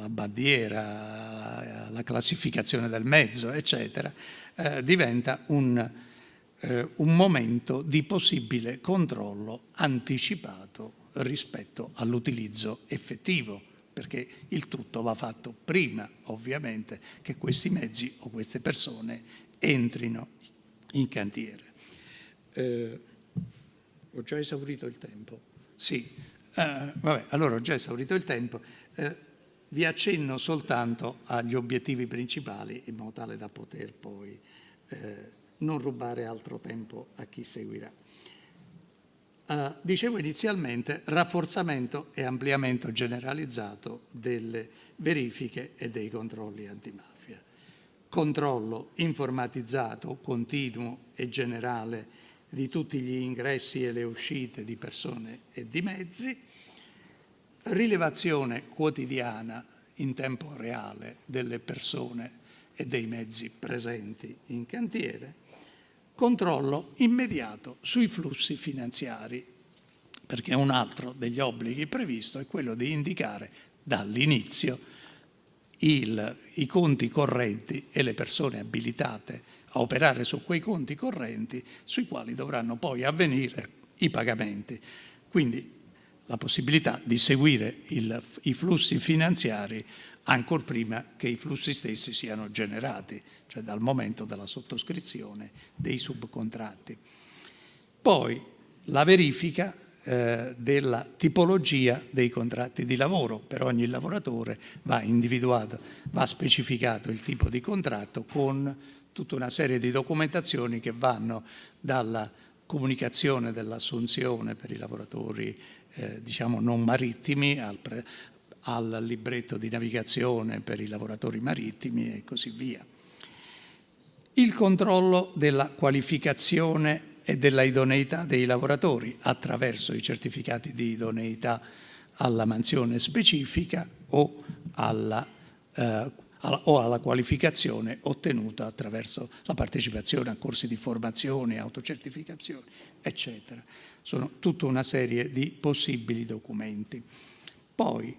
bandiera, alla classificazione del mezzo, eccetera, diventa un momento di possibile controllo anticipato rispetto all'utilizzo effettivo, perché il tutto va fatto prima, ovviamente, che questi mezzi o queste persone entrino in cantiere. Ho già esaurito il tempo? Sì. Allora ho già esaurito il tempo. Vi accenno soltanto agli obiettivi principali, in modo tale da poter poi non rubare altro tempo a chi seguirà. Dicevo inizialmente rafforzamento e ampliamento generalizzato delle verifiche e dei controlli antimafia. Controllo informatizzato, continuo e generale di tutti gli ingressi e le uscite di persone e di mezzi. Rilevazione quotidiana in tempo reale delle persone e dei mezzi presenti in cantiere. Controllo immediato sui flussi finanziari, perché un altro degli obblighi previsto è quello di indicare dall'inizio i conti correnti e le persone abilitate a operare su quei conti correnti sui quali dovranno poi avvenire i pagamenti. Quindi la possibilità di seguire i flussi finanziari ancor prima che i flussi stessi siano generati, cioè dal momento della sottoscrizione dei subcontratti. Poi la verifica della tipologia dei contratti di lavoro. Per ogni lavoratore va individuato, va specificato il tipo di contratto con tutta una serie di documentazioni che vanno dalla comunicazione dell'assunzione per i lavoratori non marittimi al libretto di navigazione per i lavoratori marittimi e così via. Il controllo della qualificazione e della idoneità dei lavoratori attraverso i certificati di idoneità alla mansione specifica o o alla qualificazione ottenuta attraverso la partecipazione a corsi di formazione, autocertificazioni, eccetera. Sono tutta una serie di possibili documenti. Poi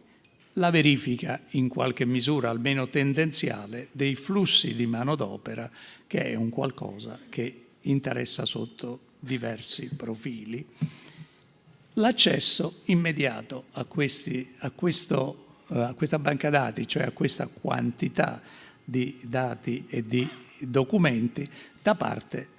la verifica, in qualche misura almeno tendenziale, dei flussi di manodopera, che è un qualcosa che interessa sotto diversi profili. L'accesso immediato a questa banca dati, cioè a questa quantità di dati e di documenti da parte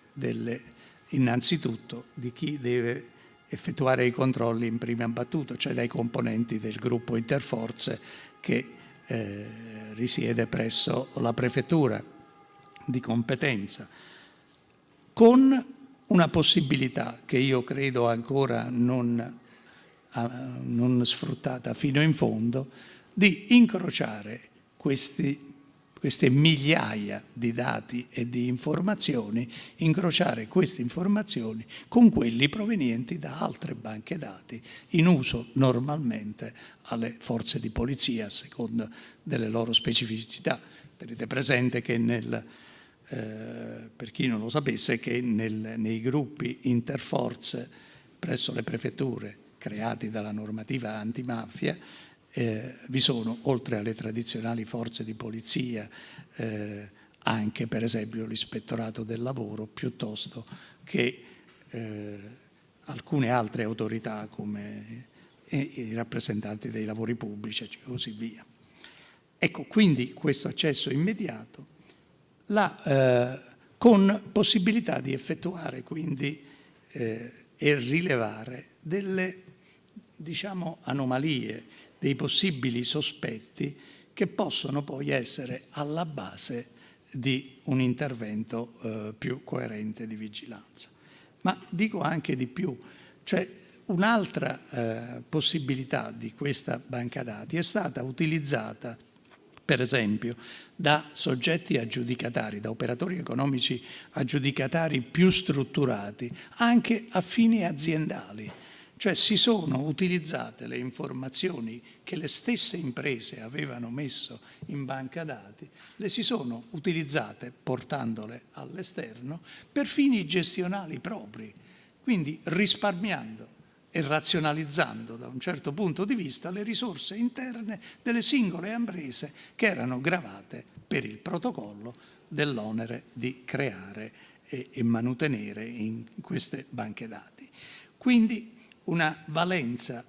innanzitutto di chi deve effettuare i controlli in prima battuta, cioè dai componenti del gruppo interforze che risiede presso la prefettura di competenza, con una possibilità che io credo ancora non sfruttata fino in fondo, di incrociare queste migliaia di dati e di informazioni, incrociare queste informazioni con quelli provenienti da altre banche dati in uso normalmente alle forze di polizia a seconda delle loro specificità. Tenete presente che per chi non lo sapesse, che nei gruppi interforze presso le prefetture creati dalla normativa antimafia vi sono, oltre alle tradizionali forze di polizia, anche per esempio l'ispettorato del lavoro, piuttosto che alcune altre autorità come i rappresentanti dei lavori pubblici e così via. Ecco, quindi questo accesso immediato, con possibilità di effettuare quindi e rilevare delle, diciamo, anomalie, dei possibili sospetti che possono poi essere alla base di un intervento più coerente di vigilanza. Ma dico anche di più, cioè un'altra possibilità di questa banca dati è stata utilizzata per esempio da soggetti aggiudicatari, da operatori economici aggiudicatari più strutturati, anche a fini aziendali. Cioè si sono utilizzate le informazioni che le stesse imprese avevano messo in banca dati, le si sono utilizzate portandole all'esterno per fini gestionali propri, quindi risparmiando e razionalizzando da un certo punto di vista le risorse interne delle singole imprese che erano gravate per il protocollo dell'onere di creare e manutenere in queste banche dati. Quindi una valenza,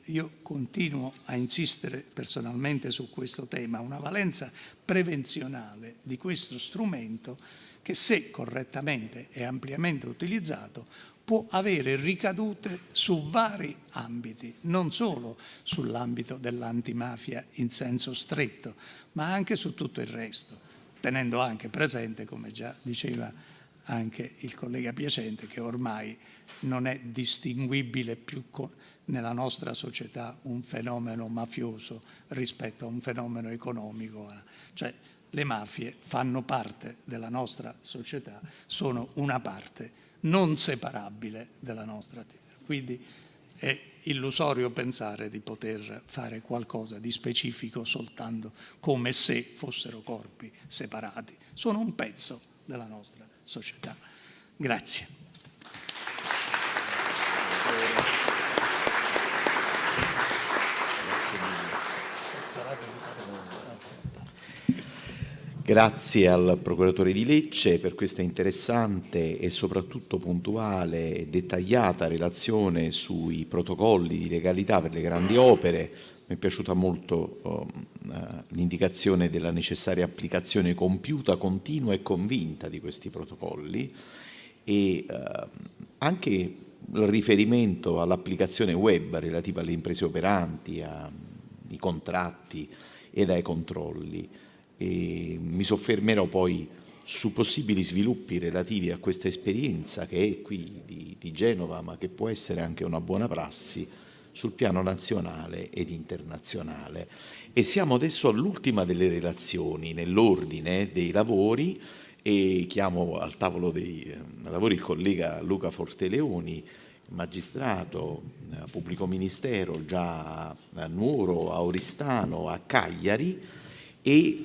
io continuo a insistere personalmente su questo tema, una valenza prevenzionale di questo strumento che, se correttamente e ampiamente utilizzato, può avere ricadute su vari ambiti, non solo sull'ambito dell'antimafia in senso stretto, ma anche su tutto il resto, tenendo anche presente, come già diceva anche il collega Piacente, che ormai non è distinguibile più nella nostra società un fenomeno mafioso rispetto a un fenomeno economico. Cioè le mafie fanno parte della nostra società, sono una parte non separabile della nostra attività. Quindi è illusorio pensare di poter fare qualcosa di specifico soltanto come se fossero corpi separati. Sono un pezzo della nostra società. Grazie. Grazie al procuratore di Lecce per questa interessante e soprattutto puntuale e dettagliata relazione sui protocolli di legalità per le grandi opere. Mi è piaciuta molto l'indicazione della necessaria applicazione compiuta, continua e convinta di questi protocolli e anche il riferimento all'applicazione web relativa alle imprese operanti, ai contratti ed ai controlli. E mi soffermerò poi su possibili sviluppi relativi a questa esperienza che è qui di Genova, ma che può essere anche una buona prassi sul piano nazionale ed internazionale. E siamo adesso all'ultima delle relazioni nell'ordine dei lavori e chiamo al tavolo dei lavori il collega Luca Forteleoni, magistrato, pubblico ministero già a Nuoro, a Oristano, a Cagliari, e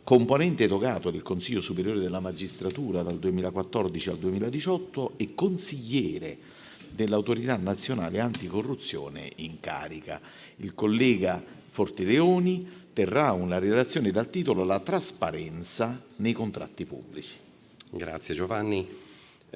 componente togato del Consiglio Superiore della Magistratura dal 2014 al 2018 e consigliere dell'Autorità Nazionale Anticorruzione in carica. Il collega Fortileoni terrà una relazione dal titolo La trasparenza nei contratti pubblici. Grazie Giovanni.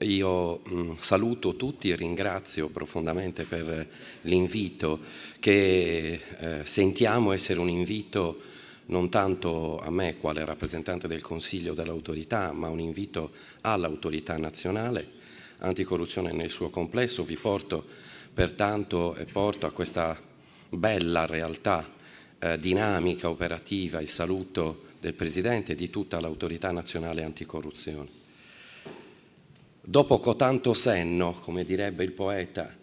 Io saluto tutti e ringrazio profondamente per l'invito che sentiamo essere un invito non tanto a me quale rappresentante del Consiglio dell'autorità, ma un invito all'autorità nazionale anticorruzione nel suo complesso. Vi porto pertanto e porto a questa bella realtà dinamica, operativa, il saluto del Presidente e di tutta l'autorità nazionale anticorruzione. Dopo cotanto senno, come direbbe il poeta,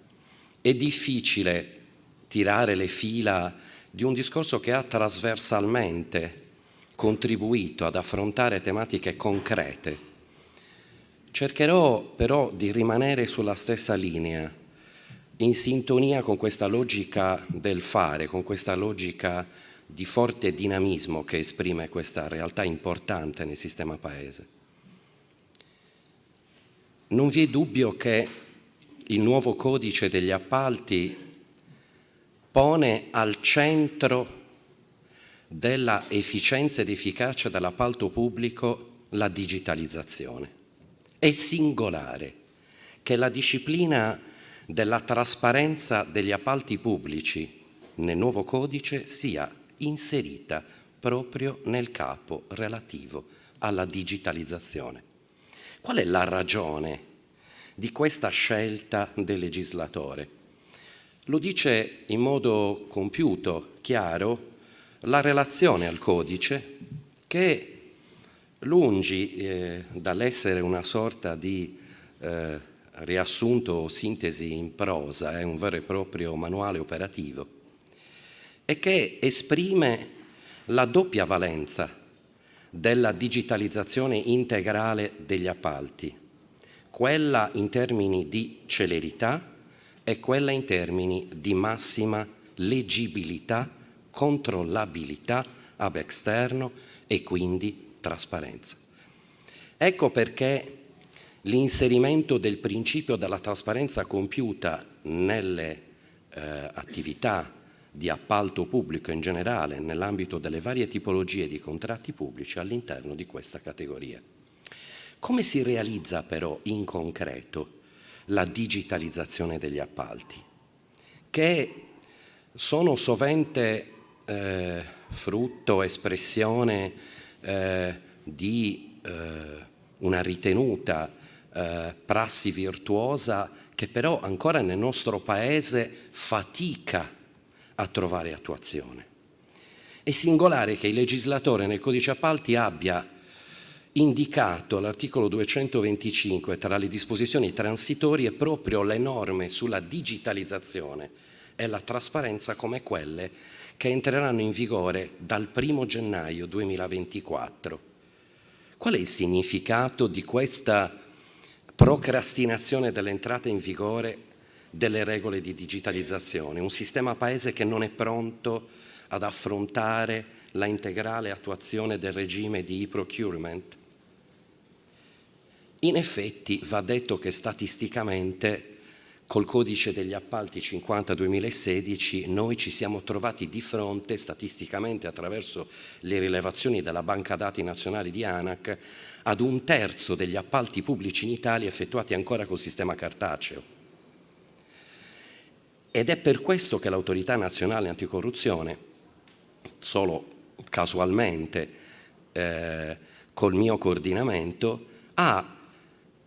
è difficile tirare le fila di un discorso che ha trasversalmente contribuito ad affrontare tematiche concrete. Cercherò però di rimanere sulla stessa linea, in sintonia con questa logica del fare, con questa logica di forte dinamismo che esprime questa realtà importante nel sistema Paese. Non vi è dubbio che il nuovo codice degli appalti pone al centro della efficienza ed efficacia dell'appalto pubblico la digitalizzazione. È singolare che la disciplina della trasparenza degli appalti pubblici nel nuovo codice sia inserita proprio nel capo relativo alla digitalizzazione. Qual è la ragione di questa scelta del legislatore? Lo dice in modo compiuto, chiaro, la relazione al codice che, lungi dall'essere una sorta di riassunto o sintesi in prosa, è un vero e proprio manuale operativo, e che esprime la doppia valenza della digitalizzazione integrale degli appalti, quella in termini di celerità e quella in termini di massima leggibilità, controllabilità ab externo e quindi trasparenza. Ecco perché l'inserimento del principio della trasparenza compiuta nelle attività di appalto pubblico in generale, nell'ambito delle varie tipologie di contratti pubblici all'interno di questa categoria. Come si realizza però in concreto la digitalizzazione degli appalti? Che sono sovente frutto, espressione di una ritenuta prassi virtuosa che però ancora nel nostro Paese fatica a trovare attuazione. È singolare che il legislatore nel codice appalti abbia indicato all'articolo 225 tra le disposizioni transitorie proprio le norme sulla digitalizzazione e la trasparenza come quelle che entreranno in vigore dal 1 gennaio 2024. Qual è il significato di questa procrastinazione dell'entrata in vigore delle regole di digitalizzazione? Un sistema Paese che non è pronto ad affrontare la integrale attuazione del regime di e-procurement? In effetti va detto che statisticamente col codice degli appalti 50-2016 noi ci siamo trovati di fronte statisticamente attraverso le rilevazioni della banca dati nazionali di ANAC ad 1/3 degli appalti pubblici in Italia effettuati ancora col sistema cartaceo. Ed è per questo che l'Autorità Nazionale Anticorruzione, solo casualmente col mio coordinamento, ha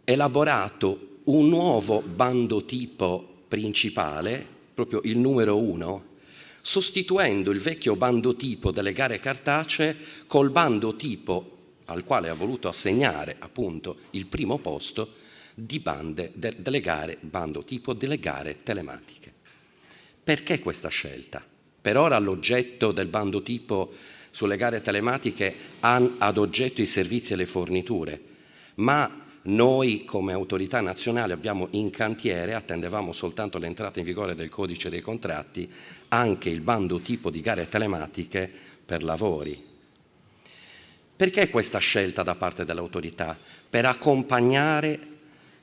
elaborato un nuovo bando tipo principale, proprio il numero 1, sostituendo il vecchio bando tipo delle gare cartacee col bando tipo al quale ha voluto assegnare appunto il primo posto di delle gare, bando tipo delle gare telematiche. Perché questa scelta? Per ora l'oggetto del bando tipo sulle gare telematiche ha ad oggetto i servizi e le forniture, ma noi come autorità nazionale abbiamo in cantiere, attendevamo soltanto l'entrata in vigore del codice dei contratti, anche il bando tipo di gare telematiche per lavori. Perché questa scelta da parte dell'autorità? Per accompagnare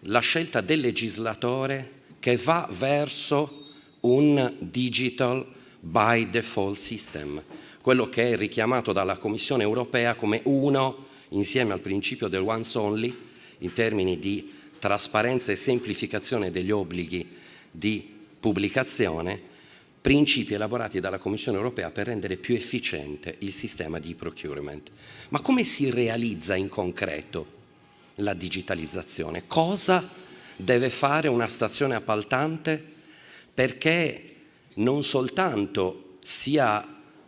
la scelta del legislatore che va verso un digital by default system, quello che è richiamato dalla Commissione europea come uno, insieme al principio del once only, in termini di trasparenza e semplificazione degli obblighi di pubblicazione, principi elaborati dalla Commissione europea per rendere più efficiente il sistema di procurement. Ma come si realizza in concreto la digitalizzazione? Cosa deve fare una stazione appaltante perché non soltanto sia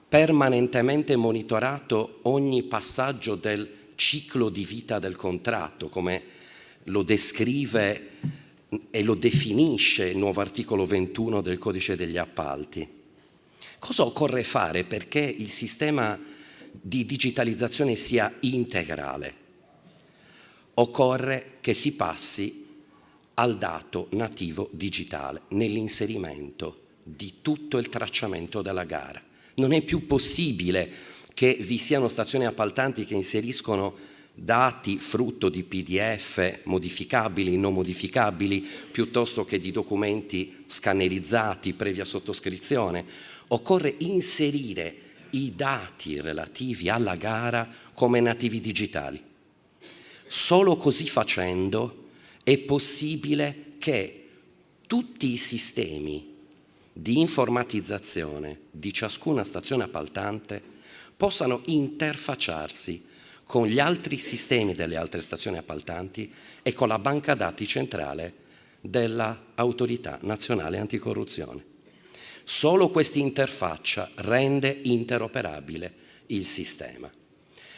permanentemente monitorato ogni passaggio del ciclo di vita del contratto, come lo descrive e lo definisce il nuovo articolo 21 del Codice degli Appalti. Cosa occorre fare perché il sistema di digitalizzazione sia integrale? Occorre che si passi al dato nativo digitale nell'inserimento di tutto il tracciamento della gara. Non è più possibile che vi siano stazioni appaltanti che inseriscono dati frutto di PDF modificabili, non modificabili, piuttosto che di documenti scannerizzati previa sottoscrizione. Occorre inserire i dati relativi alla gara come nativi digitali. Solo così facendo è possibile che tutti i sistemi di informatizzazione di ciascuna stazione appaltante possano interfacciarsi con gli altri sistemi delle altre stazioni appaltanti e con la banca dati centrale dell'Autorità Nazionale Anticorruzione. Solo questa interfaccia rende interoperabile il sistema.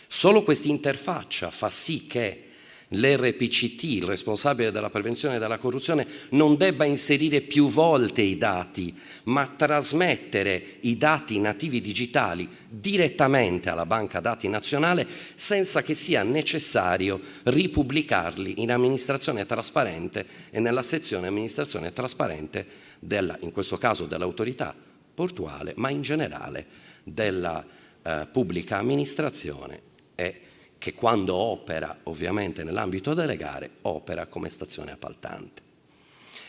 Solo questa interfaccia fa sì che l'RPCT, il responsabile della prevenzione della corruzione, non debba inserire più volte i dati, ma trasmettere i dati nativi digitali direttamente alla banca dati nazionale senza che sia necessario ripubblicarli in amministrazione trasparente e nella sezione amministrazione trasparente in questo caso dell'autorità portuale, ma in generale della pubblica amministrazione e che quando opera ovviamente nell'ambito delle gare opera come stazione appaltante.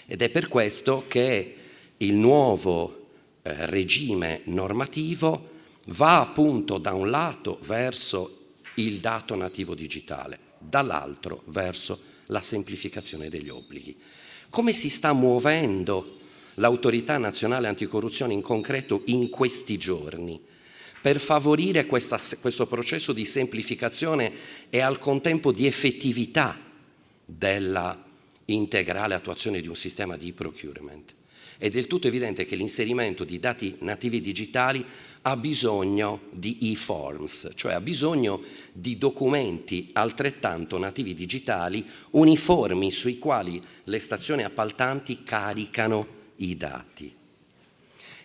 Ed è per questo che il nuovo regime normativo va appunto da un lato verso il dato nativo digitale, dall'altro verso la semplificazione degli obblighi. Come si sta muovendo l'Autorità Nazionale Anticorruzione in concreto in questi giorni per favorire questo processo di semplificazione e al contempo di effettività della integrale attuazione di un sistema di procurement? È del tutto evidente che l'inserimento di dati nativi digitali ha bisogno di e-forms, cioè ha bisogno di documenti altrettanto nativi digitali uniformi sui quali le stazioni appaltanti caricano i dati.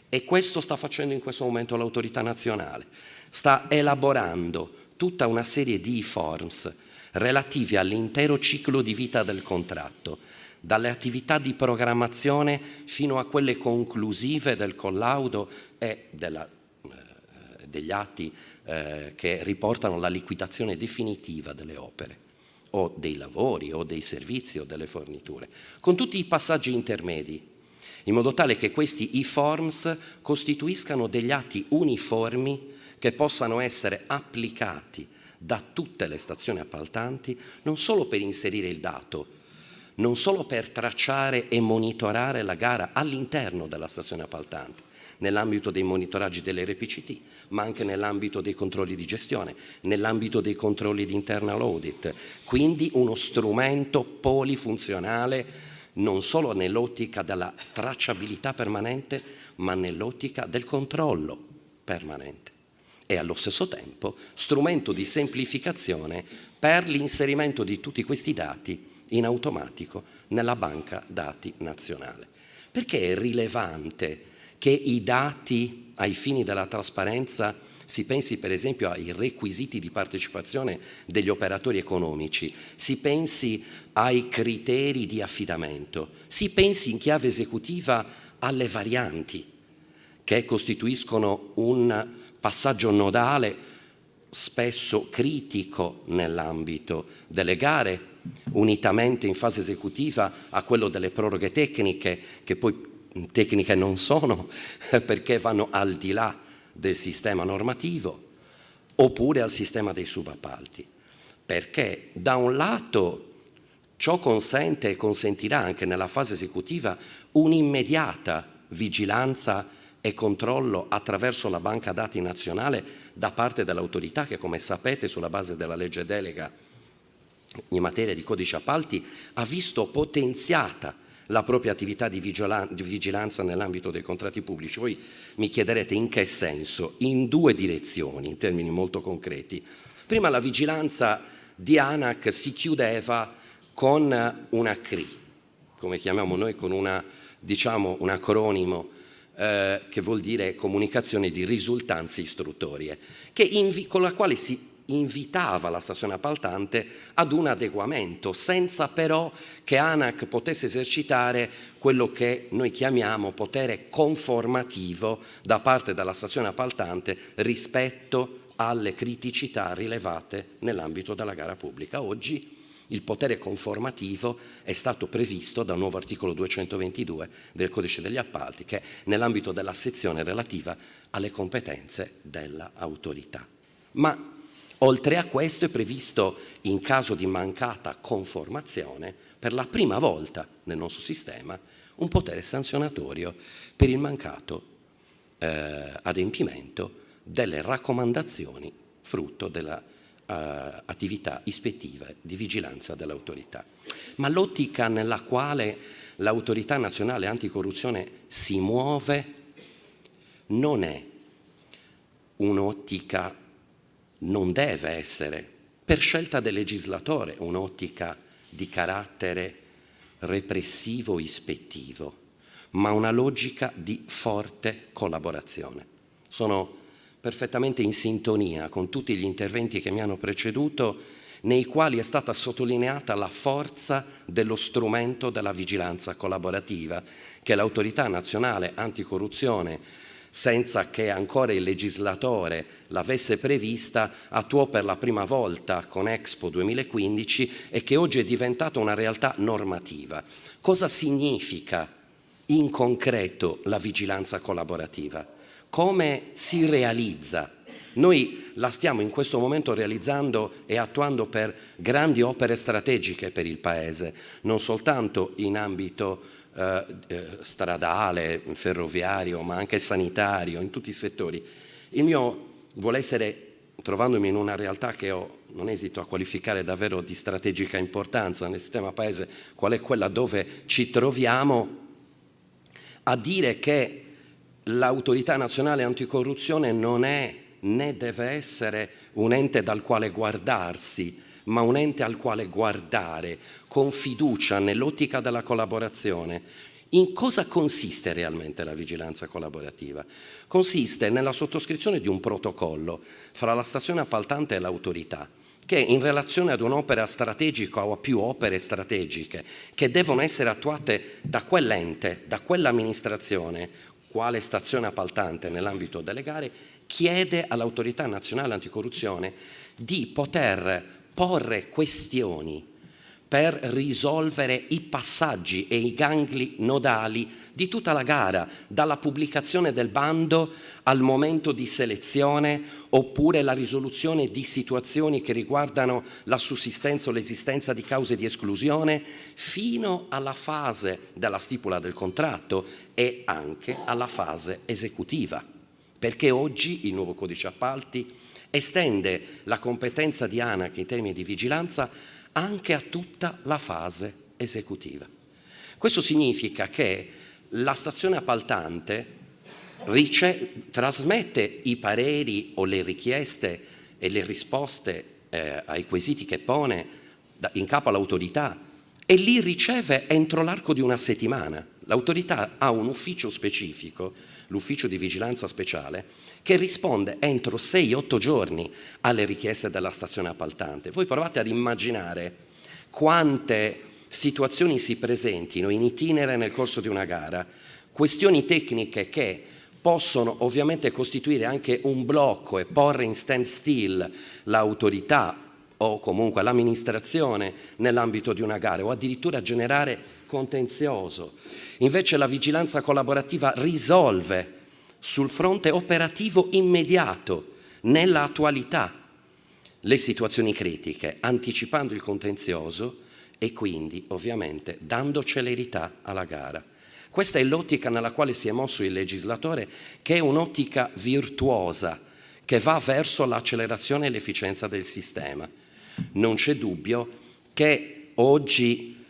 E questo sta facendo in questo momento l'autorità nazionale. Sta elaborando tutta una serie di e-forms relativi all'intero ciclo di vita del contratto, dalle attività di programmazione fino a quelle conclusive del collaudo e degli atti che riportano la liquidazione definitiva delle opere o dei lavori o dei servizi o delle forniture, con tutti i passaggi intermedi, in modo tale che questi e-forms costituiscano degli atti uniformi che possano essere applicati da tutte le stazioni appaltanti, non solo per inserire il dato, non solo per tracciare e monitorare la gara all'interno della stazione appaltante, nell'ambito dei monitoraggi dell'RPCT, ma anche nell'ambito dei controlli di gestione, nell'ambito dei controlli di internal audit. Quindi uno strumento polifunzionale non solo nell'ottica della tracciabilità permanente, ma nell'ottica del controllo permanente. E allo stesso tempo strumento di semplificazione per l'inserimento di tutti questi dati in automatico nella banca dati nazionale. Perché è rilevante che i dati ai fini della trasparenza, si pensi per esempio ai requisiti di partecipazione degli operatori economici, si pensi ai criteri di affidamento, si pensi in chiave esecutiva alle varianti che costituiscono un passaggio nodale spesso critico nell'ambito delle gare, unitamente in fase esecutiva a quello delle proroghe tecniche, che poi tecniche non sono perché vanno al di là del sistema normativo, oppure al sistema dei subappalti, perché da un lato ciò consente e consentirà anche nella fase esecutiva un'immediata vigilanza e controllo attraverso la banca dati nazionale da parte dell'autorità che, come sapete, sulla base della legge delega in materia di codice appalti ha visto potenziata la propria attività di vigilanza nell'ambito dei contratti pubblici. Voi mi chiederete in che senso? In due direzioni, in termini molto concreti. Prima, la vigilanza di ANAC si chiudeva con una CRI, come chiamiamo noi, con un acronimo che vuol dire comunicazione di risultanze istruttorie, con la quale si invitava la stazione appaltante ad un adeguamento, senza però che ANAC potesse esercitare quello che noi chiamiamo potere conformativo da parte della stazione appaltante rispetto alle criticità rilevate nell'ambito della gara pubblica. Oggi il potere conformativo è stato previsto da un nuovo articolo 222 del Codice degli Appalti, che è nell'ambito della sezione relativa alle competenze dell'autorità. Ma oltre a questo è previsto, in caso di mancata conformazione, per la prima volta nel nostro sistema, un potere sanzionatorio per il mancato adempimento delle raccomandazioni frutto della attività ispettiva di vigilanza dell'autorità. Ma l'ottica nella quale l'autorità nazionale anticorruzione si muove non è un'ottica, non deve essere, per scelta del legislatore, un'ottica di carattere repressivo ispettivo, ma una logica di forte collaborazione. Sono perfettamente in sintonia con tutti gli interventi che mi hanno preceduto, nei quali è stata sottolineata la forza dello strumento della vigilanza collaborativa che l'autorità nazionale anticorruzione, senza che ancora il legislatore l'avesse prevista, attuò per la prima volta con Expo 2015 e che oggi è diventata una realtà normativa. Cosa significa in concreto la vigilanza collaborativa? Come si realizza? Noi la stiamo in questo momento realizzando e attuando per grandi opere strategiche per il Paese, non soltanto in ambito stradale, ferroviario, ma anche sanitario, in tutti i settori. Il mio vuole essere, trovandomi in una realtà che non esito a qualificare davvero di strategica importanza nel sistema Paese, qual è quella dove ci troviamo, a dire che l'autorità nazionale anticorruzione non è né deve essere un ente dal quale guardarsi, ma un ente al quale guardare con fiducia nell'ottica della collaborazione. In cosa consiste realmente la vigilanza collaborativa? Consiste nella sottoscrizione di un protocollo fra la stazione appaltante e l'autorità, che in relazione ad un'opera strategica o a più opere strategiche che devono essere attuate da quell'ente, da quell'amministrazione, quale stazione appaltante nell'ambito delle gare, chiede all'autorità nazionale anticorruzione di poter porre questioni per risolvere i passaggi e i gangli nodali di tutta la gara, dalla pubblicazione del bando al momento di selezione, oppure la risoluzione di situazioni che riguardano la sussistenza o l'esistenza di cause di esclusione, fino alla fase della stipula del contratto e anche alla fase esecutiva. Perché oggi il nuovo codice appalti estende la competenza di ANAC in termini di vigilanza anche a tutta la fase esecutiva. Questo significa che la stazione appaltante trasmette i pareri o le richieste e le risposte ai quesiti che pone in capo all'autorità e li riceve entro l'arco di una settimana. L'autorità ha un ufficio specifico, l'ufficio di vigilanza speciale, che risponde entro 6-8 giorni alle richieste della stazione appaltante. Voi provate ad immaginare quante situazioni si presentino in itinere nel corso di una gara, questioni tecniche che possono ovviamente costituire anche un blocco e porre in standstill l'autorità o comunque l'amministrazione nell'ambito di una gara o addirittura generare contenzioso. Invece la vigilanza collaborativa risolve sul fronte operativo immediato, nella attualità, le situazioni critiche, anticipando il contenzioso e quindi ovviamente dando celerità alla gara. Questa è l'ottica nella quale si è mosso il legislatore, che è un'ottica virtuosa, che va verso l'accelerazione e l'efficienza del sistema. Non c'è dubbio che oggi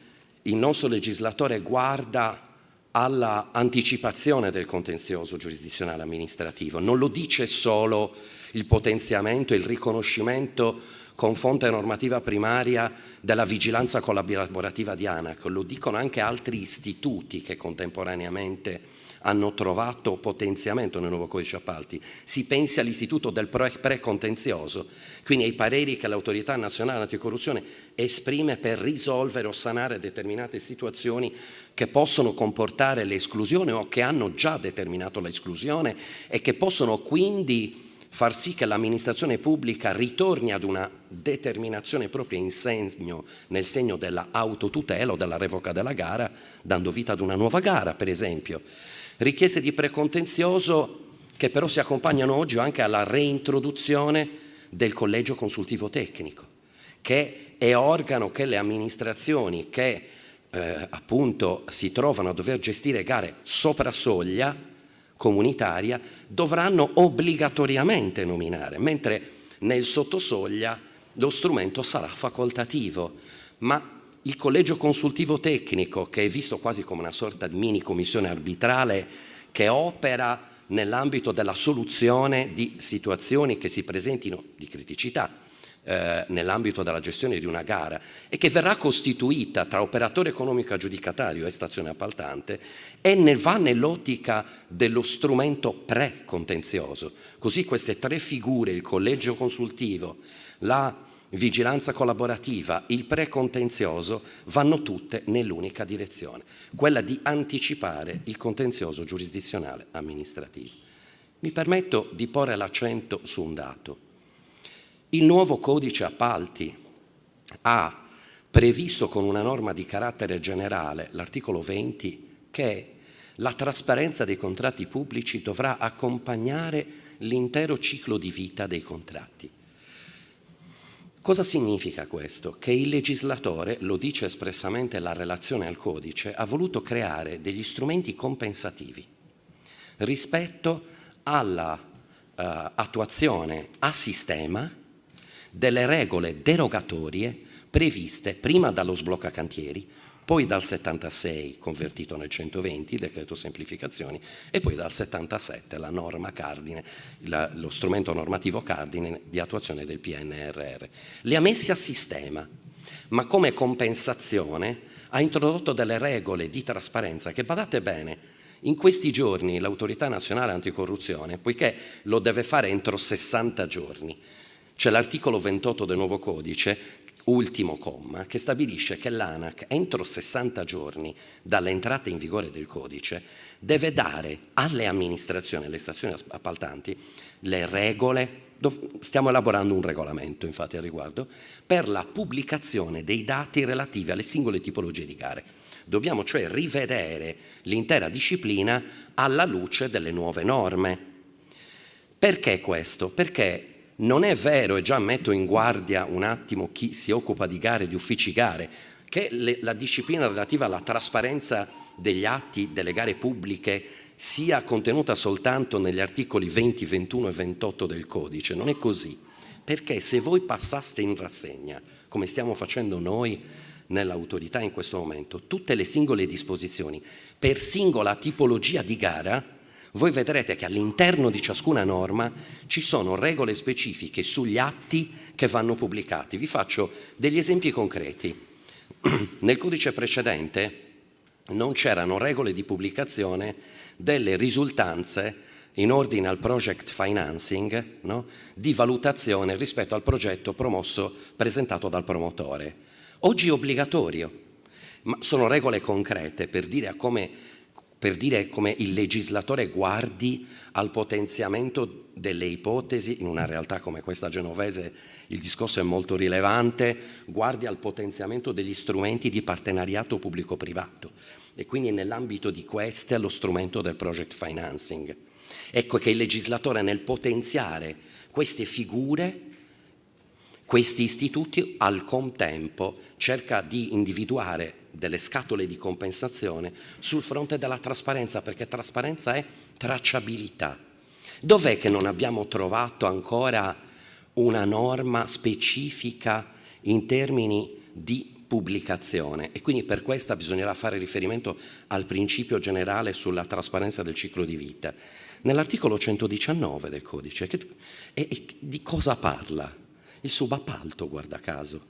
il nostro legislatore guarda alla anticipazione del contenzioso giurisdizionale amministrativo, non lo dice solo il potenziamento e il riconoscimento con fonte normativa primaria della vigilanza collaborativa di ANAC, lo dicono anche altri istituti che contemporaneamente hanno trovato potenziamento nel nuovo codice appalti. Si pensi all'istituto del precontenzioso, quindi ai pareri che l'autorità nazionale anticorruzione esprime per risolvere o sanare determinate situazioni che possono comportare l'esclusione o che hanno già determinato l'esclusione e che possono quindi far sì che l'amministrazione pubblica ritorni ad una determinazione propria nel segno della autotutela o della revoca della gara, dando vita ad una nuova gara, per esempio. Richieste di precontenzioso che però si accompagnano oggi anche alla reintroduzione del collegio consultivo tecnico, che è organo che le amministrazioni che appunto si trovano a dover gestire gare sopra soglia comunitaria dovranno obbligatoriamente nominare, mentre nel sottosoglia lo strumento sarà facoltativo, ma il collegio consultivo tecnico, che è visto quasi come una sorta di mini commissione arbitrale che opera nell'ambito della soluzione di situazioni che si presentino di criticità nell'ambito della gestione di una gara e che verrà costituita tra operatore economico aggiudicatario e stazione appaltante e va nell'ottica dello strumento pre-contenzioso. Così queste tre figure, il collegio consultivo, la vigilanza collaborativa, il precontenzioso, vanno tutte nell'unica direzione, quella di anticipare il contenzioso giurisdizionale amministrativo. Mi permetto di porre l'accento su un dato. Il nuovo codice appalti ha previsto con una norma di carattere generale, l'articolo 20, che la trasparenza dei contratti pubblici dovrà accompagnare l'intero ciclo di vita dei contratti. Cosa significa questo? Che il legislatore, lo dice espressamente la relazione al codice, ha voluto creare degli strumenti compensativi rispetto alla attuazione a sistema delle regole derogatorie previste prima dallo sblocca cantieri, poi dal 76 convertito nel 120, decreto semplificazioni, e poi dal 77 la norma cardine, lo strumento normativo cardine di attuazione del PNRR. Le ha messe a sistema, ma come compensazione ha introdotto delle regole di trasparenza che, badate bene, in questi giorni l'Autorità Nazionale Anticorruzione, poiché lo deve fare entro 60 giorni, c'è l'articolo 28 del nuovo codice, ultimo comma, che stabilisce che l'ANAC entro 60 giorni dall'entrata in vigore del codice deve dare alle amministrazioni, alle stazioni appaltanti, le regole, stiamo elaborando un regolamento infatti al riguardo, per la pubblicazione dei dati relativi alle singole tipologie di gare. Dobbiamo cioè rivedere l'intera disciplina alla luce delle nuove norme. Perché questo? Perché non è vero, e già metto in guardia un attimo chi si occupa di gare, di uffici gare, che la disciplina relativa alla trasparenza degli atti delle gare pubbliche sia contenuta soltanto negli articoli 20, 21 e 28 del codice. Non è così, perché se voi passaste in rassegna, come stiamo facendo noi nell'autorità in questo momento, tutte le singole disposizioni per singola tipologia di gara, voi vedrete che all'interno di ciascuna norma ci sono regole specifiche sugli atti che vanno pubblicati. Vi faccio degli esempi concreti. Nel codice precedente non c'erano regole di pubblicazione delle risultanze in ordine al project financing, no? Di valutazione rispetto al progetto presentato dal promotore. Oggi è obbligatorio, ma sono regole concrete per dire a come per dire come il legislatore guardi al potenziamento delle ipotesi, in una realtà come questa genovese il discorso è molto rilevante, guardi al potenziamento degli strumenti di partenariato pubblico-privato e quindi nell'ambito di queste allo strumento del project financing. Ecco che il legislatore nel potenziare queste figure, questi istituti, al contempo cerca di individuare delle scatole di compensazione sul fronte della trasparenza, perché trasparenza è tracciabilità. Dov'è che non abbiamo trovato ancora una norma specifica in termini di pubblicazione? E quindi per questa bisognerà fare riferimento al principio generale sulla trasparenza del ciclo di vita. Nell'articolo 119 del codice, di cosa parla? Il subappalto, guarda caso.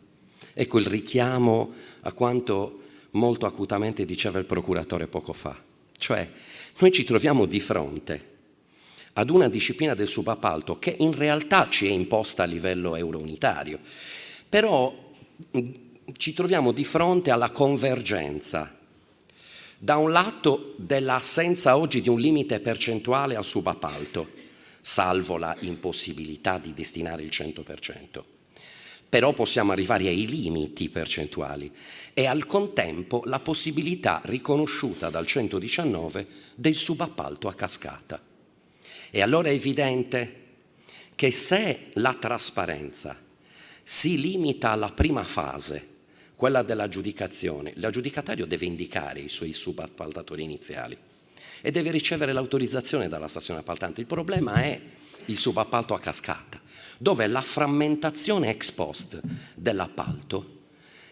Ecco il richiamo a quanto molto acutamente diceva il procuratore poco fa. Cioè, noi ci troviamo di fronte ad una disciplina del subappalto che in realtà ci è imposta a livello eurounitario, però ci troviamo di fronte alla convergenza, da un lato dell'assenza oggi di un limite percentuale al subappalto, salvo la impossibilità di destinare il 100%. Però possiamo arrivare ai limiti percentuali e al contempo la possibilità riconosciuta dal 119 del subappalto a cascata. E allora è evidente che se la trasparenza si limita alla prima fase, quella dell'aggiudicazione, l'aggiudicatario deve indicare i suoi subappaltatori iniziali e deve ricevere l'autorizzazione dalla stazione appaltante. Il problema è il subappalto a cascata, dove la frammentazione ex post dell'appalto,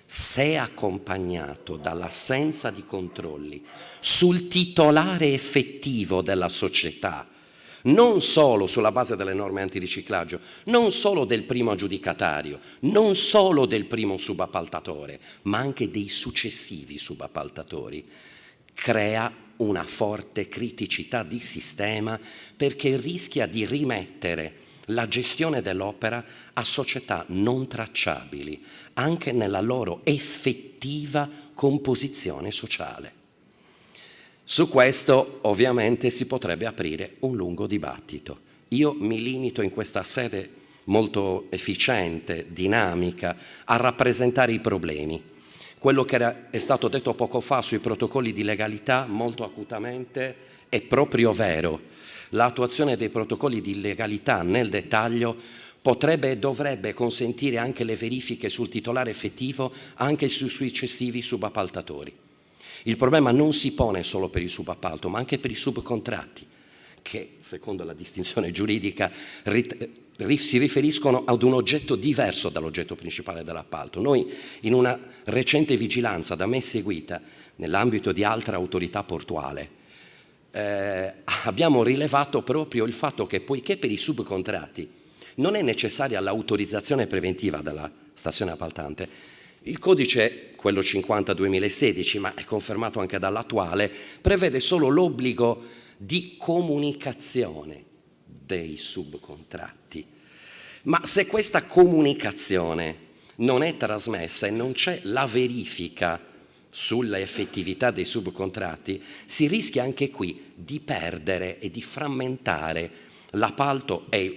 se accompagnato dall'assenza di controlli sul titolare effettivo della società, non solo sulla base delle norme antiriciclaggio, non solo del primo aggiudicatario, non solo del primo subappaltatore, ma anche dei successivi subappaltatori, crea una forte criticità di sistema perché rischia di rimettere la gestione dell'opera a società non tracciabili, anche nella loro effettiva composizione sociale. Su questo ovviamente si potrebbe aprire un lungo dibattito. Io mi limito in questa sede molto efficiente, dinamica, a rappresentare i problemi. Quello che è stato detto poco fa sui protocolli di legalità, molto acutamente, è proprio vero. L'attuazione dei protocolli di legalità nel dettaglio potrebbe e dovrebbe consentire anche le verifiche sul titolare effettivo anche sui successivi subappaltatori. Il problema non si pone solo per il subappalto, ma anche per i subcontratti, che, secondo la distinzione giuridica, si riferiscono ad un oggetto diverso dall'oggetto principale dell'appalto. Noi, in una recente vigilanza da me seguita nell'ambito di altra autorità portuale, abbiamo rilevato proprio il fatto che, poiché per i subcontratti non è necessaria l'autorizzazione preventiva della stazione appaltante, il codice, quello 50/2016, ma è confermato anche dall'attuale, prevede solo l'obbligo di comunicazione dei subcontratti. Ma se questa comunicazione non è trasmessa e non c'è la verifica sulla effettività dei subcontratti, si rischia anche qui di perdere e di frammentare l'appalto e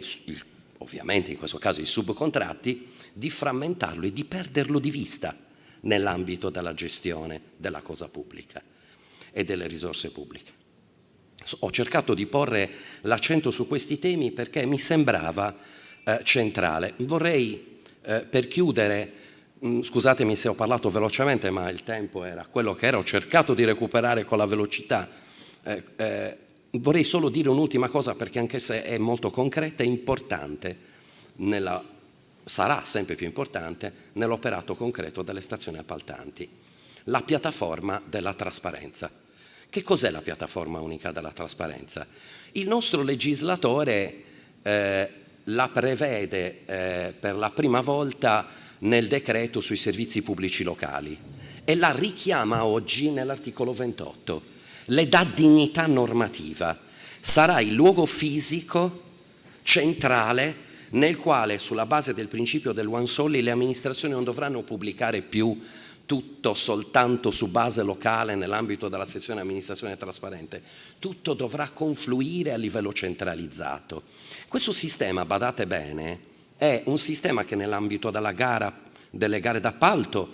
ovviamente in questo caso i subcontratti, di frammentarlo e di perderlo di vista nell'ambito della gestione della cosa pubblica e delle risorse pubbliche. Ho cercato di porre l'accento su questi temi perché mi sembrava centrale. Vorrei, per chiudere, scusatemi se ho parlato velocemente, ma il tempo era quello che era, ho cercato di recuperare con la velocità. Vorrei solo dire un'ultima cosa, perché anche se è molto concreta, è importante, sarà sempre più importante nell'operato concreto delle stazioni appaltanti. La piattaforma della trasparenza. Che cos'è la piattaforma unica della trasparenza? Il nostro legislatore la prevede per la prima volta nel decreto sui servizi pubblici locali e la richiama oggi nell'articolo 28. Le dà dignità normativa. Sarà il luogo fisico centrale nel quale, sulla base del principio del once only, le amministrazioni non dovranno pubblicare più tutto soltanto su base locale nell'ambito della sezione amministrazione trasparente, tutto dovrà confluire a livello centralizzato. Questo sistema, badate bene, è un sistema che nell'ambito delle gare d'appalto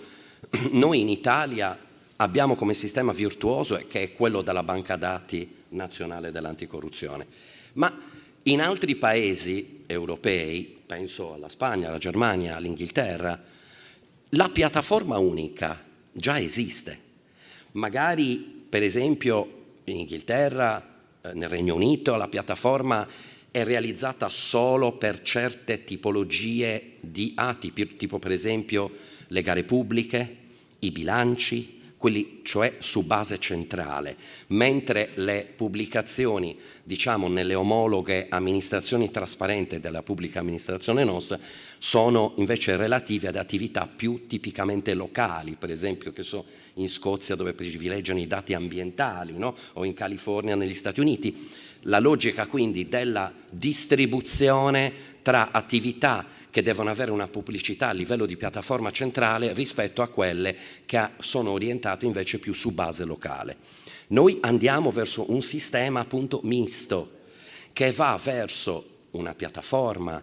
noi in Italia abbiamo come sistema virtuoso, che è quello della banca dati nazionale dell'anticorruzione. Ma in altri paesi europei, penso alla Spagna, alla Germania, all'Inghilterra, la piattaforma unica già esiste. Magari, per esempio, in Inghilterra, nel Regno Unito, la piattaforma è realizzata solo per certe tipologie di atti, tipo per esempio le gare pubbliche, i bilanci, quelli cioè su base centrale, mentre le pubblicazioni, diciamo, nelle omologhe amministrazioni trasparenti della pubblica amministrazione nostra sono invece relative ad attività più tipicamente locali, per esempio che so in Scozia dove privilegiano i dati ambientali, no? O in California negli Stati Uniti. La logica quindi della distribuzione tra attività che devono avere una pubblicità a livello di piattaforma centrale rispetto a quelle che sono orientate invece più su base locale. Noi andiamo verso un sistema appunto misto che va verso una piattaforma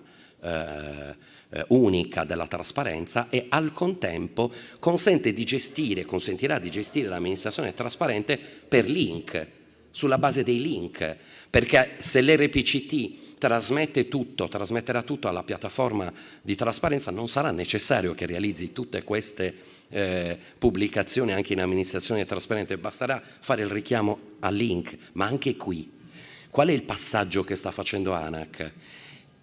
unica della trasparenza e al contempo consentirà di gestire l'amministrazione trasparente per link, sulla base dei link, perché se l'RPCT trasmetterà tutto alla piattaforma di trasparenza, non sarà necessario che realizzi tutte queste pubblicazioni anche in amministrazione trasparente, basterà fare il richiamo al link. Ma anche qui, qual è il passaggio che sta facendo ANAC?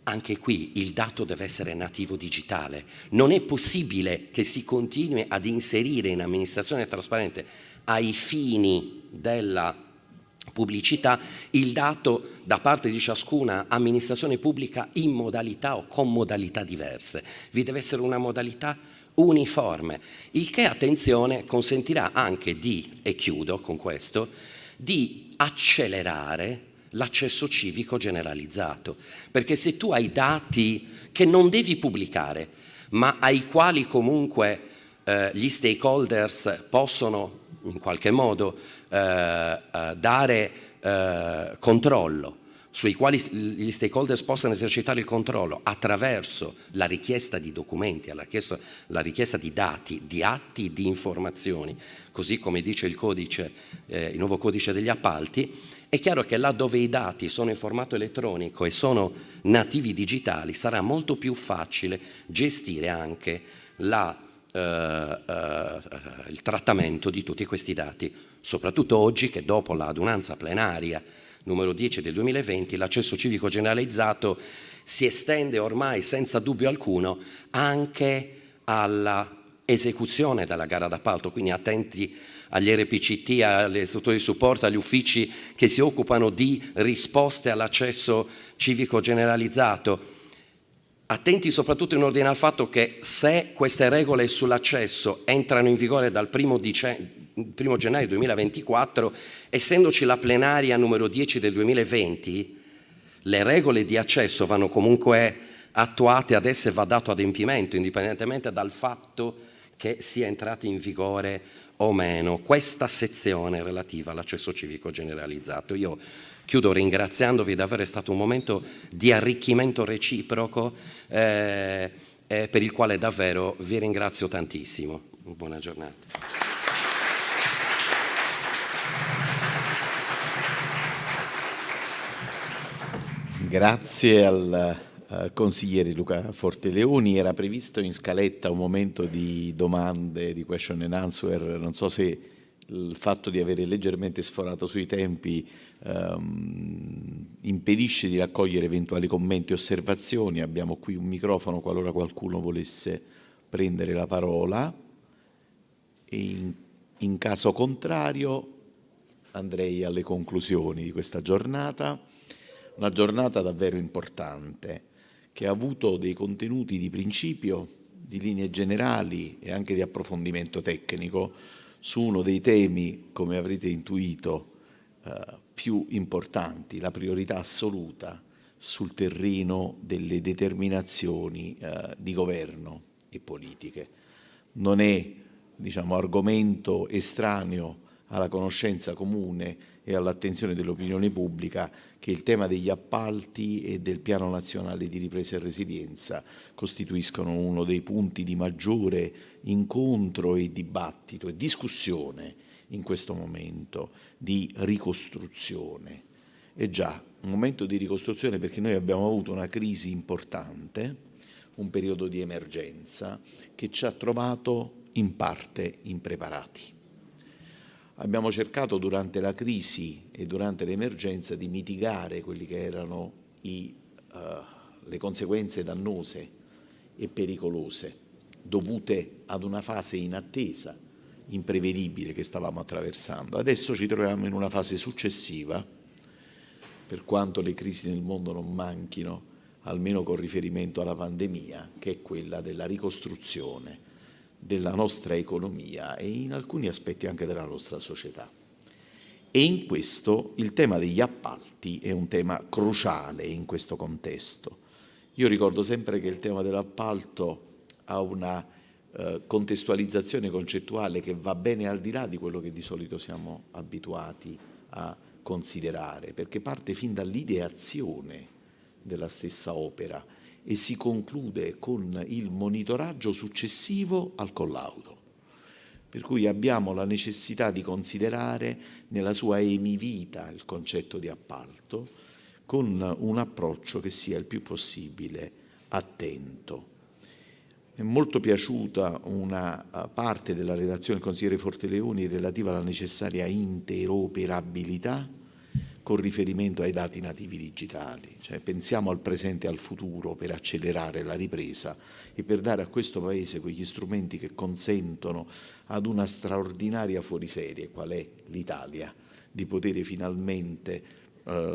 Anche qui il dato deve essere nativo digitale. Non è possibile che si continui ad inserire in amministrazione trasparente ai fini della pubblicità il dato da parte di ciascuna amministrazione pubblica in modalità o con modalità diverse. Vi deve essere una modalità uniforme, il che, attenzione, consentirà anche e chiudo con questo, di accelerare l'accesso civico generalizzato, perché se tu hai dati che non devi pubblicare, ma ai quali comunque gli stakeholders possono in qualche modo dare controllo, sui quali gli stakeholders possano esercitare il controllo attraverso la richiesta di documenti, la richiesta di dati, di atti, di informazioni, così come dice il nuovo codice degli appalti. È chiaro che là dove i dati sono in formato elettronico e sono nativi digitali sarà molto più facile gestire anche il trattamento di tutti questi dati, soprattutto oggi che dopo l'adunanza plenaria numero 10 del 2020 l'accesso civico generalizzato si estende ormai senza dubbio alcuno anche alla esecuzione della gara d'appalto, quindi attenti agli RPCT, alle strutture di supporto, agli uffici che si occupano di risposte all'accesso civico generalizzato. Attenti soprattutto in ordine al fatto che se queste regole sull'accesso entrano in vigore dal 1 gennaio 2024, essendoci la plenaria numero 10 del 2020, le regole di accesso vanno comunque attuate, ad esse va dato adempimento, indipendentemente dal fatto che sia entrata in vigore o meno questa sezione relativa all'accesso civico generalizzato. Io chiudo ringraziandovi di aver stato un momento di arricchimento reciproco per il quale davvero vi ringrazio tantissimo. Buona giornata. Grazie al consigliere Luca Forteleoni. Era previsto in scaletta un momento di domande, di question and answer. Non so se il fatto di avere leggermente sforato sui tempi impedisce di raccogliere eventuali commenti o osservazioni. Abbiamo qui un microfono qualora qualcuno volesse prendere la parola, e in caso contrario andrei alle conclusioni di questa giornata. Una giornata davvero importante, che ha avuto dei contenuti di principio, di linee generali e anche di approfondimento tecnico su uno dei temi, come avrete intuito, più importanti, la priorità assoluta sul terreno delle determinazioni di governo e politiche. Non è argomento estraneo alla conoscenza comune e all'attenzione dell'opinione pubblica che il tema degli appalti e del Piano Nazionale di Ripresa e Resilienza costituiscono uno dei punti di maggiore incontro e dibattito e discussione in questo momento di ricostruzione. È già un momento di ricostruzione perché noi abbiamo avuto una crisi importante, un periodo di emergenza che ci ha trovato in parte impreparati. Abbiamo cercato durante la crisi e durante l'emergenza di mitigare quelli che erano le conseguenze dannose e pericolose dovute ad una fase inattesa, imprevedibile che stavamo attraversando. Adesso ci troviamo in una fase successiva, per quanto le crisi nel mondo non manchino, almeno con riferimento alla pandemia, che è quella della ricostruzione della nostra economia e in alcuni aspetti anche della nostra società. E in questo il tema degli appalti è un tema cruciale in questo contesto. Io ricordo sempre che il tema dell'appalto ha una contestualizzazione concettuale che va bene al di là di quello che di solito siamo abituati a considerare, perché parte fin dall'ideazione della stessa opera e si conclude con il monitoraggio successivo al collaudo. Per cui abbiamo la necessità di considerare nella sua emivita il concetto di appalto con un approccio che sia il più possibile attento. È molto piaciuta una parte della relazione del consigliere Forteleoni relativa alla necessaria interoperabilità con riferimento ai dati nativi digitali, cioè pensiamo al presente e al futuro per accelerare la ripresa e per dare a questo Paese quegli strumenti che consentono ad una straordinaria fuoriserie, qual è l'Italia, di poter finalmente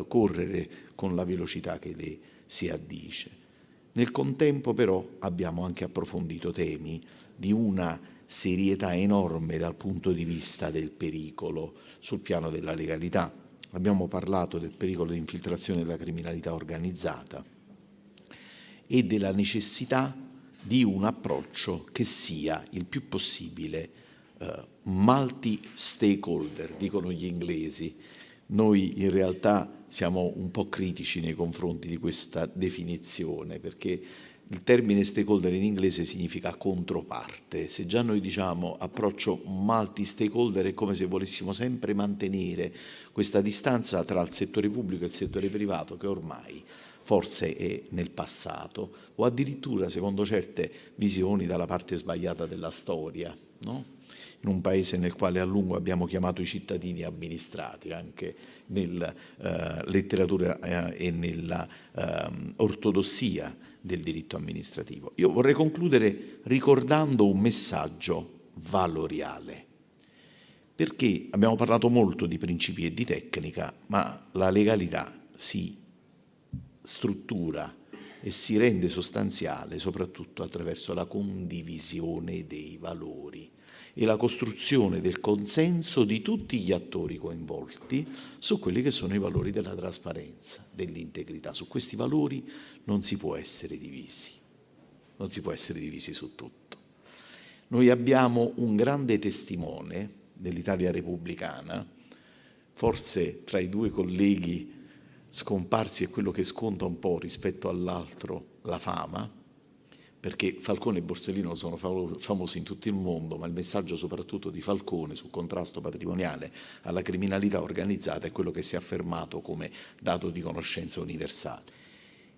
correre con la velocità che le si addice. Nel contempo però abbiamo anche approfondito temi di una serietà enorme dal punto di vista del pericolo sul piano della legalità. Abbiamo parlato del pericolo di infiltrazione della criminalità organizzata e della necessità di un approccio che sia il più possibile multi-stakeholder, dicono gli inglesi. Noi in realtà siamo un po' critici nei confronti di questa definizione perché il termine stakeholder in inglese significa controparte. Se già noi diciamo approccio multi-stakeholder è come se volessimo sempre mantenere questa distanza tra il settore pubblico e il settore privato che ormai forse è nel passato o addirittura, secondo certe visioni, dalla parte sbagliata della storia, no? In un paese nel quale a lungo abbiamo chiamato i cittadini amministrati, anche nella letteratura e nella ortodossia del diritto amministrativo. Io vorrei concludere ricordando un messaggio valoriale, perché abbiamo parlato molto di principi e di tecnica, ma la legalità si struttura e si rende sostanziale soprattutto attraverso la condivisione dei valori e la costruzione del consenso di tutti gli attori coinvolti su quelli che sono i valori della trasparenza, dell'integrità. Su questi valori non si può essere divisi, non si può essere divisi su tutto. Noi abbiamo un grande testimone dell'Italia repubblicana, forse tra i due colleghi scomparsi è quello che sconta un po' rispetto all'altro la fama, perché Falcone e Borsellino sono famosi in tutto il mondo, ma il messaggio soprattutto di Falcone sul contrasto patrimoniale alla criminalità organizzata è quello che si è affermato come dato di conoscenza universale.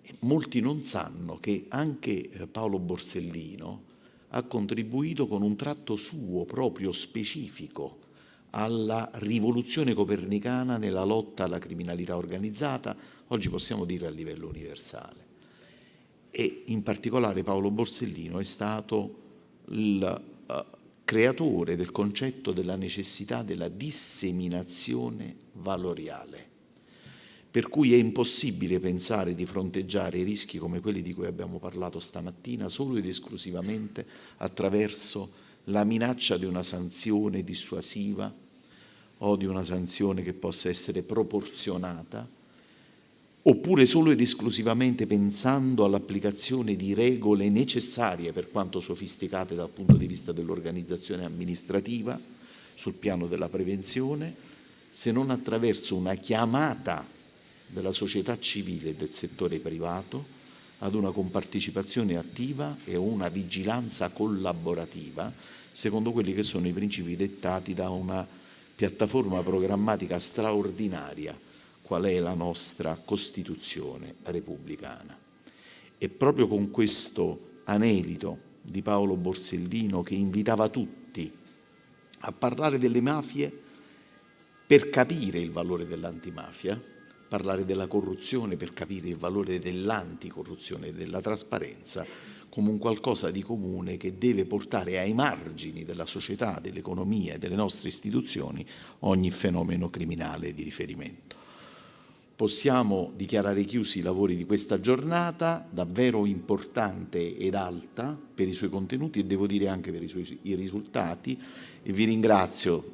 E molti non sanno che anche Paolo Borsellino ha contribuito con un tratto suo proprio specifico alla rivoluzione copernicana nella lotta alla criminalità organizzata, oggi possiamo dire a livello universale. E in particolare Paolo Borsellino è stato il creatore del concetto della necessità della disseminazione valoriale, per cui è impossibile pensare di fronteggiare rischi come quelli di cui abbiamo parlato stamattina solo ed esclusivamente attraverso la minaccia di una sanzione dissuasiva o di una sanzione che possa essere proporzionata oppure solo ed esclusivamente pensando all'applicazione di regole necessarie, per quanto sofisticate dal punto di vista dell'organizzazione amministrativa, sul piano della prevenzione, se non attraverso una chiamata della società civile e del settore privato ad una compartecipazione attiva e una vigilanza collaborativa, secondo quelli che sono i principi dettati da una piattaforma programmatica straordinaria, qual è la nostra Costituzione repubblicana. E proprio con questo anelito di Paolo Borsellino, che invitava tutti a parlare delle mafie per capire il valore dell'antimafia, parlare della corruzione per capire il valore dell'anticorruzione e della trasparenza, come un qualcosa di comune che deve portare ai margini della società, dell'economia e delle nostre istituzioni ogni fenomeno criminale di riferimento. Possiamo dichiarare chiusi i lavori di questa giornata, davvero importante ed alta per i suoi contenuti e devo dire anche per i risultati, e vi ringrazio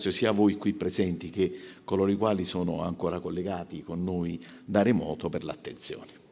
sia voi qui presenti che coloro i quali sono ancora collegati con noi da remoto per l'attenzione.